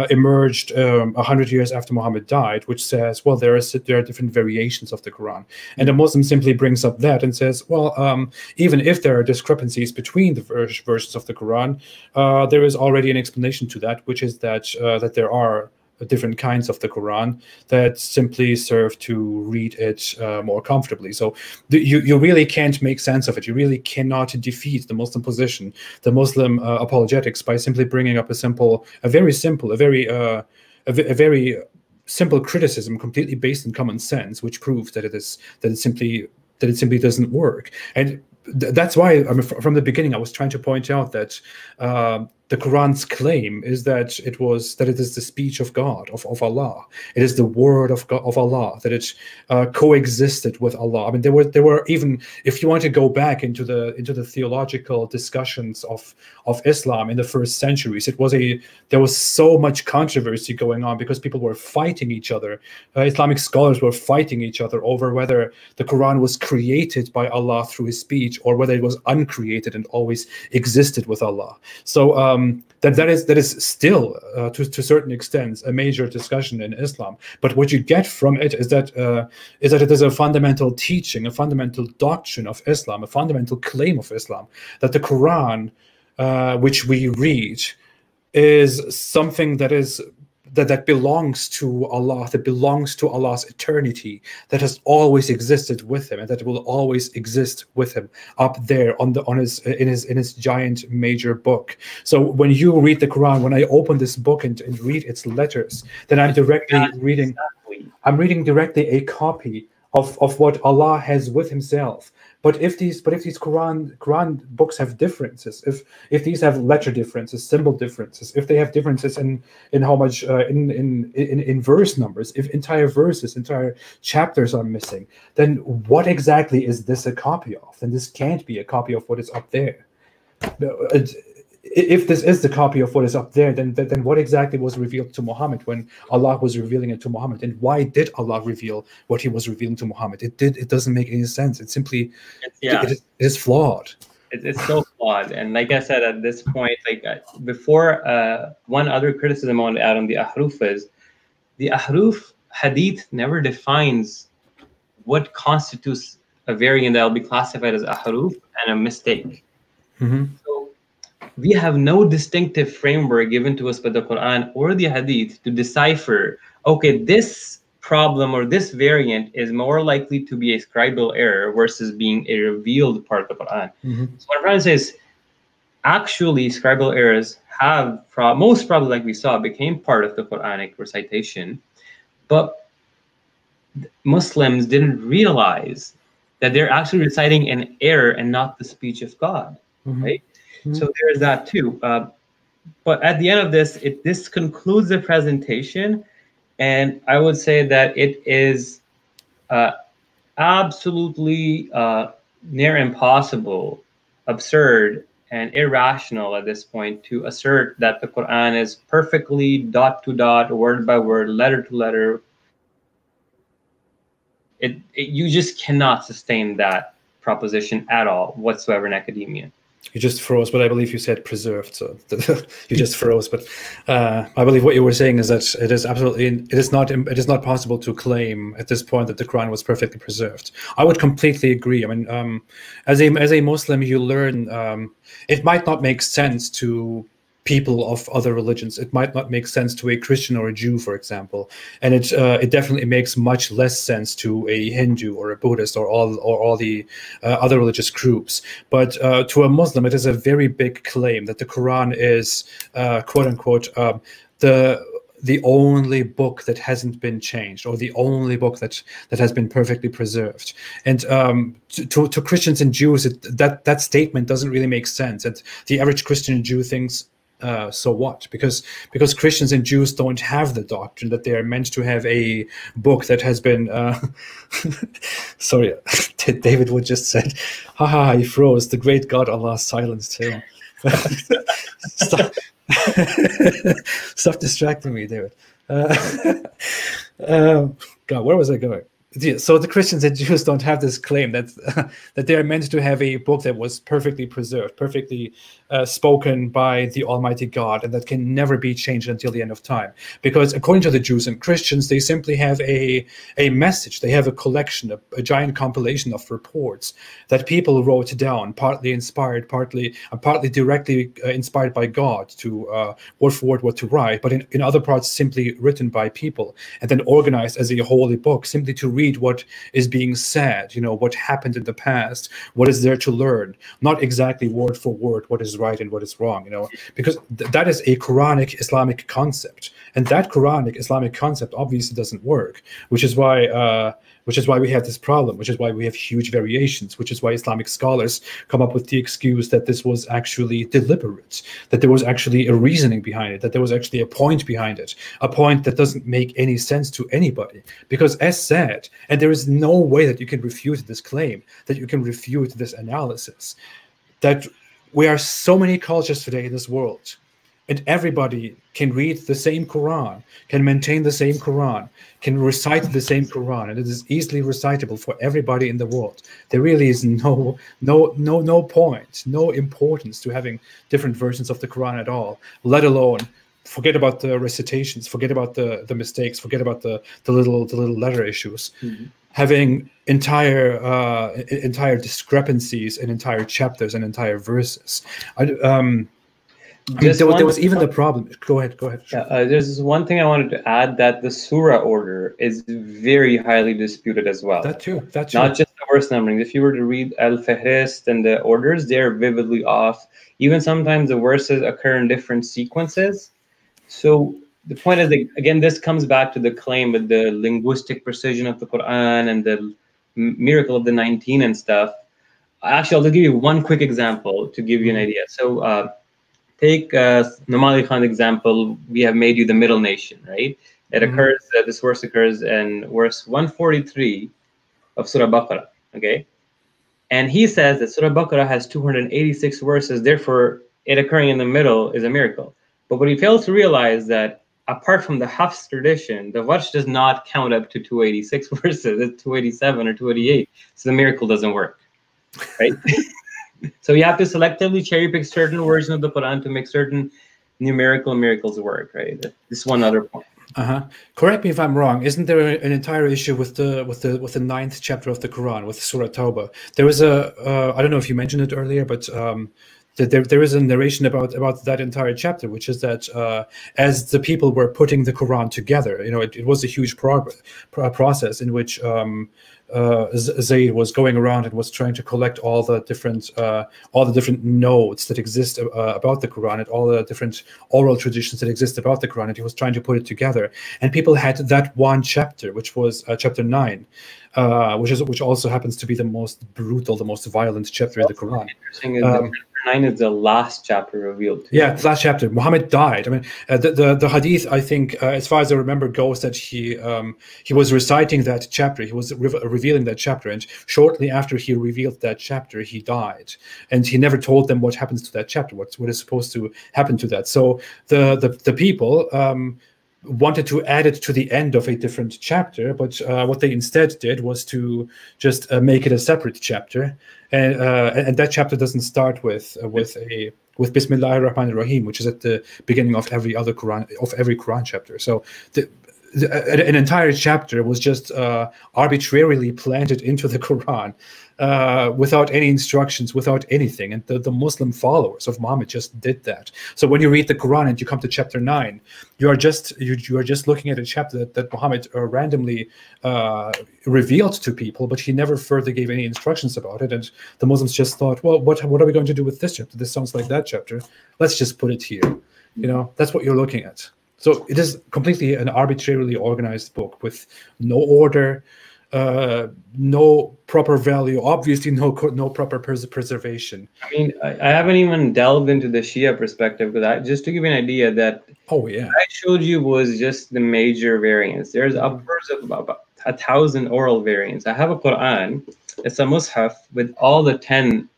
emerged 100 years after Muhammad died, which says, well, there are different variations of the Quran, and the Muslim simply brings up that and says, well, even if there are discrepancies between the versions of the Quran, there is already an explanation to that, which is that there are different kinds of the Quran that simply serve to read it more comfortably. So you really can't make sense of it. You really cannot defeat the Muslim position, the Muslim apologetics, by simply bringing up a very a very simple criticism, completely based on common sense, which proves that it simply doesn't work. And that's why, I mean, from the beginning, I was trying to point out that the Quran's claim is that it is the speech of God, of Allah. It is the word of God, of Allah, that it coexisted with Allah. I mean, there were even, if you want to go back into the theological discussions of Islam in the first centuries, there was so much controversy going on because people were fighting each other. Islamic scholars were fighting each other over whether the Quran was created by Allah through His speech or whether it was uncreated and always existed with Allah. So that is still to a certain extent a major discussion in Islam. But what you get from it is that it is a fundamental teaching, a fundamental doctrine of Islam, a fundamental claim of Islam, that the Quran, which we read, is something that belongs to Allah, that belongs to Allah's eternity, that has always existed with Him, and that will always exist with Him up there in his giant major book. So when you read the Quran, when I open this book and read its letters, then I'm directly reading. Exactly. I'm reading directly a copy of what Allah has with Himself. But if these Quran books have differences, if these have letter differences, symbol differences, if they have differences in how much in verse numbers, if entire verses, entire chapters are missing, then what exactly is this a copy of? Then this can't be a copy of what is up there. If this is the copy of what is up there, then what exactly was revealed to Muhammad when Allah was revealing it to Muhammad? And why did Allah reveal what He was revealing to Muhammad? It doesn't make any sense. It simply it is flawed. It's so flawed. And like I said, at this point, before, one other criticism I want to add on the ahruf is the ahruf hadith never defines what constitutes a variant that will be classified as ahruf and a mistake. Mm-hmm. So we have no distinctive framework given to us by the Quran or the Hadith to decipher, okay, this problem or this variant is more likely to be a scribal error versus being a revealed part of the Quran. Mm-hmm. So what I'm trying to say is, actually, scribal errors have, most probably, like we saw, became part of the Quranic recitation, but Muslims didn't realize that they're actually reciting an error and not the speech of God, Mm-hmm. right? So there's that too. But at the end of this, this concludes the presentation, and I would say that it is absolutely near impossible, absurd, and irrational at this point to assert that the Quran is perfectly dot to dot, word by word, letter to letter. You just cannot sustain that proposition at all whatsoever in academia. You just froze, but I believe you said preserved, so you just froze. But I believe what you were saying is that it is not possible to claim at this point that the Quran was perfectly preserved. I would completely agree. I mean, as a Muslim, you learn it might not make sense to people of other religions. It might not make sense to a Christian or a Jew, for example, and it definitely makes much less sense to a Hindu or a Buddhist or all the other religious groups. But to a Muslim, it is a very big claim that the Quran is quote unquote the only book that hasn't been changed, or the only book that has been perfectly preserved. And to Christians and Jews, that statement doesn't really make sense. And the average Christian and Jew thinks, so what? Because Christians and Jews don't have the doctrine that they are meant to have a book that has been sorry, David Wood just said, haha, he froze. The great God Allah silenced him. Stop distracting me, David. God, where was I going? So the Christians and Jews don't have this claim that they are meant to have a book that was perfectly preserved, perfectly spoken by the Almighty God, and that can never be changed until the end of time. Because according to the Jews and Christians, they simply have a message. They have a collection, a giant compilation of reports that people wrote down, partly inspired, partly directly inspired by God to word for word what to write, but in other parts simply written by people and then organized as a holy book, simply to read read what is being said, what happened in the past, what is there to learn, not exactly word for word what is right and what is wrong, because that is a Quranic Islamic concept, and that Quranic Islamic concept obviously doesn't work, which is why we have this problem, which is why we have huge variations, which is why Islamic scholars come up with the excuse that this was actually deliberate, that there was actually a reasoning behind it, that there was actually a point behind it, a point that doesn't make any sense to anybody. Because as said, and there is no way that you can refute this claim, that you can refute this analysis, that we are so many cultures today in this world, and everybody can read the same Quran, can maintain the same Quran, can recite the same Quran, and it is easily recitable for everybody in the world. There really is no point, no importance to having different versions of the Quran at all, let alone forget about the recitations, forget about the mistakes, forget about the little letter issues. Mm-hmm. Having entire discrepancies in entire chapters and entire verses. There was even the problem. Go ahead. Yeah, there's one thing I wanted to add, that the surah order is very highly disputed as well. That too. Not just the verse numbering. If you were to read Al-Fihrist and the orders, they're vividly off. Even sometimes the verses occur in different sequences. So the point is that, again, this comes back to the claim with the linguistic precision of the Quran and the miracle of the 19 and stuff. Actually, I'll give you one quick example to give you an idea. So take Nomali Khan's example. We have made you the middle nation, right? It occurs, this verse occurs in verse 143 of Surah Baqarah, okay? And he says that Surah Baqarah has 286 verses, therefore it occurring in the middle is a miracle. But what he fails to realize that apart from the Hafs tradition, the Warsh does not count up to 286 verses, it's 287 or 288. So the miracle doesn't work, right? So you have to selectively cherry pick certain versions of the Quran to make certain numerical miracles work, right? This is one other point. Correct me if I'm wrong. Isn't there an entire issue with the 9th chapter of the Quran, with Surah Tawbah? There was I don't know if you mentioned it earlier, but there is a narration about that entire chapter, which is that as the people were putting the Quran together, it was a huge process in which Zayd was going around and was trying to collect all the different notes that exist about the Quran, and all the different oral traditions that exist about the Quran, and he was trying to put it together. And people had that one chapter, which was chapter 9, which also happens to be the most brutal, the most violent chapter in the Quran. Interesting is that 9 is the last chapter revealed. Yeah, the last chapter. Muhammad died. I mean, the hadith, I think, as far as I remember, goes that he was reciting that chapter. He was revealing that chapter, and shortly after he revealed that chapter, he died. And he never told them what happens to that chapter, what is supposed to happen to that. So the people wanted to add it to the end of a different chapter, but what they instead did was to just make it a separate chapter, and that chapter doesn't start with Bismillahir Rahmanir Rahim, which is at the beginning of every Quran chapter. So an entire chapter was just arbitrarily planted into the Quran without any instructions, without anything. And the Muslim followers of Muhammad just did that. So when you read the Quran and you come to chapter 9, you are just looking at a chapter that Muhammad randomly revealed to people, but he never further gave any instructions about it. And the Muslims just thought, well, what are we going to do with this chapter? This sounds like that chapter. Let's just put it here. That's what you're looking at. So it is completely an arbitrarily organized book with no order, no proper value, obviously no proper preservation. I mean, I haven't even delved into the Shia perspective, because just to give you an idea, that what I showed you was just the major variants. There's upwards of about 1,000 oral variants. I have a Quran. It's a Mus'haf with all the 10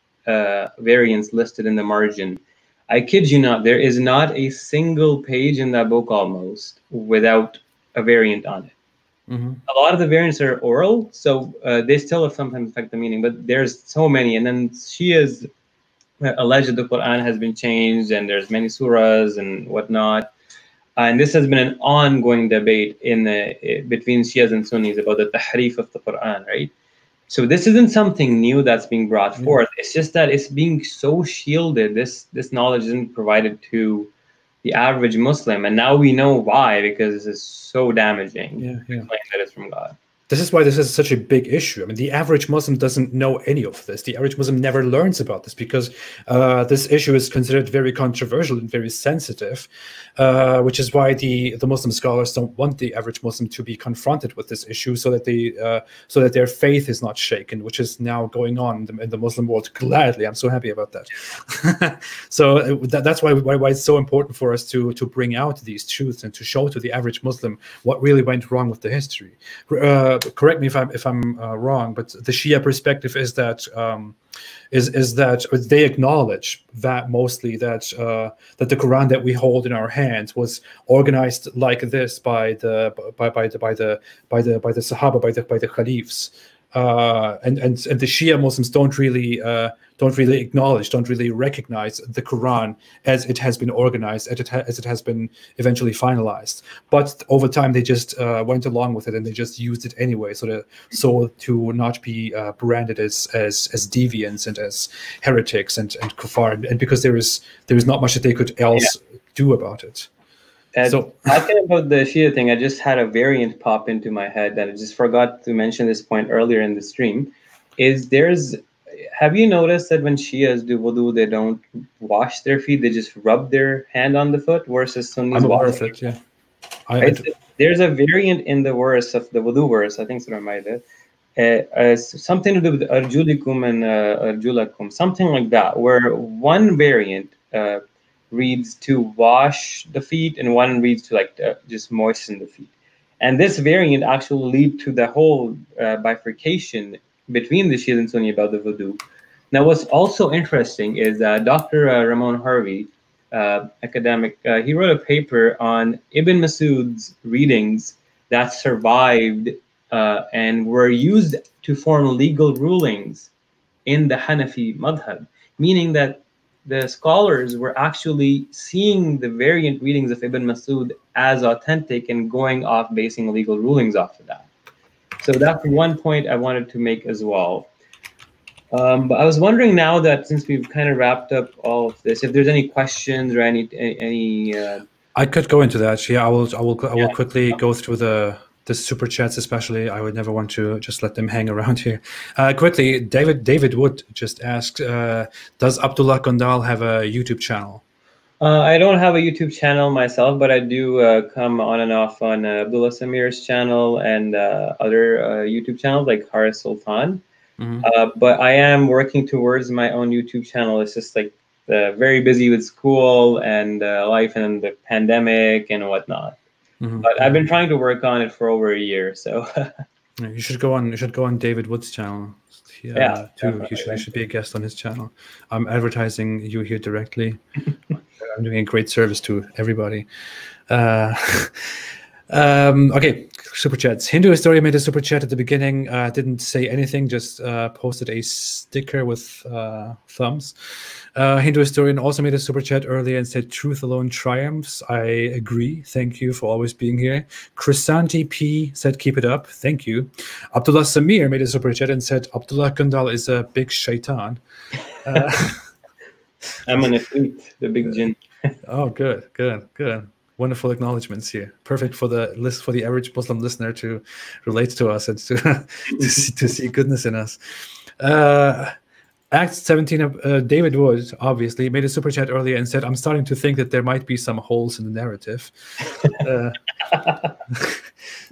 variants listed in the margin. I kid you not, there is not a single page in that book almost without a variant on it. A lot of the variants are oral, so they still sometimes affect the meaning, but there's so many. And then Shias allege that the Quran has been changed, and there's many surahs and whatnot. And this has been an ongoing debate between Shias and Sunnis about the tahrif of the Quran, right? So this isn't something new that's being brought forth. It's just that it's being so shielded. This knowledge isn't provided to the average Muslim, and now we know why, because it's so damaging. To claim that it's from God. this is why this is such a big issue. I mean, the average Muslim doesn't know any of this. The average Muslim never learns about this because this issue is considered very controversial and very sensitive, which is why the Muslim scholars don't want the average Muslim to be confronted with this issue, so that their faith is not shaken, which is now going on in the Muslim world. Gladly, I'm so happy about that. So that's why it's so important for us to bring out these truths and to show to the average Muslim what really went wrong with the history. Correct me if I'm wrong, but the Shia perspective is that they acknowledge that mostly that the Quran that we hold in our hands was organized like this by the Sahaba, by the Caliphs. And the Shia Muslims don't really acknowledge, don't really recognize the Quran as it has been organized, as it has been eventually finalized. But over time, they just went along with it, and they just used it anyway, so to not be branded as deviants and as heretics and kuffar, and because there is not much that they could else do about it. So talking about the Shia thing, I just had a variant pop into my head that I just forgot to mention this point earlier in the stream. Have you noticed that when Shias do wudu, they don't wash their feet; they just rub their hand on the foot, versus Sunnis I'm aware of it. Yeah, there's a variant in the verse of the wudu verse. I think it's something to do with arjulikum and arjulakum, something like that, where one variant reads to wash the feet and one reads to just moisten the feet. And this variant actually lead to the whole bifurcation between the Shia and Sunni about the wudu. Now, what's also interesting is Dr. Ramon Harvey, academic, he wrote a paper on Ibn Masud's readings that survived and were used to form legal rulings in the Hanafi madhab, meaning that the scholars were actually seeing the variant readings of Ibn Masud as authentic and going off basing legal rulings off of that. So that's one point I wanted to make as well. But I was wondering now that since we've kind of wrapped up all of this, if there's any questions or any I could go into that. Yeah, I will quickly go through the super chats, especially. I would never want to just let them hang around here. Quickly, David Wood just asked, does Abdullah Gondal have a YouTube channel? I don't have a YouTube channel myself, but I do come on and off on Abdullah Samir's channel and other YouTube channels like Haris Sultan. Mm-hmm. But I am working towards my own YouTube channel. It's just very busy with school and life and the pandemic and whatnot. Mm-hmm. But I've been trying to work on it for over a year, so you should go on David Wood's channel. Yeah, too. You should be a guest on his channel. I'm advertising you here directly. I'm doing a great service to everybody. Okay, super chats. Hindu Historian made a super chat at the beginning. Didn't say anything, just posted a sticker with thumbs. Hindu Historian also made a super chat earlier and said, "Truth alone triumphs." I agree. Thank you for always being here. Chrisanti P said, "Keep it up." Thank you. Abdullah Samir made a super chat and said, "Abdullah Gondal is a big shaitan." I'm an athlete, the big jinn. Oh, good. Wonderful acknowledgements here. Perfect for the average Muslim listener to relate to us and to see goodness in us. Act 17, David Wood, obviously, made a super chat earlier and said, "I'm starting to think that there might be some holes in the narrative."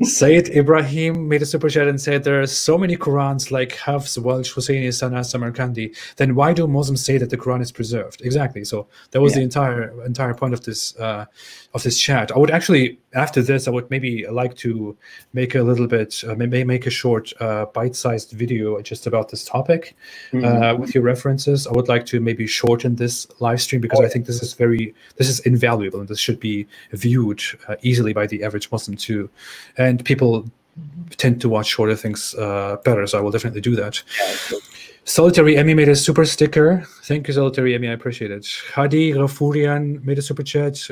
Sayyid Ibrahim made a super chat and said, "There are so many Qurans like Hafs, Walsh, Husseini, Sana, Samarkandi. Then why do Muslims say that the Quran is preserved?" Exactly. So that was the entire point of this chat. I would actually, after this, I would maybe like to make a little bit, maybe make a short bite-sized video just about this topic with your references. I would like to maybe shorten this live stream because I think this is invaluable and this should be viewed easily by the average Muslim too. And people tend to watch shorter things better, so I will definitely do that. Solitary Emmy made a super sticker. Thank you, Solitary Emmy. I appreciate it. Hadi Ghafurian made a super chat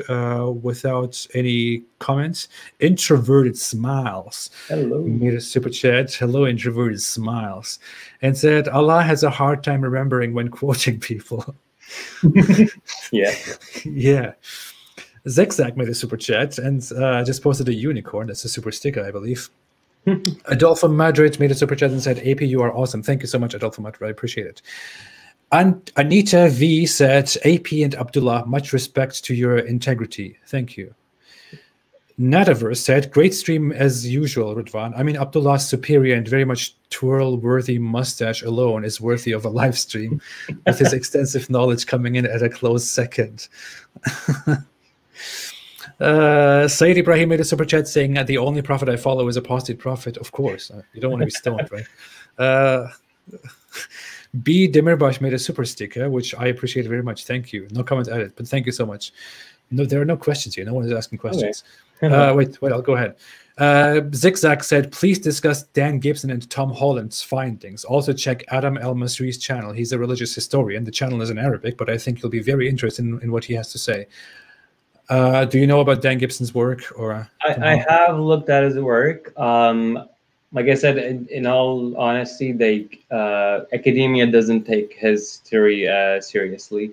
without any comments. Introverted Smiles made a super chat. Hello, Introverted Smiles. And said, "Allah has a hard time remembering when quoting people." Yeah. Zigzag made a super chat and just posted a unicorn. That's a super sticker, I believe. Adolfo Madrid made a super chat and said, AP, you are awesome. Thank you so much, Adolfo Madrid. I appreciate it. And Anita V said, AP and Abdullah, much respect to your integrity. Thank you. Nadaver said, great stream as usual, Ridwan. I mean, Abdullah's superior and very much twirl-worthy mustache alone is worthy of a live stream, with his extensive knowledge coming in at a close second. Sayyid Ibrahim made a super chat saying, the only prophet I follow is apostate prophet. Of course. You don't want to be stoned, right? B. Demirbash made a super sticker, which I appreciate very much. Thank you. No comment added, but thank you so much. No, there are no questions here. No one is asking questions. Okay. Wait, I'll go ahead. Zigzag said, please discuss Dan Gibson and Tom Holland's findings. Also check Adam El-Masri's channel. He's a religious historian. The channel is in Arabic, but I think you'll be very interested in what he has to say. Do you know about Dan Gibson's work? Or I have looked at his work. Like I said, in all honesty, academia doesn't take his theory seriously.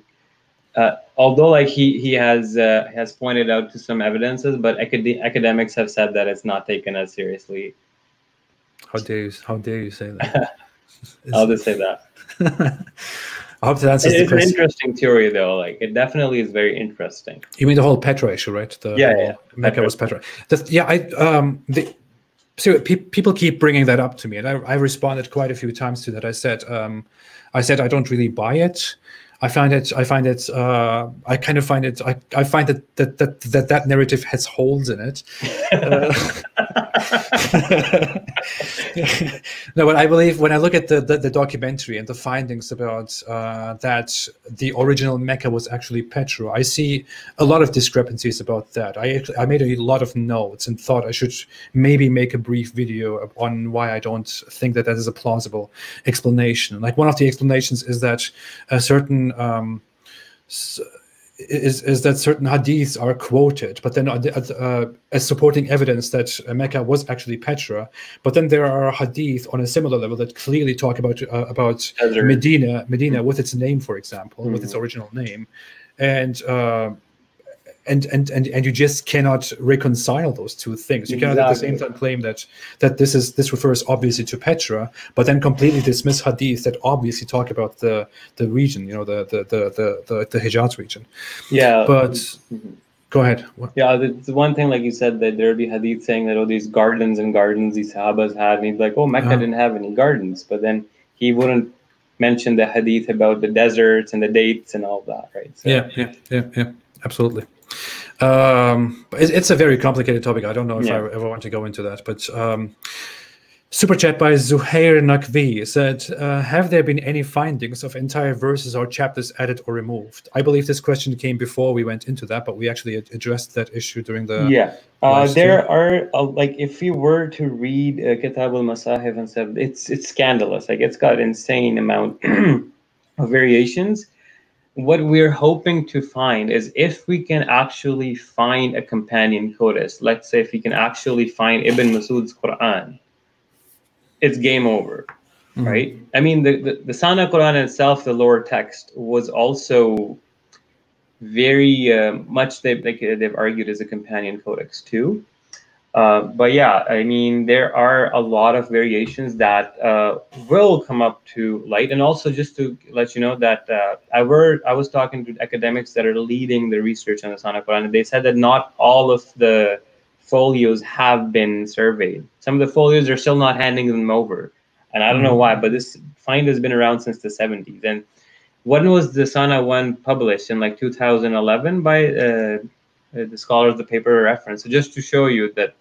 Although, like he has pointed out to some evidences, but academics have said that it's not taken as seriously. How dare you say that? I'll just say that. I hope that answers the question. It's an interesting theory, though. Like, it definitely is very interesting. You mean the whole Petra issue, right? Yeah. Mecca was Petra. So people keep bringing that up to me, and I responded quite a few times to that. I said I don't really buy it. I kind of find it. I find that narrative has holes in it. No, but I believe when I look at the documentary and the findings about that the original Mecca was actually Petra, I see a lot of discrepancies about that. I made a lot of notes and thought I should maybe make a brief video on why I don't think that is a plausible explanation. Like, one of the explanations is that a certain is that certain hadiths are quoted, but then as supporting evidence that Mecca was actually Petra. But then there are hadith on a similar level that clearly talk about Medina with its name, for example, with its original name, and you just cannot reconcile those two things. You cannot at the same time claim that this refers obviously to Petra, but then completely dismiss hadith that obviously talk about the region, the Hijaz region. Yeah. But go ahead. Yeah, the one thing, like you said, that there would be hadith saying that these gardens and gardens these Sahabas had, and he's like, Mecca didn't have any gardens, but then he wouldn't mention the hadith about the deserts and the dates and all that, right? So, yeah, absolutely. It's a very complicated topic. I don't know if I ever want to go into that, but super chat by Zuhair Nakvi said, have there been any findings of entire verses or chapters added or removed? I believe this question came before we went into that, but we actually addressed that issue during the there are like, if you were to read Kitab al-Masahif and stuff, it's scandalous. Like, it's got insane amount of variations. What we're hoping to find is if we can actually find a companion codex, let's say if we can actually find Ibn Masud's Quran, it's game over, right? I mean, the Sana Quran itself, the lower text, was also very much, they've argued, as a companion codex too. But yeah, I mean, there are a lot of variations that will come up to light. And also, just to let you know that I was talking to academics that are leading the research on the Sana Quran, and they said that not all of the folios have been surveyed. Some of the folios are still not handing them over. And I don't know why, but this find has been around since the 70s. And when was the Sana one published? In like 2011 by the scholars, the paper reference. So just to show you that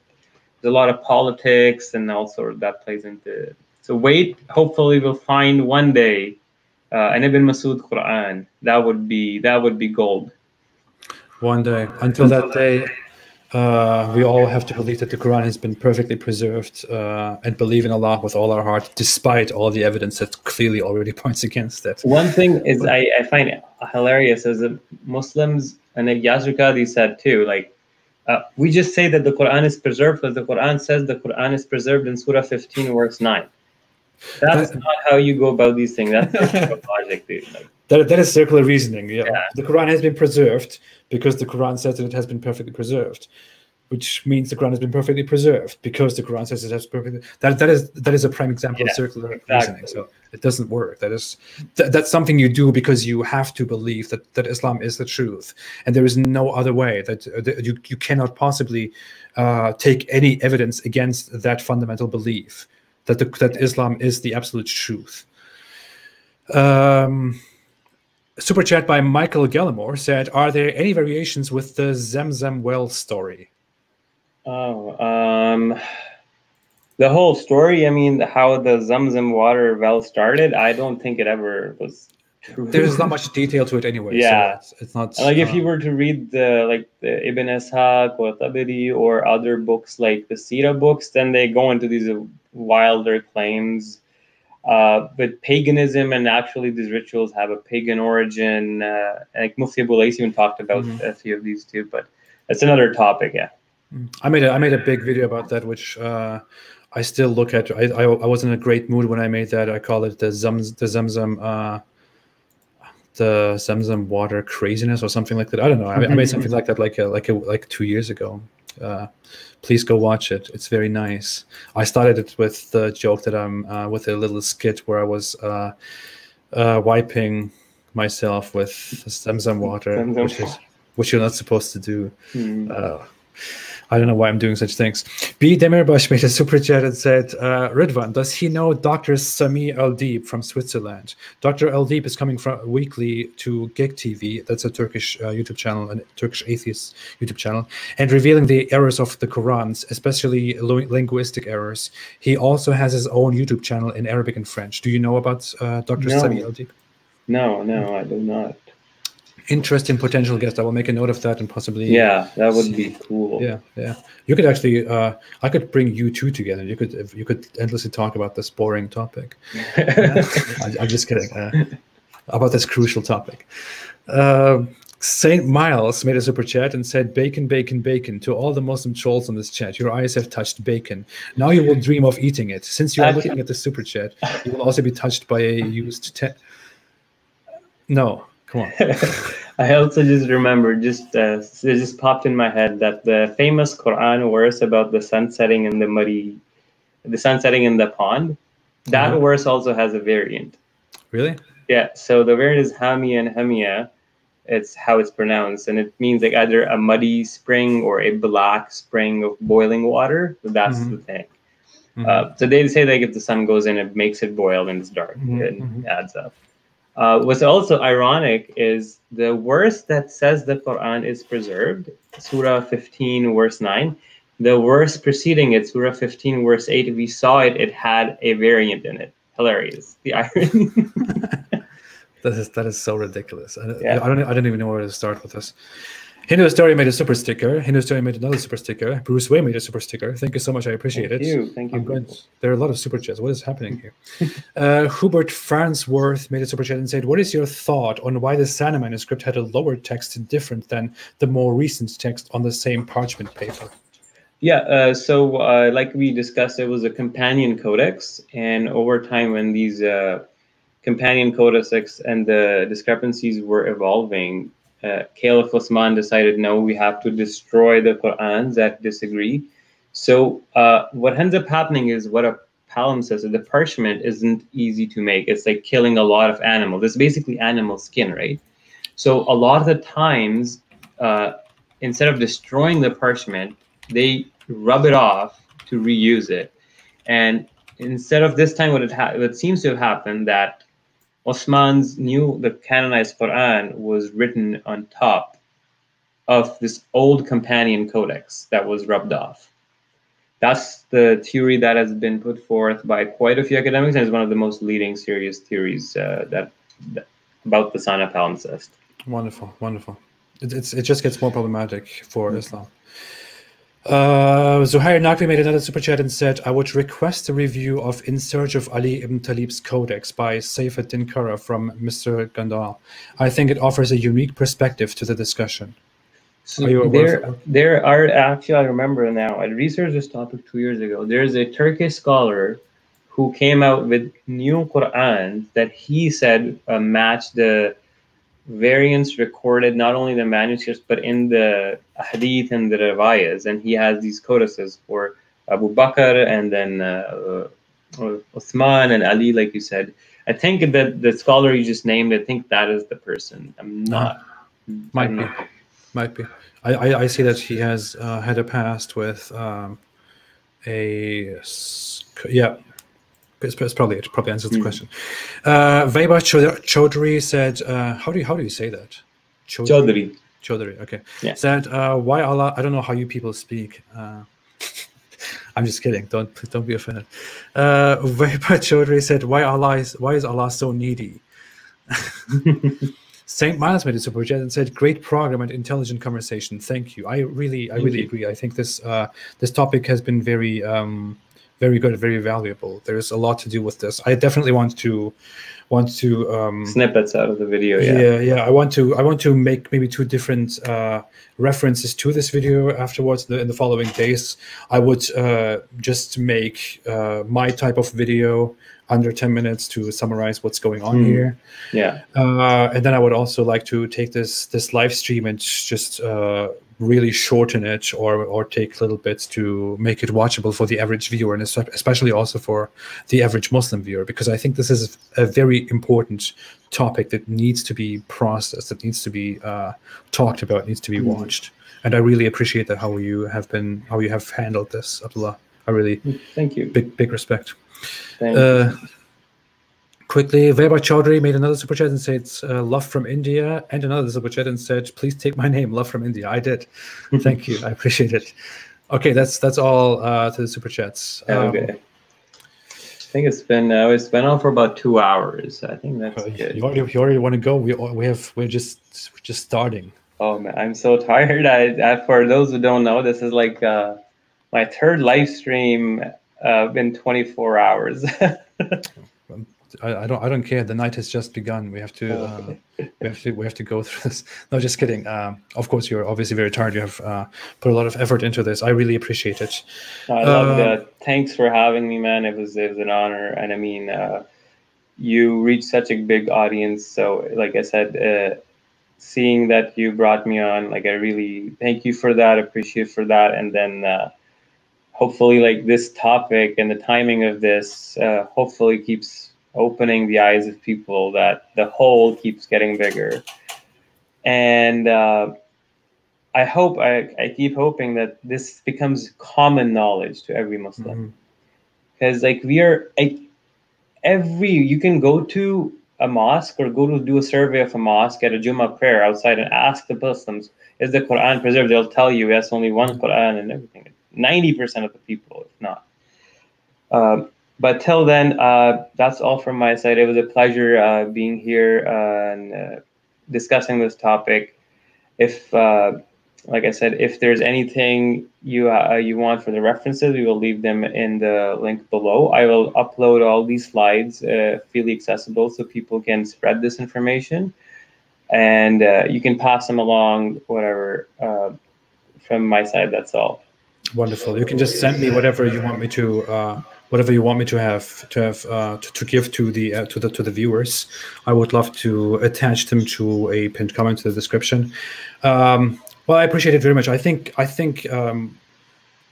there's a lot of politics and also that plays into it. So wait, hopefully we'll find one day an Ibn Masud Quran. That would be gold. One day. Until that day, we all have to believe that the Quran has been perfectly preserved and believe in Allah with all our heart, despite all the evidence that clearly already points against that. One thing is I find it hilarious is that Muslims, and Yasir Qadhi said too, like, we just say that the Quran is preserved because the Quran says the Quran is preserved in Surah 15, verse 9. That's not how you go about these things. That's not logic, dude. Like, that is circular reasoning. Yeah. The Quran has been preserved because the Quran says that it has been perfectly preserved. which means the Quran has been perfectly preserved because the Quran says it has perfectly. That is a prime example of circular reasoning. So it doesn't work. That's something you do because you have to believe that Islam is the truth, and there is no other way. That you cannot possibly take any evidence against that fundamental belief that Islam is the absolute truth. Super chat by Michael Gallimore said, "Are there any variations with the Zamzam well story?" Oh, the whole story. I mean, how the Zamzam water well started. I don't think it ever was true. There's not much detail to it anyway. Yeah, so it's not like if you were to read the Ibn Ishaq or Tabari or other books like the Sira books, then they go into these wilder claims. But paganism and actually these rituals have a pagan origin. Like Mufti Abu Layth even talked about a few of these too, but it's another topic. Yeah, I made a big video about that, which I still look at. I was in a great mood when I made that. I call it the Zamzam water craziness or something like that. I don't know. I made something like that like 2 years ago. Please go watch it. It's very nice. I started it with the joke that I'm with a little skit where I was wiping myself with Zamzam water, which you're not supposed to do. I don't know why I'm doing such things. B. Demirbash made a super chat and said, Ridwan, does he know Dr. Sami Al-Deeb from Switzerland? Dr. Al-Deeb is coming weekly to Gig TV, that's a Turkish YouTube channel, a Turkish atheist YouTube channel, and revealing the errors of the Qurans, especially linguistic errors. He also has his own YouTube channel in Arabic and French. Do you know about Dr. Sami Al-Deeb? No, I do not. Interesting potential guest. I will make a note of that and possibly. Yeah, that would be cool. Yeah. You could actually. I could bring you two together. You could endlessly talk about this boring topic. I'm just kidding. About this crucial topic. Saint Miles made a super chat and said, "Bacon, bacon, bacon." To all the Muslim trolls on this chat, your eyes have touched bacon. Now you will dream of eating it. Since you are looking at the super chat, you will also be touched by a used. No. Come on. I also just remembered, it just popped in my head that the famous Quran verse about the sun setting in the sun setting in the pond, that verse also has a variant. Really? Yeah. So the variant is Hamia and Hamia. It's how it's pronounced, and it means like either a muddy spring or a black spring of boiling water. So that's the thing. So they say like if the sun goes in, it makes it boil and it's dark. It adds up. What's also ironic is the verse that says the Quran is preserved, Surah 15, verse 9. The verse preceding it, Surah 15, verse 8, we saw it had a variant in it. Hilarious. The irony. That is so ridiculous. I don't even know where to start with this. Hindu Story made a super sticker. Hindu Story made another super sticker. Bruce Way made a super sticker. Thank you so much. I appreciate it. Thank you. There are a lot of super chats. What is happening here? Hubert Farnsworth made a super chat and said, "What is your thought on why the Sana manuscript had a lower text different than the more recent text on the same parchment paper?" Yeah, so like we discussed, it was a companion codex. And over time, when these companion codices and the discrepancies were evolving, Caliph Osman decided, no, we have to destroy the Qur'ans that disagree. So what ends up happening is what a palimpsest, the parchment, isn't easy to make. It's like killing a lot of animals. It's basically animal skin, right? So a lot of the times, instead of destroying the parchment, they rub it off to reuse it. And instead of this time, what seems to have happened that Osman's the canonized Quran was written on top of this old companion codex that was rubbed off. That's the theory that has been put forth by quite a few academics, and is one of the most leading serious theories about the Sana palimpsest. Wonderful. It just gets more problematic for Islam. Zuhair Naqvi made another super chat and said, "I would request a review of In Search of Ali ibn Talib's Codex by Saifuddin Kara from Mr. Gondal. I think it offers a unique perspective to the discussion." So there are actually, I remember now, I researched this topic 2 years ago. There's a Turkish scholar who came out with new Qur'ans that he said match the variants recorded, not only the manuscripts, but in the hadith and the riwayas. And he has these codices for Abu Bakr and then Uthman and Ali, like you said. I think that the scholar you just named, I think that is the person. I'm not. Might be. Might be. I see that he has had a past with yeah. It's probably it. Probably answers the question. Veba Chaudhary said, "How do you say that?" Chaudhary. Chaudhary. Okay. Yeah. Said, "Why Allah?" I don't know how you people speak. I'm just kidding. Don't be offended. Veba Chaudhary said, "Why is Allah so needy?" Saint Miles made a super chat and said, "Great program and intelligent conversation. Thank you. I really agree. I think this topic has been very good, very valuable. There's a lot to do with this. I definitely want to snippets out of the video. Yeah. I want to make maybe 2 different references to this video afterwards in the following days. I would just make my type of video under 10 minutes to summarize what's going on here. Yeah. And then I would also like to take this live stream and just really shorten it or take little bits to make it watchable for the average viewer, and especially also for the average Muslim viewer, because I think this is a very important topic that needs to be processed, that needs to be talked about, needs to be watched. And I really appreciate that how you have handled this, Abdullah. I really thank you. Big respect. Thank you. Quickly, Veba Chaudhary made another super chat and said, "Love from India," and another super chat and said, "Please take my name, love from India." I did. Thank you. I appreciate it. Okay, that's all to the super chats. Okay. I think it's been on for about 2 hours. I think that's good. You already want to go? We're just starting. Oh man, I'm so tired. I for those who don't know, this is like my 3rd live stream in 24 hours. I don't care. The night has just begun. We have to we have to go through this. No, just kidding. Of course, you're obviously very tired. You have put a lot of effort into this. I really appreciate it. I love that. Thanks for having me, man. It was an honor, and I mean, you reached such a big audience. So, like I said, seeing that you brought me on, like I really thank you for that. Appreciate for that, and then. Hopefully, like this topic and the timing of this, hopefully keeps opening the eyes of people, that the whole keeps getting bigger. And I keep hoping that this becomes common knowledge to every Muslim. Because like you can go to a mosque or go to do a survey of a mosque at a Jummah prayer outside and ask the Muslims, is the Quran preserved? They'll tell you, yes, only one Quran and everything. 90% of the people, if not. But till then, that's all from my side. It was a pleasure being here and discussing this topic. If, like I said, if there's anything you want for the references, we will leave them in the link below. I will upload all these slides freely accessible so people can spread this information. And you can pass them along, whatever, from my side, that's all. Wonderful. You can just send me whatever you want me to give to the viewers. I would love to attach them to a pinned comment to the description. Well, I appreciate it very much. I think I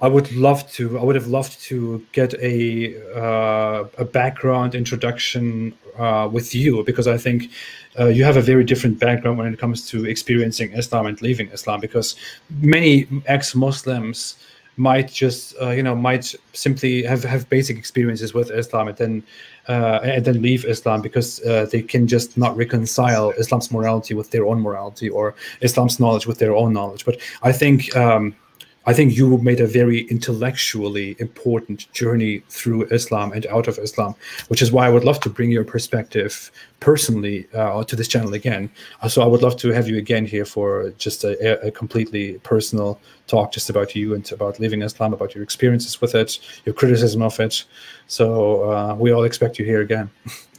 would have loved to get a background introduction with you, because I think you have a very different background when it comes to experiencing Islam and leaving Islam, because many ex-Muslims might just might simply have basic experiences with Islam and then leave Islam because they can just not reconcile Islam's morality with their own morality, or Islam's knowledge with their own knowledge. But I think you made a very intellectually important journey through Islam and out of Islam, which is why I would love to bring your perspective personally to this channel again. So I would love to have you again here for just a completely personal talk just about you and about living Islam, about your experiences with it, your criticism of it. So we all expect you here again.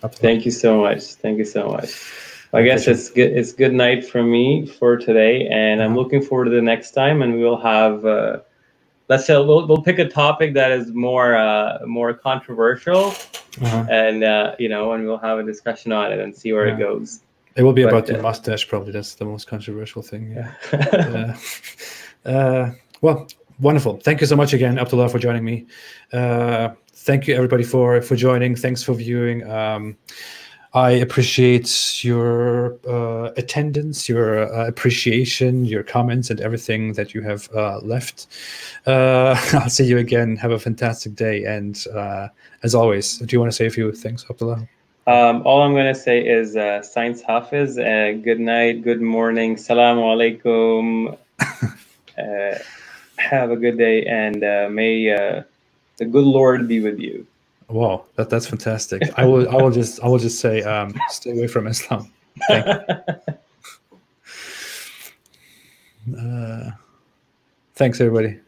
Thank you so much. Thank you so much. I guess it's good. It's good night from me for today, and I'm looking forward to the next time. And we will have, let's say, we'll pick a topic that is more controversial, and and we'll have a discussion on it and see where it goes. It will be But, about your mustache, probably. That's the most controversial thing. yeah. Well, wonderful. Thank you so much again, Abdullah, for joining me. Thank you, everybody, for joining. Thanks for viewing. I appreciate your attendance, your appreciation, your comments, and everything that you have left. I'll see you again. Have a fantastic day. And as always, do you want to say a few things, Abdullah? All I'm going to say is Science Hafiz, good night, good morning, Salaam alaikum. Have a good day, and may the good Lord be with you. Wow, that's fantastic. I will just say stay away from Islam. Thank you. Thanks, everybody.